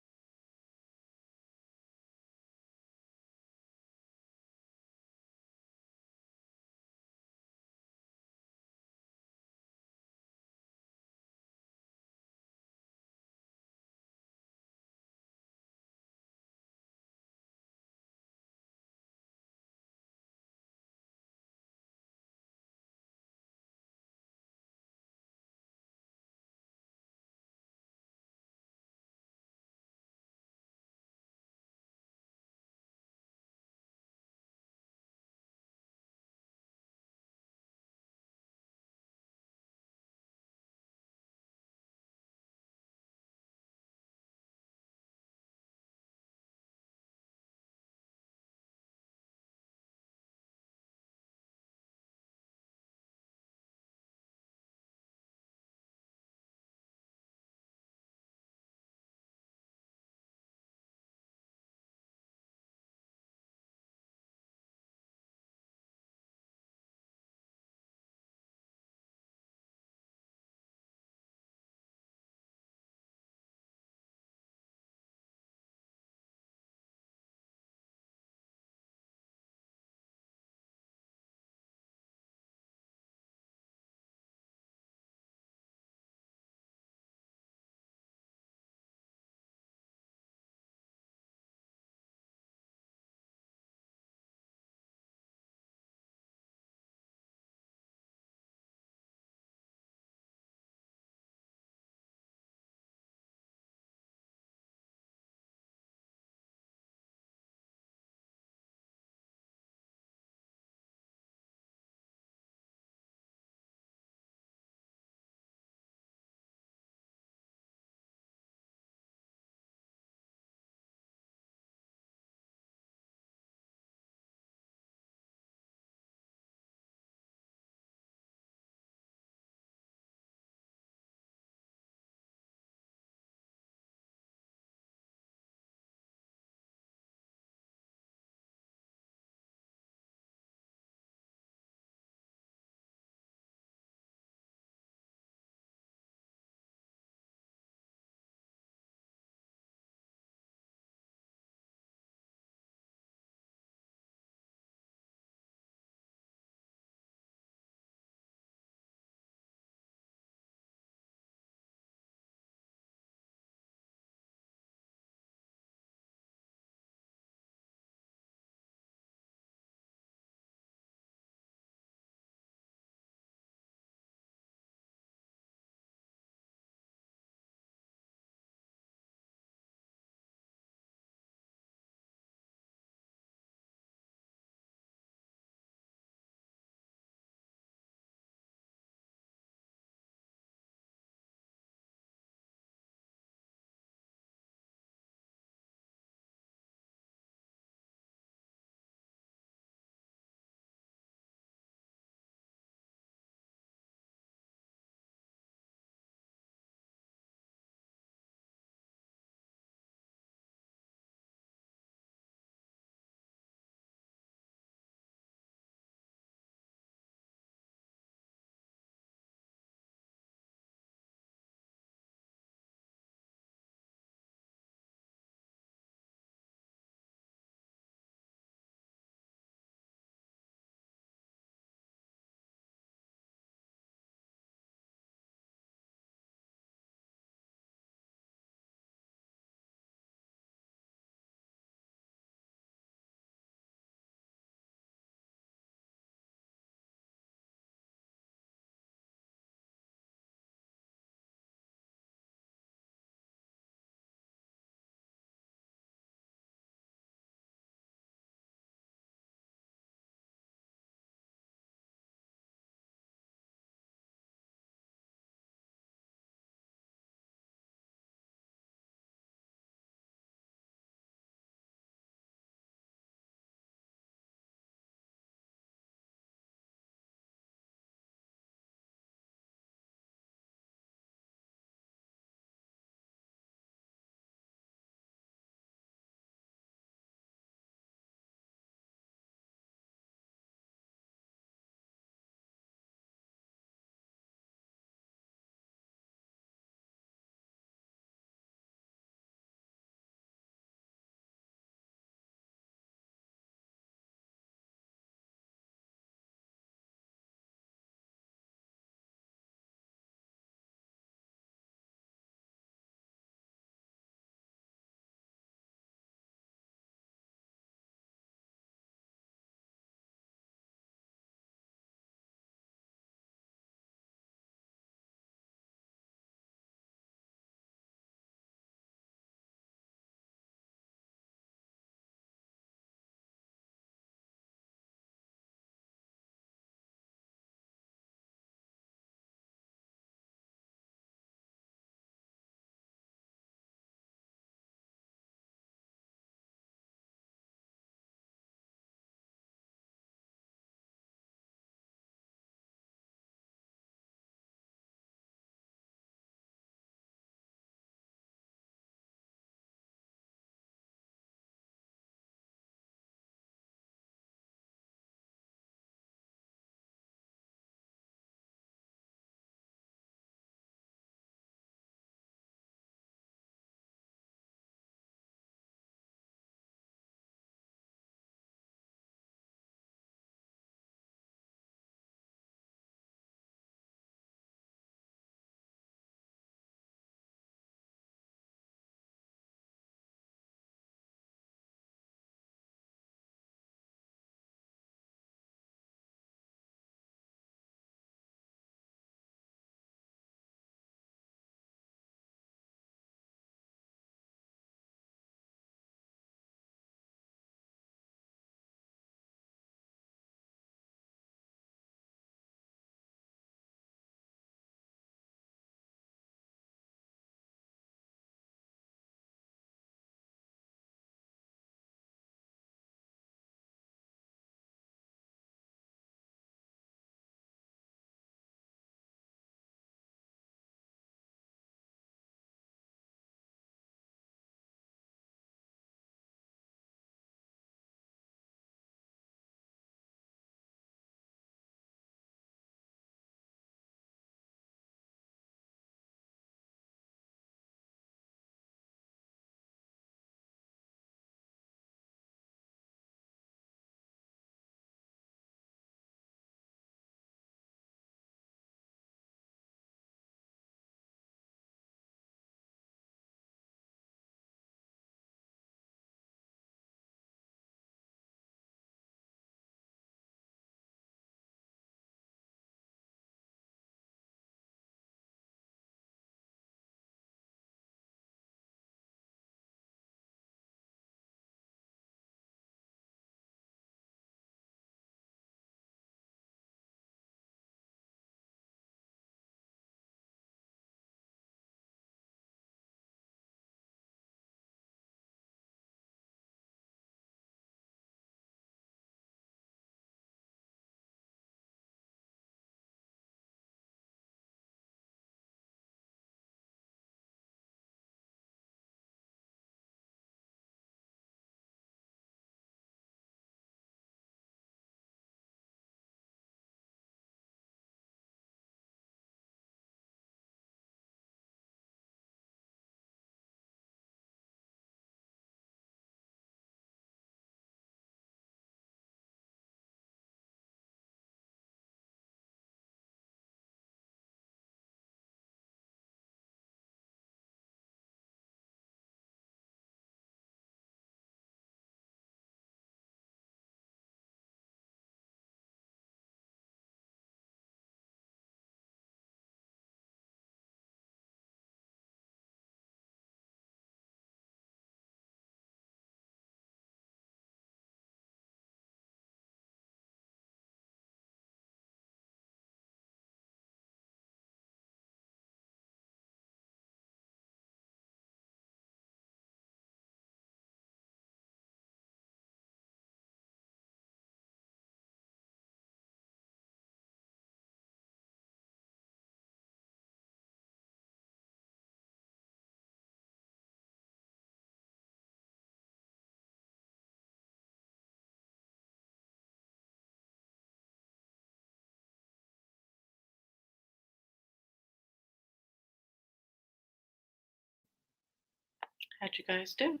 How'd you guys do?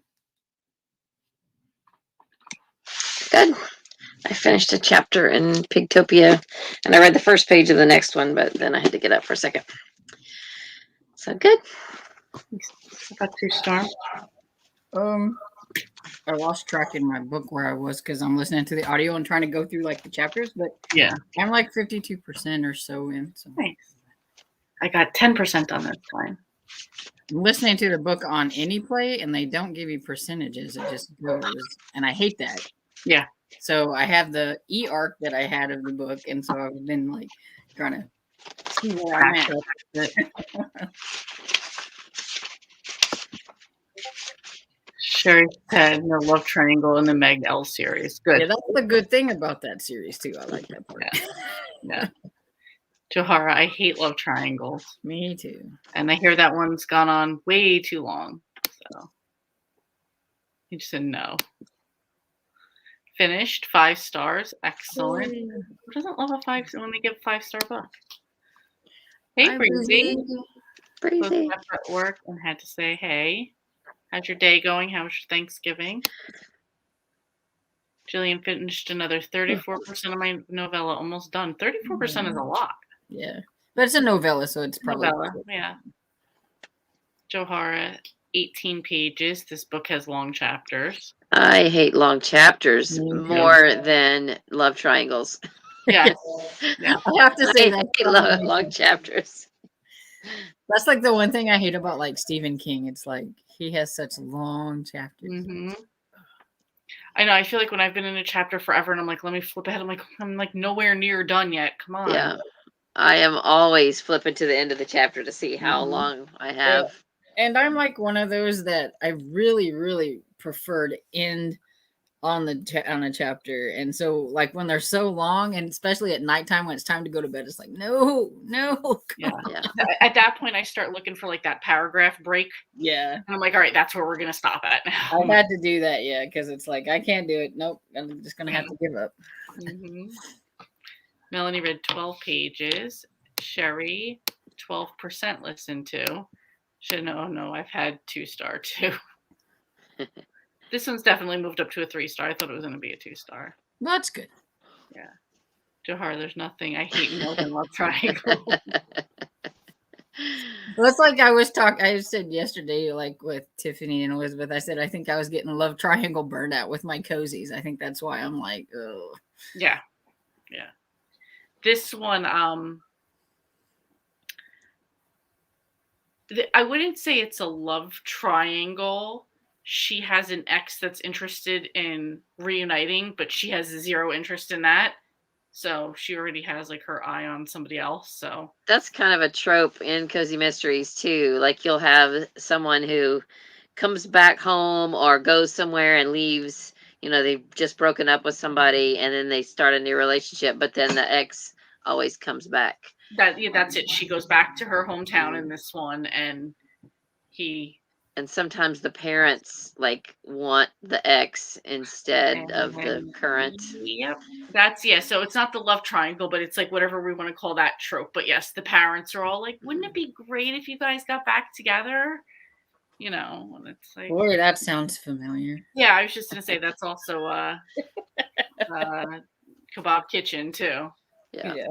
Good. I finished a chapter in Pigtopia, and I read the first page of the next one, but then I had to get up for a second. So good. About 2 stars. I lost track in my book where I was because I'm listening to the audio and trying to go through like the chapters, but Yeah. I'm like 52% or so in. So Nice. I got 10% on this time. I'm listening to the book on AnyPlay, and they don't give you percentages. It just goes, and I hate that. Yeah. So I have the e-arc that I had of the book, and so I've been like trying to see where I'm at. Sherry said no love triangle in the Meg L series. Good. Yeah, that's the good thing about that series too. I like that part. Yeah. Johara, I hate love triangles. Me too. And I hear that one's gone on way too long. So he just said no. Finished, 5 stars. Excellent. Yay. Who doesn't love a 5 when they give 5-star book? Hey, Hi, Breezy. Breezy. Both left at work and had to say hey. How's your day going? How was your Thanksgiving? Jillian finished another 34% of my novella, almost done. 34% is a lot. Yeah, but it's a novella, so it's probably Novella, yeah. Johara, 18 pages. This book has long chapters. I hate long chapters more than love triangles. Yes. Yeah. I have to say I love long chapters. That's like the one thing I hate about like Stephen King. It's like he has such long chapters. Mm-hmm. I know. I feel like when I've been in a chapter forever, and I'm like, let me flip ahead. I'm like nowhere near done yet. Come on. Yeah, I am always flipping to the end of the chapter to see how long I have. Yeah. And I'm like one of those that I really, really prefer to end on a chapter. And so like when they're so long, and especially at nighttime when it's time to go to bed, it's like no. Yeah. At that point, I start looking for like that paragraph break. Yeah. And I'm like, all right, that's where we're gonna stop at now. I've had to do that, yeah, because it's like I can't do it. Nope, I'm just gonna have to give up. Mm-hmm. Melanie read 12 pages. Sherry, 12% listened to. No, I've had 2-star too. This one's definitely moved up to a 3-star. I thought it was going to be a 2-star. Well, that's good. Yeah. Johar, there's nothing I hate more than love triangle. Well, it's like I said yesterday, like with Tiffany and Elizabeth, I said I think I was getting love triangle burned out with my cozies. I think that's why I'm like, oh. Yeah. This one, I wouldn't say it's a love triangle. She has an ex that's interested in reuniting, but she has 0 interest in that. So she already has like her eye on somebody else. So that's kind of a trope in cozy mysteries too. Like you'll have someone who comes back home or goes somewhere and leaves. You know, they've just broken up with somebody and then they start a new relationship, but then the ex always comes back. That's it. She goes back to her hometown in this one, and sometimes the parents like want the ex instead of the current. Yep. So it's not the love triangle, but it's like whatever we want to call that trope. But yes, the parents are all like, wouldn't it be great if you guys got back together? You know, and it's like, boy, that sounds familiar. Yeah, I was just gonna say that's also Kebab Kitchen too. Yeah.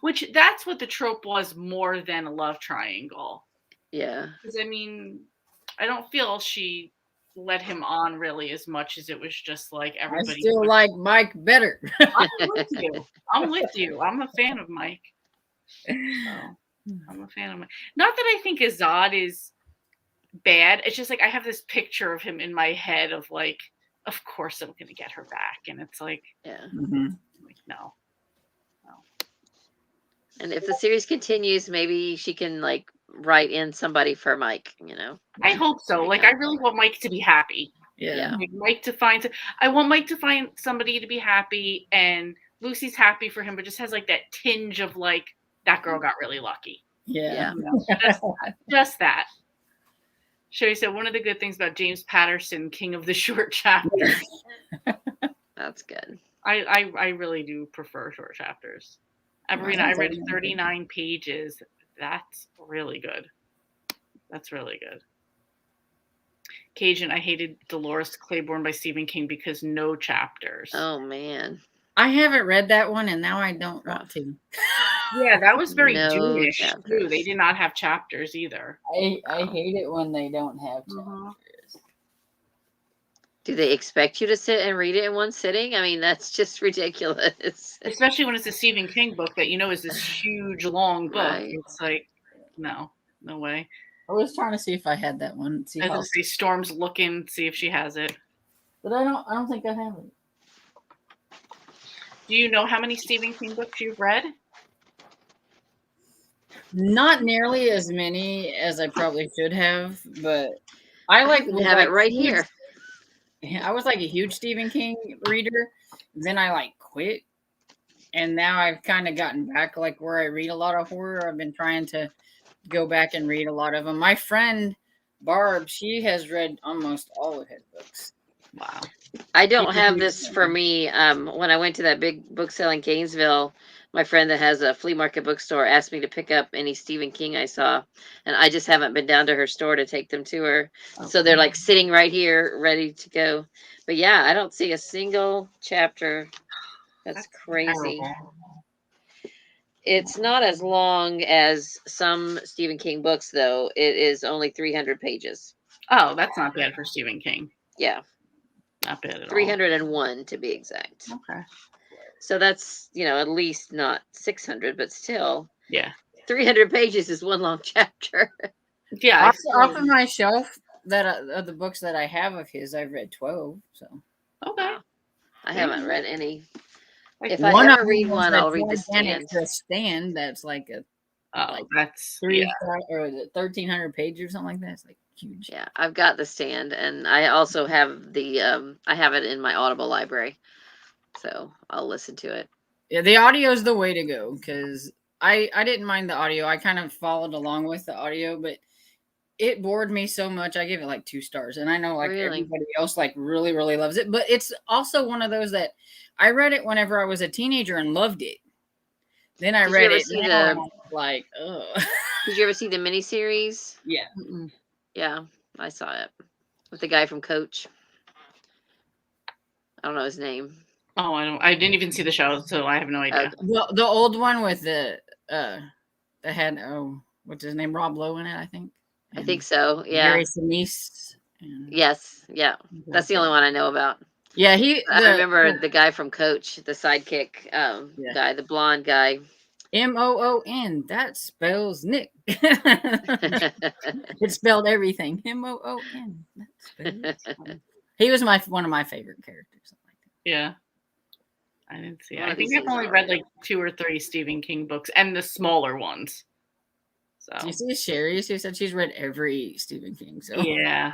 Which that's what the trope was more than a love triangle. Yeah. Because I mean, I don't feel she led him on really as much as it was just like everybody. I still like Mike better. I'm with you. I'm a fan of Mike. So, I'm a fan of Mike. Not that I think Azad is bad. It's just like I have this picture of him in my head of like, of course I'm gonna get her back, and it's like, like no. And if the series continues, maybe she can like write in somebody for Mike, you know. I hope so. Like I really want Mike to be happy. Yeah. Like, I want Mike to find somebody to be happy, and Lucy's happy for him, but just has like that tinge of like that girl got really lucky. Yeah. You know, just that. Sherry said one of the good things about James Patterson, king of the short chapters. That's good. I really do prefer short chapters. Everina, I read 39 pages. That's really good. That's really good. Cajun, I hated Dolores Claiborne by Stephen King because no chapters. Oh man. I haven't read that one, and now I don't want to. Yeah, that was very No Dune-ish too. chapters. They did not have chapters either. I hate it when they don't have chapters. Uh-huh. Do they expect you to sit and read it in one sitting? I mean, that's just ridiculous. Especially when it's a Stephen King book that is this huge, long book. Right. It's like, no way. I was trying to see if I had that one. See I was how, gonna say Storm's looking, see if she has it. but I don't think I have it. Do you know how many Stephen King books you've read? Not nearly as many as I probably should have, but I have it right here. I was like a huge Stephen King reader. Then I quit, and now I've kind of gotten back where I read a lot of horror. I've been trying to go back and read a lot of them. My friend Barb, she has read almost all of his books. Wow. I don't have this for me. When I went to that big book sale in Gainesville, my friend that has a flea market bookstore asked me to pick up any Stephen King I saw, and I just haven't been down to her store to take them to her. Okay. So they're sitting right here ready to go. But yeah, I don't see a single chapter. That's crazy. Terrible. It's not as long as some Stephen King books, though. It is only 300 pages. Oh, that's not bad for Stephen King. Yeah. Not bad at 301 to be exact. Okay. So that's, at least not 600, but still. Yeah. 300 pages is one long chapter. Yeah. Off of my shelf of the books that I have of his, I've read 12. So. Okay. I haven't read any. If I ever read one, I'll read The Stand. The Stand, that's that's 1,300 pages or something like that. It's huge. Yeah, I've got The Stand, and I also have I have it in my Audible library, so I'll listen to it. Yeah, the audio is the way to go because I didn't mind the audio. I kind of followed along with the audio, but it bored me so much. I give it 2 stars, and I know everybody else really, really loves it. But it's also one of those that I read it whenever I was a teenager and loved it. Then I read it. Ugh. Did you ever see the miniseries? Yeah. Mm-mm. Yeah, I saw it with the guy from Coach. I don't know his name. Oh, I didn't even see the show, so I have no idea. The old one with the had what's his name, Rob Lowe in it, I think. I think so. Yeah. Gary Sinise. Yes. Yeah. That's the only one I know about. Yeah, I remember the guy from Coach, the sidekick guy, the blonde guy. Moon. That spells Nick. It spelled everything. Moon. He was one of my favorite characters. Yeah. I didn't see it. I think I've only read 2 or 3 Stephen King books and the smaller ones. So you see Sherry? She said she's read every Stephen King. So yeah.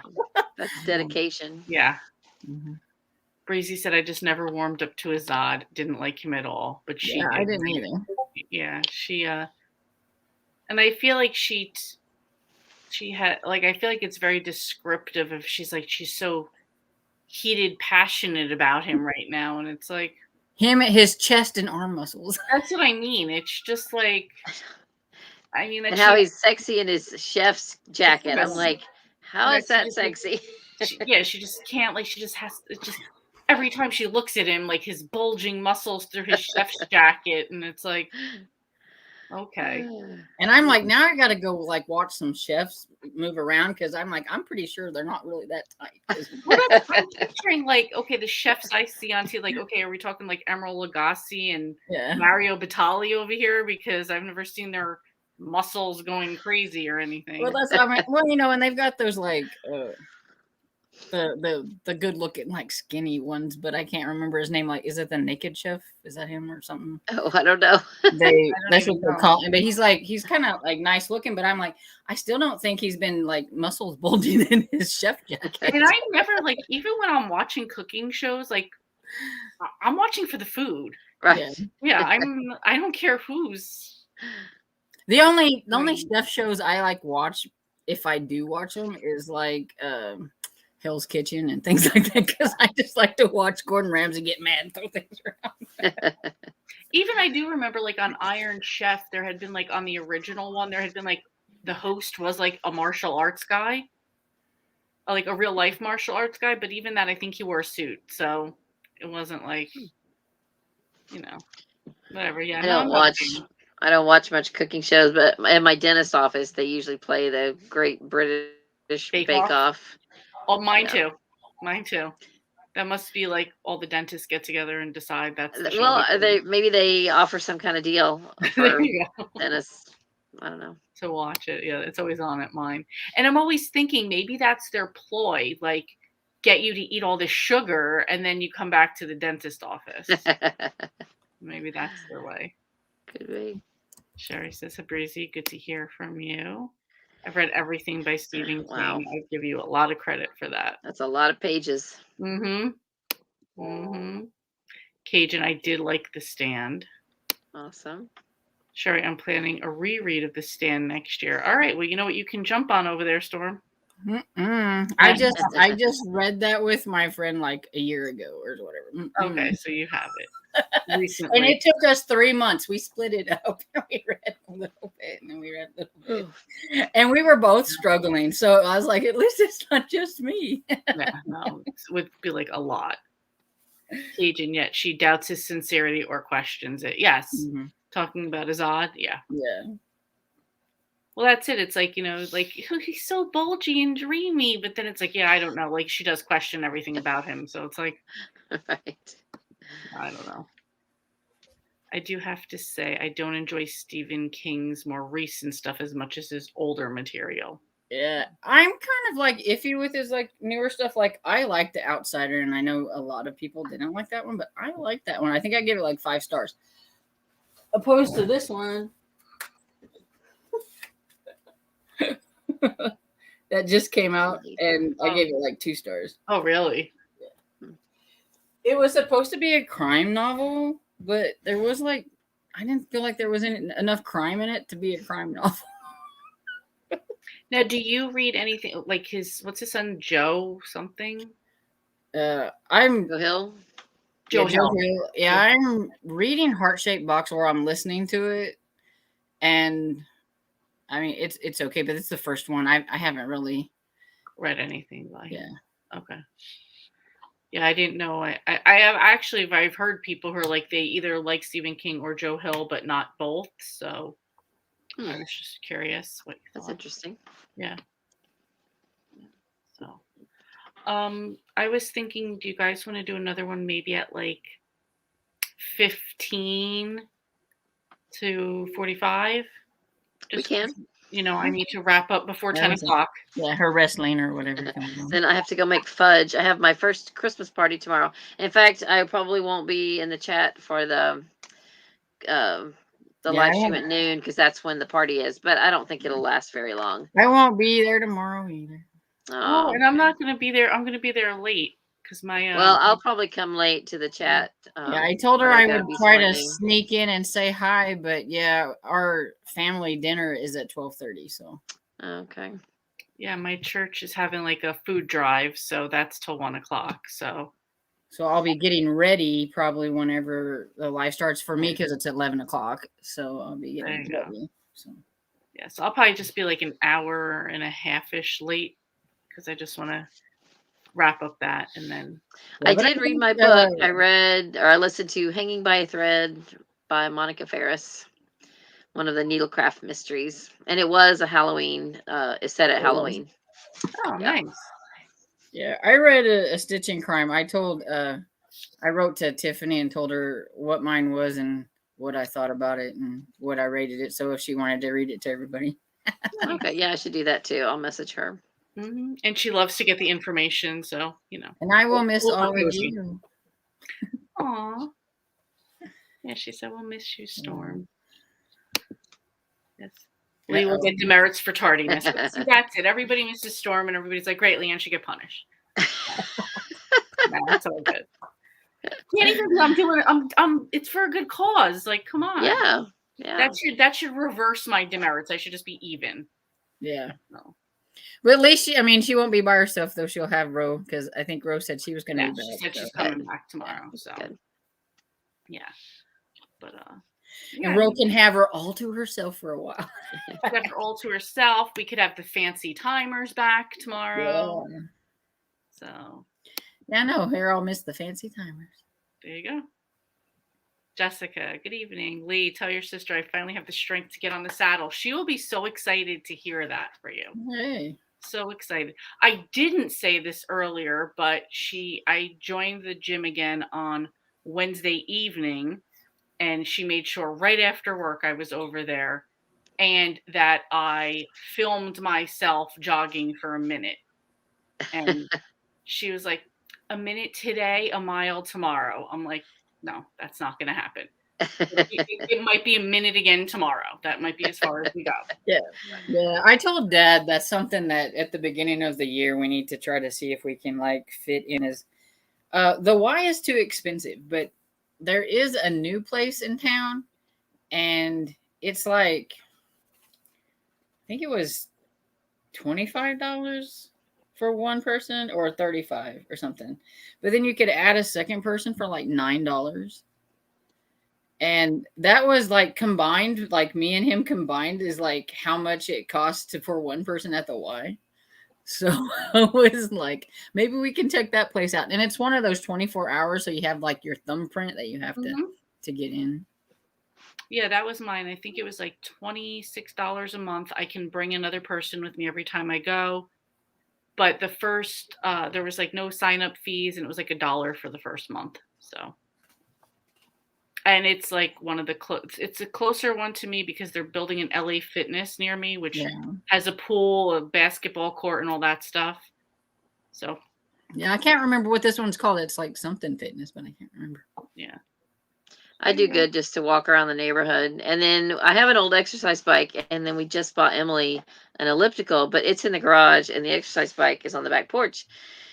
That's dedication. Yeah. Mm-hmm. Breezy said, I just never warmed up to Azad. Didn't like him at all. But she I didn't either. Yeah, she and I feel like she had I feel like it's very descriptive of she's so heated, passionate about him right now, and it's him at his chest and arm muscles. That's what I mean. It's just and how he's sexy in his chef's jacket. I'm like, how is that sexy? She just can't she just has it just every time she looks at him, his bulging muscles through his chef's jacket, and it's okay. And I'm now I got to go watch some chefs move around because I'm pretty sure they're not really that tight. I'm picturing okay, the chefs I see on TV, okay, are we talking Emeril Lagasse and Mario Batali over here? Because I've never seen their muscles going crazy or anything. Well, that's and they've got those the good looking skinny ones, but I can't remember his name. Is it the Naked Chef? Is that him or something? Oh, I don't know. That's what they call him. But he's kind of nice looking, but I'm I still don't think he's been muscles bulging in his chef jacket. And I never even when I'm watching cooking shows, I'm watching for the food. Right. Yeah. I don't care who's the only chef shows I watch if I do watch them is Hell's Kitchen and things like that because I just like to watch Gordon Ramsay get mad and throw things around. Even I do remember on Iron Chef there had been on the original one there had been the host was a martial arts guy. like a real life martial arts guy, but even that, I think he wore a suit, so it wasn't like, whatever. Yeah, no, I'm not a fan. I don't watch much cooking shows, but in my dentist office, they usually play the Great British Bake Off. Oh, mine too. Mine too. That must be like all the dentists get together and decide that's the show. Well, maybe they offer some kind of deal for dentists. I don't know. To watch it. Yeah, it's always on at mine. And I'm always thinking maybe that's their ploy, like get you to eat all this sugar and then you come back to the dentist office. Maybe that's their way. Could be. Sherry says, Breezy, good to hear from you. I've read everything by Stephen King. I give you a lot of credit for that. That's a lot of pages. Mm-hmm. Mm-hmm. Cajun, I did like The Stand. Awesome. Sherry, I'm planning a reread of The Stand next year. All right. Well, you know what you can jump on over there, Storm? I just read that with my friend like a year ago or whatever. Okay, so you have it recently. And it took us 3 months. We split it up. We read a little bit and then we read a little bit. And we were both struggling. So I was like, at least it's not just me. Yeah, no, it would be like a lot. Cajun, yet she doubts his sincerity or questions it. Yes. Mm-hmm. Talking about Azad. Yeah. Yeah. Well, that's it. It's like, like, he's so bulgy and dreamy, but then it's like, yeah, I don't know. Like, she does question everything about him. So it's like, right. I don't know. I do have to say, I don't enjoy Stephen King's more recent stuff as much as his older material. Yeah. I'm kind of like iffy with his like newer stuff. Like, I like The Outsider, and I know a lot of people didn't like that one, but I like that one. I think I give it like 5 stars. Opposed to this one. That just came out and I gave it like 2 stars. Oh, really? Yeah. It was supposed to be a crime novel, but there was like, I didn't feel like there was enough crime in it to be a crime novel. Now, do you read anything like what's his son, Joe something? I'm Joe Hill. Joe Hill. Yeah, I'm reading Heart-Shaped Box where I'm listening to it, and I mean it's okay, but it's the first one. I haven't really read anything like. Yeah. Okay. Yeah, I didn't know. I have actually. I've heard people who are like they either like Stephen King or Joe Hill, but not both. So I was just curious what you thought. That's interesting. Yeah. So, I was thinking, do you guys want to do another one maybe at like 15 to 45? We can. I need to wrap up before 10 o'clock. Yeah, her wrestling or whatever. Then I have to go make fudge. I have my first Christmas party tomorrow. In fact, I probably won't be in the chat for the live stream at noon because that's when the party is. But I don't think it'll last very long. I won't be there tomorrow either. Oh, and I'm not going to be there. I'm going to be there late because my. Well, I'll probably come late to the chat. Yeah, I told her I would try to sneak in and say hi, but yeah, our family dinner is at 12:30. So. Okay. Yeah, my church is having like a food drive, so that's till 1 o'clock. So I'll be getting ready probably whenever the live starts for me because it's at 11 o'clock. So I'll be getting ready. So. Yeah, so I'll probably just be like an hour and a half-ish late because I just want to wrap up that and then. I did read my book. I listened to Hanging by a Thread by Monica Ferris, one of the Needlecraft mysteries, and it was a Halloween. It's set at Halloween. Oh, nice. Yeah, I read a Stitching Crime. I wrote to Tiffany and told her what mine was and what I thought about it and what I rated it. So if she wanted to read it to everybody. Okay, yeah, I should do that too. I'll message her. Mm-hmm. And she loves to get the information, so And I will miss all of you. Aw. Yeah, she said we'll miss you, Storm. Yes. We will get demerits for tardiness. See, that's it. Everybody misses Storm, and everybody's like, "Great, Leanne should get punished." No, that's all good. Can't even. I'm doing it. It's for a good cause. Like, come on. Yeah. That should reverse my demerits. I should just be even. Yeah. No. But at least she won't be by herself though. She'll have Ro because I think Ro said she was going to be back. She said she's coming back tomorrow. So good. Yeah. But and Ro can have her all to herself for a while. Have her all to herself. We could have the fancy timers back tomorrow. So Yeah, I know. Here, I'll miss the fancy timers. there you go. Jessica, good evening. Lee, tell your sister I finally have the strength to get on the saddle. She will be so excited to hear that for you. Hey. So excited. I didn't say this earlier, but I joined the gym again on Wednesday evening, and she made sure right after work I was over there, and that I filmed myself jogging for a minute. And she was like, a minute today, a mile tomorrow. I'm like, no, that's not going to happen. It might be a minute again tomorrow. That might be as far as we go. Yeah. I told Dad that's something that at the beginning of the year we need to try to see if we can like fit in as the Y is too expensive, but there is a new place in town and it's like I think it was $25 for one person or 35 or something. But then you could add a second person for like $9. And that was like combined, like me and him combined is like how much it costs for one person at the Y. So I was like, maybe we can check that place out. And it's one of those 24 hours. So you have like your thumbprint that you have to get in. Yeah, that was mine. I think it was like $26 a month. I can bring another person with me every time I go. But the first, there was like no sign up fees and it was like $1 for the first month. So. And it's like one of the it's a closer one to me because they're building an LA Fitness near me, which has a pool, a basketball court, and all that stuff. So, yeah, I can't remember what this one's called. It's like something fitness, but I can't remember. Yeah, I do good just to walk around the neighborhood. And then I have an old exercise bike, and then we just bought Emily an elliptical, but it's in the garage, and the exercise bike is on the back porch.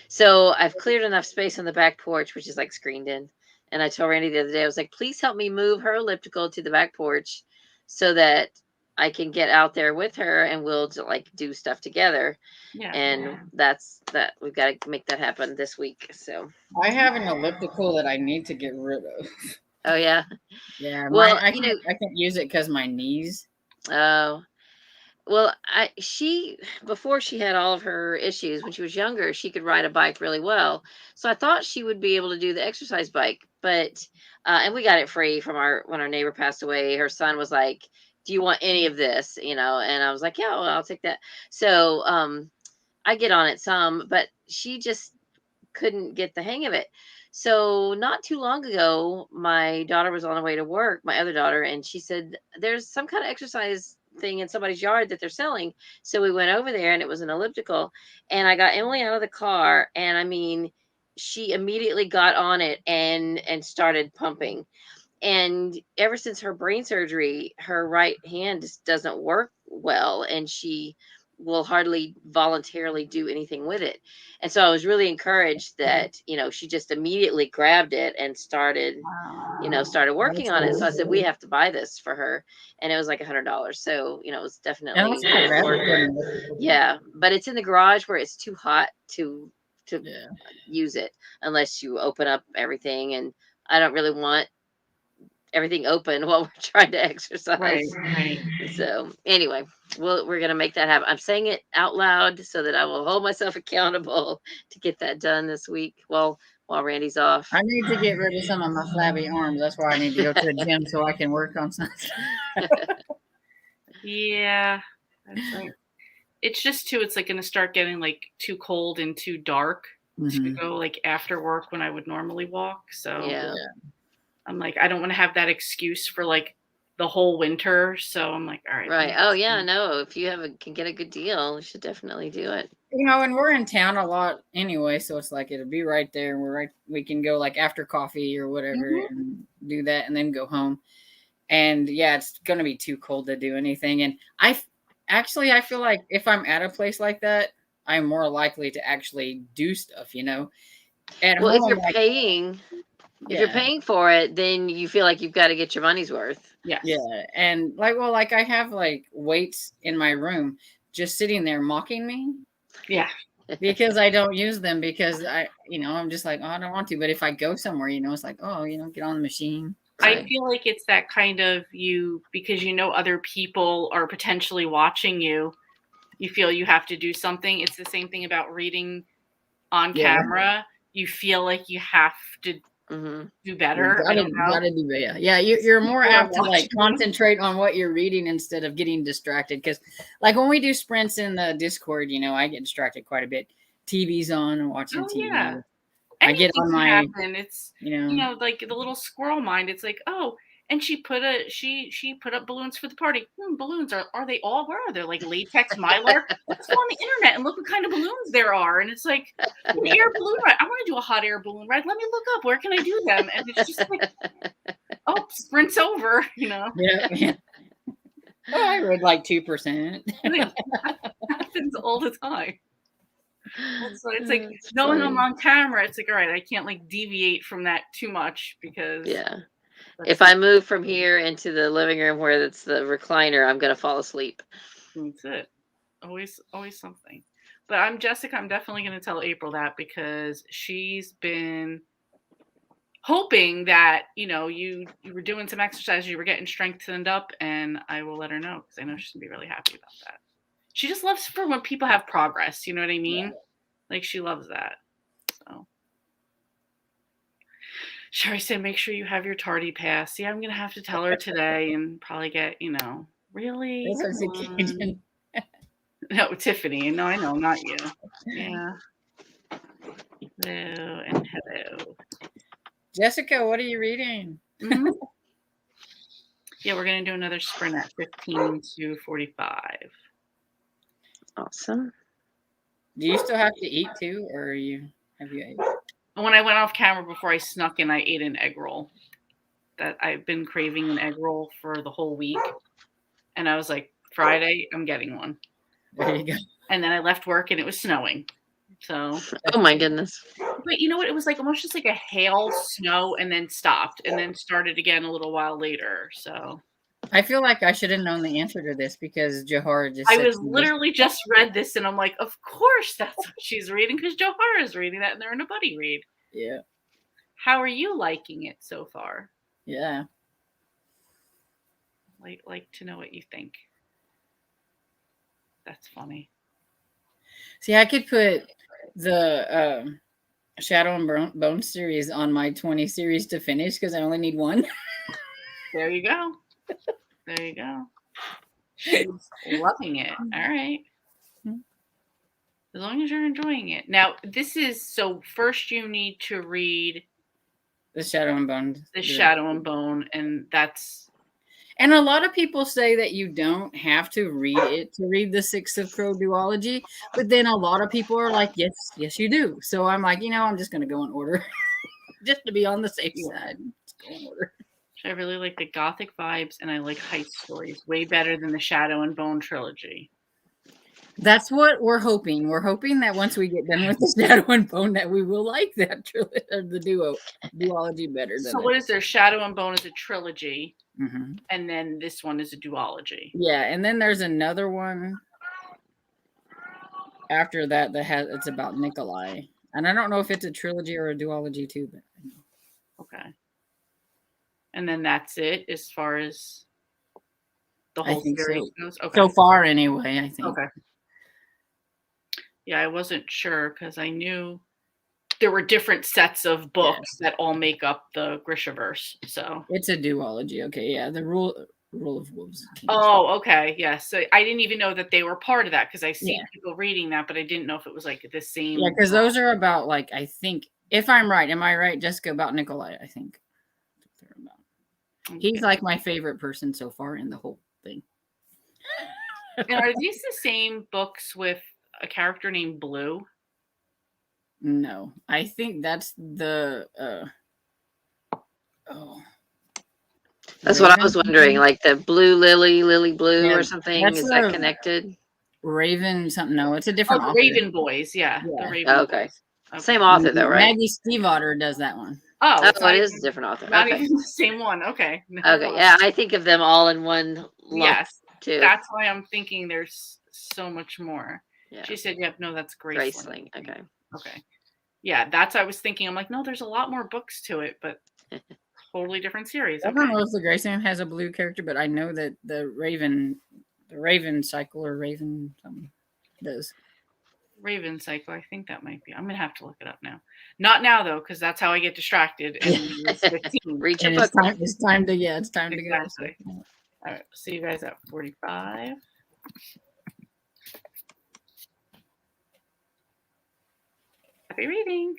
So I've cleared enough space on the back porch, which is like screened in. And I told Randy the other day, I was like, please help me move her elliptical to the back porch so that I can get out there with her and we'll like do stuff together. Yeah. And that's that. We've got to make that happen this week. So I have an elliptical that I need to get rid of. Oh yeah. Yeah. Well, I can't use it because my knees. Oh. Well, she before she had all of her issues when she was younger, she could ride a bike really well. So I thought she would be able to do the exercise bike, but and we got it free from when our neighbor passed away. Her son was like, "Do you want any of this?" And I was like, "Yeah, well, I'll take that." So I get on it some, but she just couldn't get the hang of it. So not too long ago, my daughter was on her way to work, my other daughter, and she said, there's some kind of exercise thing in somebody's yard that they're selling. So we went over there and it was an elliptical, and I got Emily out of the car, and I mean, she immediately got on it and started pumping. And ever since her brain surgery, her right hand just doesn't work well, and she will hardly voluntarily do anything with it. And so I was really encouraged that, she just immediately grabbed it and started working on it. So I said, we have to buy this for her. And it was like $100. So, it was definitely worth it. Yeah. But it's in the garage where it's too hot to use it unless you open up everything. And I don't really want everything open while we're trying to exercise. Right. So anyway, we're going to make that happen. I'm saying it out loud so that I will hold myself accountable to get that done this week while Randy's off. I need to get rid of some of my flabby arms. That's why I need to go to the gym so I can work on something. Yeah, that's right. It's just too, it's like going to start getting like too cold and too dark to go like after work when I would normally walk. So yeah. I'm like, I don't want to have that excuse for like the whole winter. So I'm like, all right. Right. Oh yeah, no. If you can get a good deal, you should definitely do it. And we're in town a lot anyway, so it's like it'll be right there. We can go like after coffee or whatever and do that, and then go home. And yeah, it's gonna be too cold to do anything. And I feel like if I'm at a place like that, I'm more likely to actually do stuff. At home, if you're paying for it, then you feel like you've got to get your money's worth. Yeah. Yeah. And I have like weights in my room just sitting there mocking me. Yeah. Because I don't use them because I'm just like, oh, I don't want to. But if I go somewhere, it's like, oh, get on the machine. I feel like it's that kind of because other people are potentially watching you, you feel you have to do something. It's the same thing about reading on camera, you feel like you have to do better. I don't know. Gotta do better. Yeah, you're more apt to like concentrate on what you're reading instead of getting distracted. Because like when we do sprints in the Discord, I get distracted quite a bit. TV's on and watching TV. Yeah. I get on my happen. It's like the little squirrel mind. It's like, oh, and she put up balloons for the party. Balloons are they all? Where are they? Like latex mylar? Let's go on the internet and look what kind of balloons there are. And it's like an air balloon ride. I want to do a hot air balloon ride. Let me look up. Where can I do them? And it's just like, oh, sprint's over. Yeah. Oh, I read like 2%. It happens all the time. So it's like knowing I'm on camera, it's like, all right, I can't like deviate from that too much because if I move from here into the living room where it's the recliner, I'm gonna fall asleep. That's it. Always something. But I'm definitely gonna tell April that because she's been hoping that you were doing some exercise, you were getting strengthened up, and I will let her know because I know she's gonna be really happy about that. She just loves for when people have progress. You know what I mean? Yeah. Like she loves that. So, Sherry said, make sure you have your tardy pass. Yeah, I'm going to have to tell her today and probably get, really? No, Tiffany. No, I know, not you. Yeah. Hello and hello. Jessica, what are you reading? Mm-hmm. Yeah, we're going to do another sprint at 15 to 45. Awesome. Do you still have to eat too, or have you ate? When I went off camera before I snuck in, I ate an egg roll. That I've been craving an egg roll for the whole week, and I was like, Friday, I'm getting one. There you go. And then I left work, and it was snowing. So. Oh my goodness. But you know what? It was like almost just like a hail, snow, and then stopped, and then started again a little while later. So. I feel like I should have known the answer to this because Johara just I was literally just read this and I'm like, of course that's what she's reading because Johara is reading that and they're in a buddy read. Yeah. How are you liking it so far? Yeah. Like to know what you think. That's funny. See, I could put the Shadow and Bone series on my 20 series to finish because I only need one. There you go. There you go. She's loving it. All right. As long as you're enjoying it. Now, first you need to read The Shadow and Bone. The Shadow and Bone, and that's... And a lot of people say that you don't have to read it to read the Six of Crow duology, but then a lot of people are like, yes, you do. So I'm like, I'm just going to go in order just to be on the safe side. Let's go in order. I really like the gothic vibes, and I like heist stories way better than the Shadow and Bone trilogy. That's what we're hoping. We're hoping that once we get done with the Shadow and Bone, that we will like that trilogy or the duology better. So what is there? Shadow and Bone is a trilogy, mm-hmm. and then this one is a duology. Yeah, and then there's another one after that it's about Nikolai, and I don't know if it's a trilogy or a duology too. But okay. And then that's it as far as the whole series goes? Okay. So far, anyway, I think. Okay. Yeah, I wasn't sure because I knew there were different sets of books that all make up the Grishaverse. So it's a duology. Okay, yeah, the Rule of Wolves. Oh, okay, yes. So I didn't even know that they were part of that because I see people reading that, but I didn't know if it was like the same. Yeah, because those are about I think, if I'm right, am I right, Jessica, about Nikolai? I think. Okay. He's like my favorite person so far in the whole thing. And are these the same books with a character named Blue? No, I think that's the That's what I was wondering, like the Blue Lily Blue or something. Is that connected? Raven something? No, it's a different author. Raven Boys, yeah. The Raven Boys. Same author though, right? Maggie Stiefvater does that one. Oh, it is a different author. Not even the same one. Okay. Okay, yeah, I think of them all in one lump. Yes, too. That's why I'm thinking there's so much more. Yeah. She said, "Yep, no, that's Graceling." Okay. Yeah, that's what I was thinking. I'm like, no, there's a lot more books to it, but totally different series. I don't know if the Graceling has a blue character, but I know that the Raven cycle or Raven something does. Raven Cycle. I think that might be. I'm gonna have to look it up now. Not now though, because that's how I get distracted. And it's 15. Read your And book. it's time to it's time Exactly. to go. All right. See you guys at 45. Happy reading.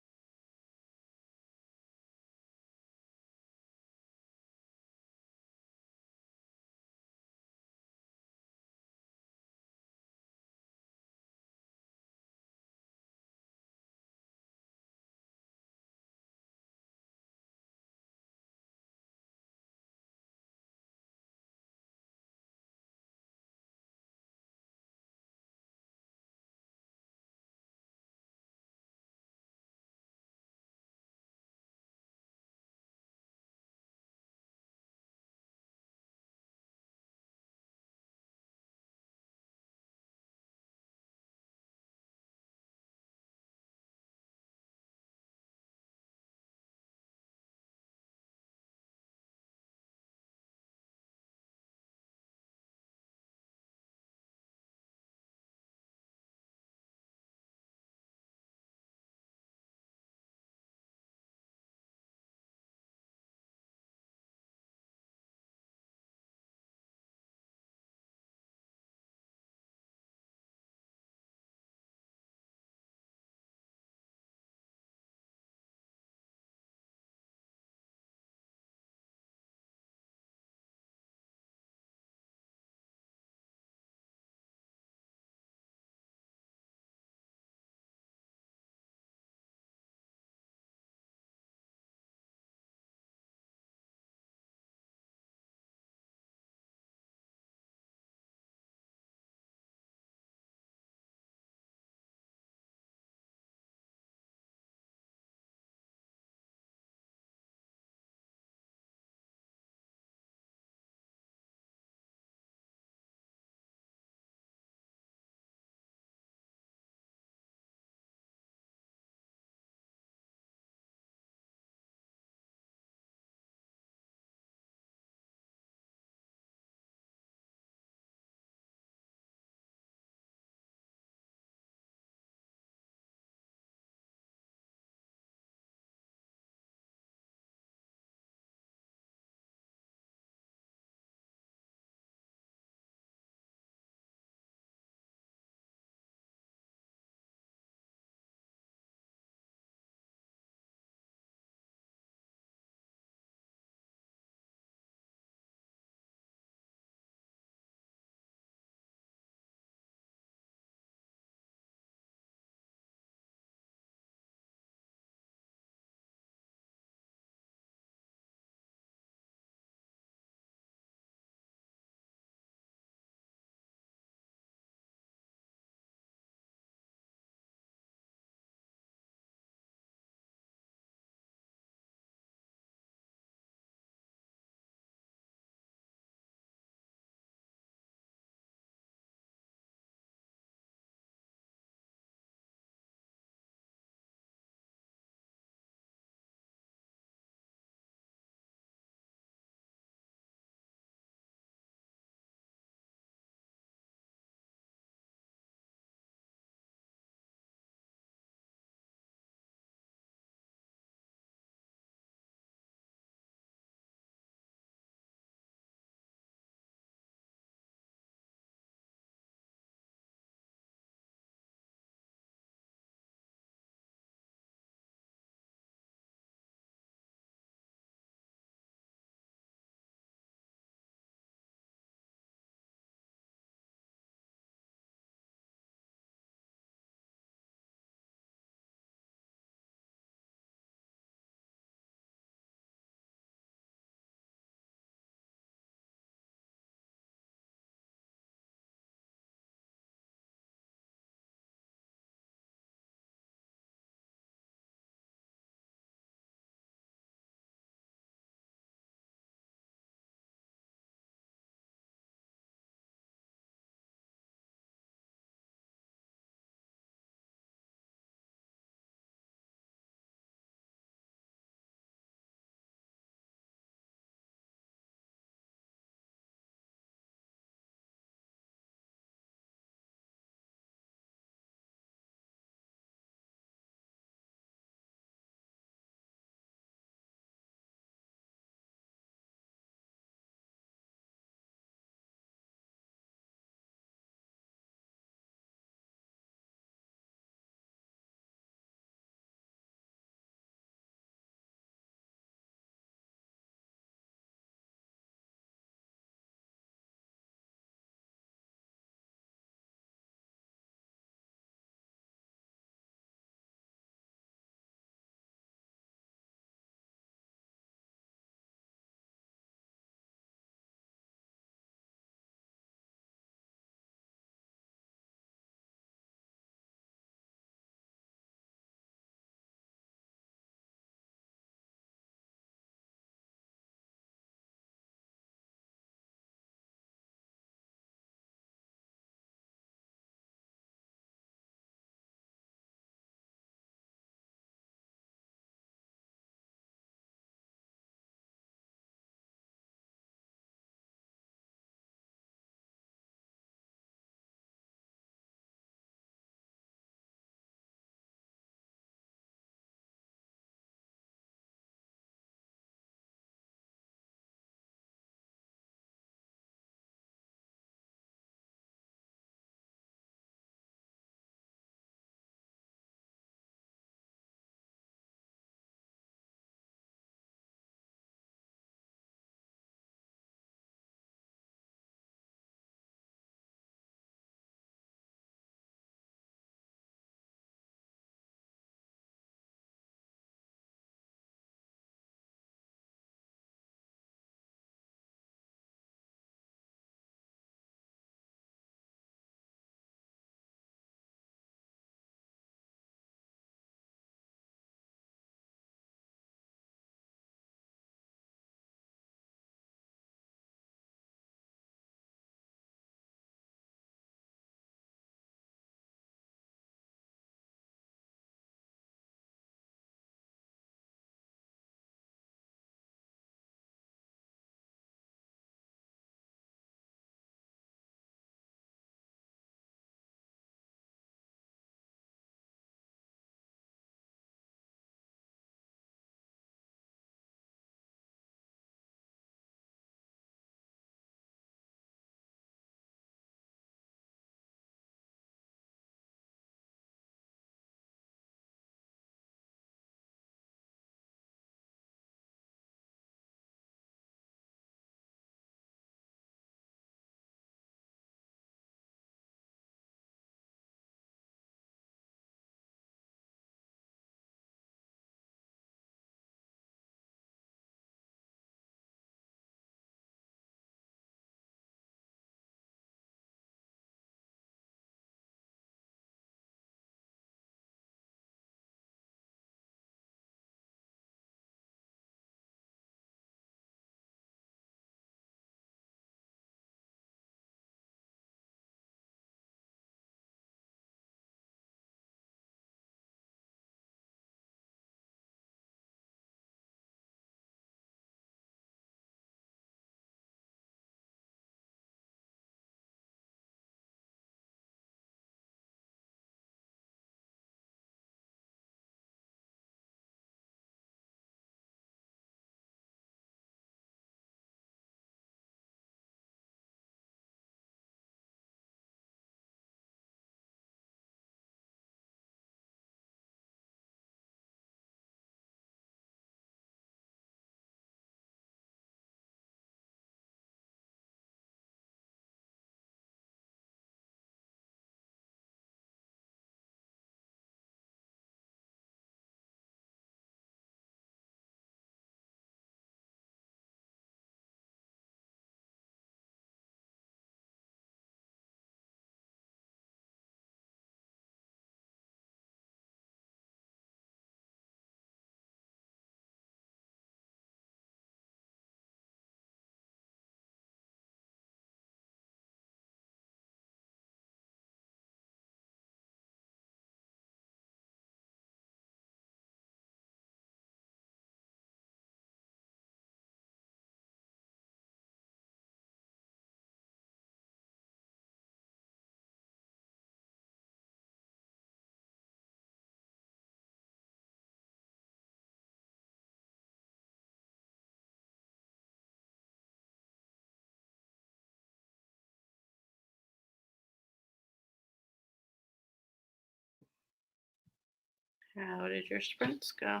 How did your sprints go?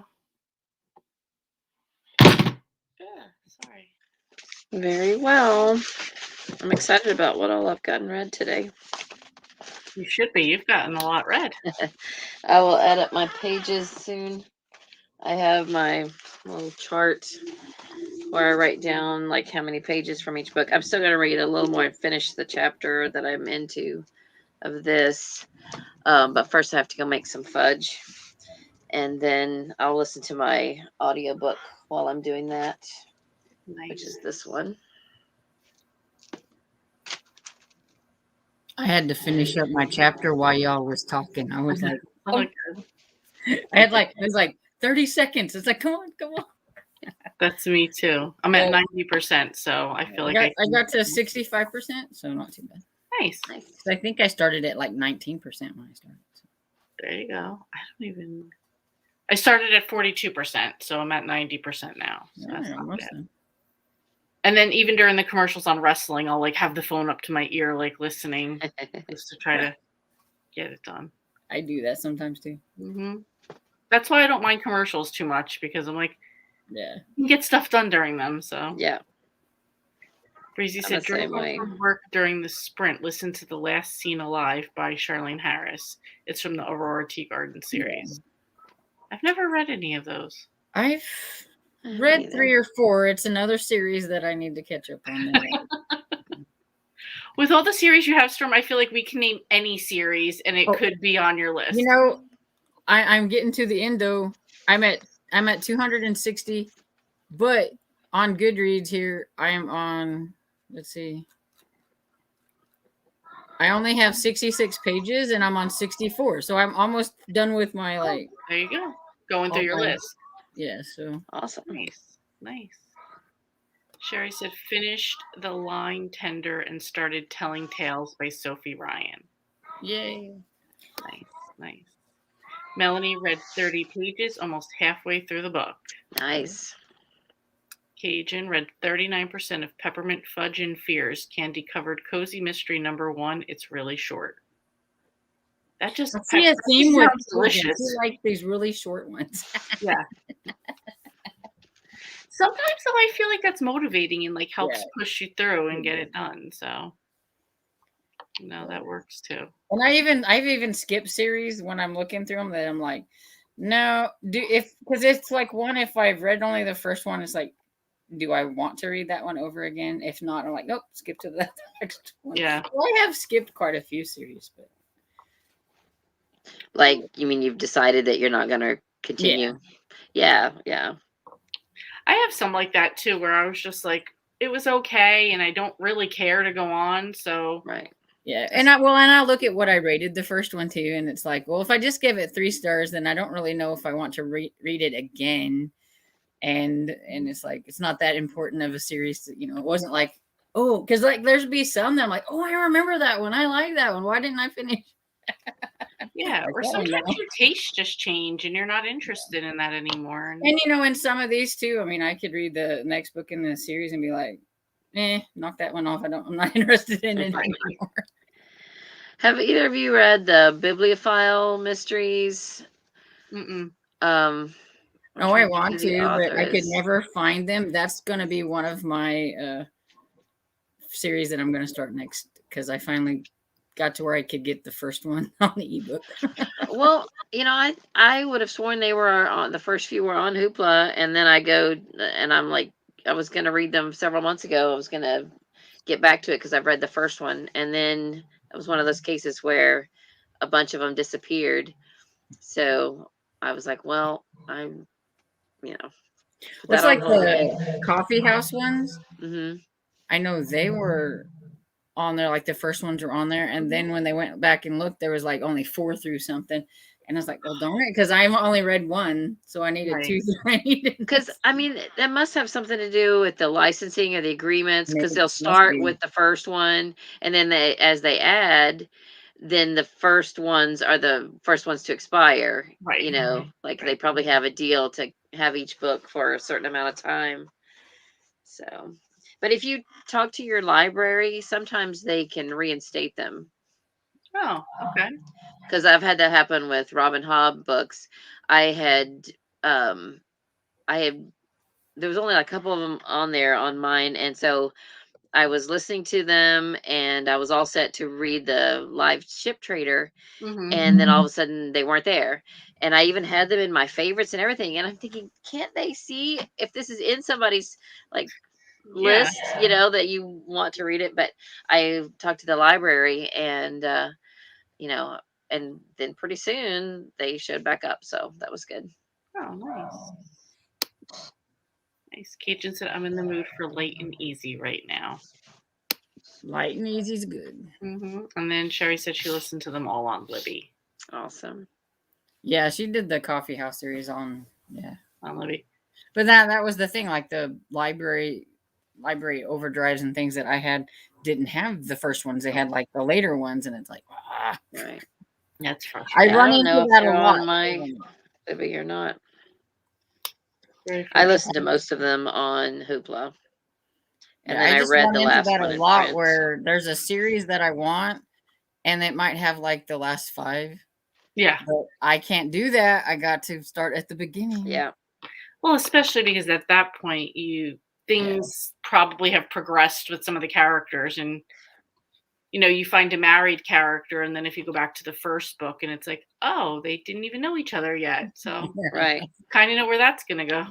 Yeah, sorry. Very well. I'm excited about what all I've gotten read today. You should be. You've gotten a lot read. I will edit my pages soon. I have my little chart where I write down like how many pages from each book. I'm still going to read a little more and finish the chapter that I'm into of this. But first I have to go make some fudge. And then I'll listen to my audiobook while I'm doing that, Nice. which is this one. I had to finish up my chapter while y'all was talking. I was like, Oh, it was like 30 seconds. It's like, come on. that's me too. I'm at 90%, so I feel like I got to 65%, so not too bad. Nice. I think I started at like 19% when I started. So. There you go. I started at 42%, so I'm at 90% now. So that's not bad. And then even during the commercials on wrestling, I'll like have the phone up to my ear, like listening, just to try to get it done. I do that sometimes too. Mm-hmm. That's why I don't mind commercials too much, because I'm like, yeah, you can get stuff done during them. So yeah. Breezy said, drove home from work during the sprint. Listen to The Last Scene Alive by Charlene Harris. It's from the Aurora Tea Garden series. Yeah. I've never read any of those. I've read 3 or 4. It's another series that I need to catch up on. With all the series you have, Storm, I feel like we can name any series and it could be on your list. You know, I'm getting to the end though. I'm at 260, but on Goodreads here, I am on, let's see. I only have 66 pages and I'm on 64. So I'm almost done with my there you go. Going through your list. Yeah, so awesome. Nice. Sherry said, finished The Line Tender and started Telling Tales by Sophie Ryan. Yay. Nice. Melanie read 30 pages, almost halfway through the book. Nice. Cajun read 39% of Peppermint Fudge and Fears, candy-covered cozy mystery number 1. It's really short. That just see a theme with delicious. I like these really short ones. Yeah. Sometimes though, I feel like that's motivating and like helps push you through and get it done. So, that works too. And I've even skipped series when I'm looking through them that I'm like, no, because it's like one, if I've read only the first one, it's like, do I want to read that one over again? If not, I'm like, nope, skip to the next one. Yeah. Well, I have skipped quite a few series, but like, you mean you've decided that you're not going to continue? Yeah. I have some like that too, where I was just like, it was okay, and I don't really care to go on. So right. Yeah, and I look at what I rated the first one too, and it's like, well, if I just give it 3 stars, then I don't really know if I want to read it again. And it's like, it's not that important of a series that, it wasn't like, oh, because like there's be some that I'm like, oh, I remember that one, I like that one, why didn't I finish? Yeah, or sometimes your tastes just change and you're not interested in that anymore. And in some of these too, I mean, I could read the next book in the series and be like, knock that one off. I'm not interested in it anymore. Have either of you read the Bibliophile mysteries? Mm-mm. Oh, I want to, but I could never find them. That's going to be one of my series that I'm going to start next, because I finally got to where I could get the first one on the ebook. Well, I would have sworn they were on, the first few were on Hoopla, and then I go and I'm like, I was going to read them several months ago. I was going to get back to it because I've read the first one, and then it was one of those cases where a bunch of them disappeared. So I was like, well, I'm, It's like the coffee house ones. Mm-hmm. I know they were on there, like the first ones were on there, and then when they went back and looked, there was like only 4 through something, and I was like, well, darn it, because I've only read 1, so I needed 2 3. Because I mean, that must have something to do with the licensing or the agreements, because they'll start with the first one, and then as they add, then the first ones are the first ones to expire. Right. Like they probably have a deal to have each book for a certain amount of time. So, but if you talk to your library, sometimes they can reinstate them. Oh, okay. Because I've had that happen with Robin Hobb books. I had, um, I had, there was only a couple of them on there on mine, and so I was listening to them, and I was all set to read the live ship trader, Mm-hmm. and then all of a sudden they weren't there, and I even had them in my favorites and everything, and I'm thinking, can't they see if this is in somebody's like Yeah. list, that you want to read it? But I talked to the library, and you know, and then pretty soon they showed back up. So that was good. Oh, nice. Nice. Cajun said, I'm in the mood for light and easy right now. Light and easy is good. Mm-hmm. And then Sherry said she listened to them all on Libby. Awesome. Yeah, she did the coffee house series on Libby. But that was the thing, like the library overdrives and things that I had didn't have the first ones. They had like the later ones, and it's like, Right. That's frustrating. I run don't into know if that a they're lot. on my Libby or not. Very I frustrating. listened to most of them on Hoopla. And Yeah, then I just read run the into last that one a in lot print. where there's a series that I want, and it might have like the last 5. Yeah. But I can't do that. I got to start at the beginning. Yeah. Well, especially because at that point things probably have progressed with some of the characters, and you find a married character, and then if you go back to the first book and it's like, oh, they didn't even know each other yet. So Right. kind of know where that's gonna go.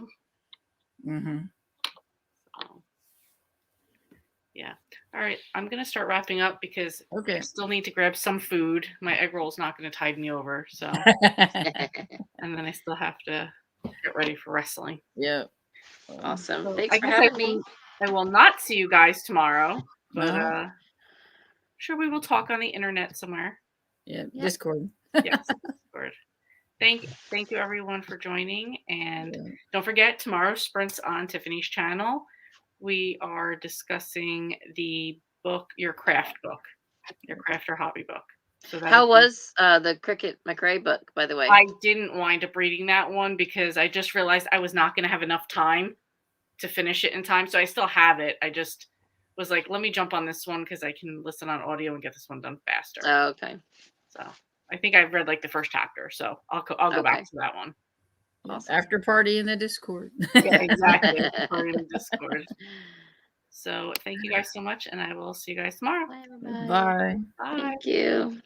Mm-hmm. So, yeah. All right. I'm gonna start wrapping up because Okay. I still need to grab some food. My egg roll's not gonna tide me over. So and then I still have to get ready for wrestling. Yeah. Awesome. So Thanks I for guess having me. I will not see you guys tomorrow, but No. sure we will talk on the internet somewhere. Yeah. Yep. Discord. Yes, Discord. Thank you everyone for joining, and don't forget tomorrow's Sprints on Tiffany's channel. We are discussing the book, your craft or hobby book. So How was the Cricket McRae book, by the way? I didn't wind up reading that one because I just realized I was not going to have enough time to finish it in time. So I still have it. I just was like, let me jump on this one because I can listen on audio and get this one done faster. Oh, okay. So I think I've read like the first chapter, so I'll go back to that one. Awesome. After party in the Discord. Yeah, exactly. Party in the Discord. So thank you guys so much, and I will see you guys tomorrow. Bye. Bye. Bye. Thank you.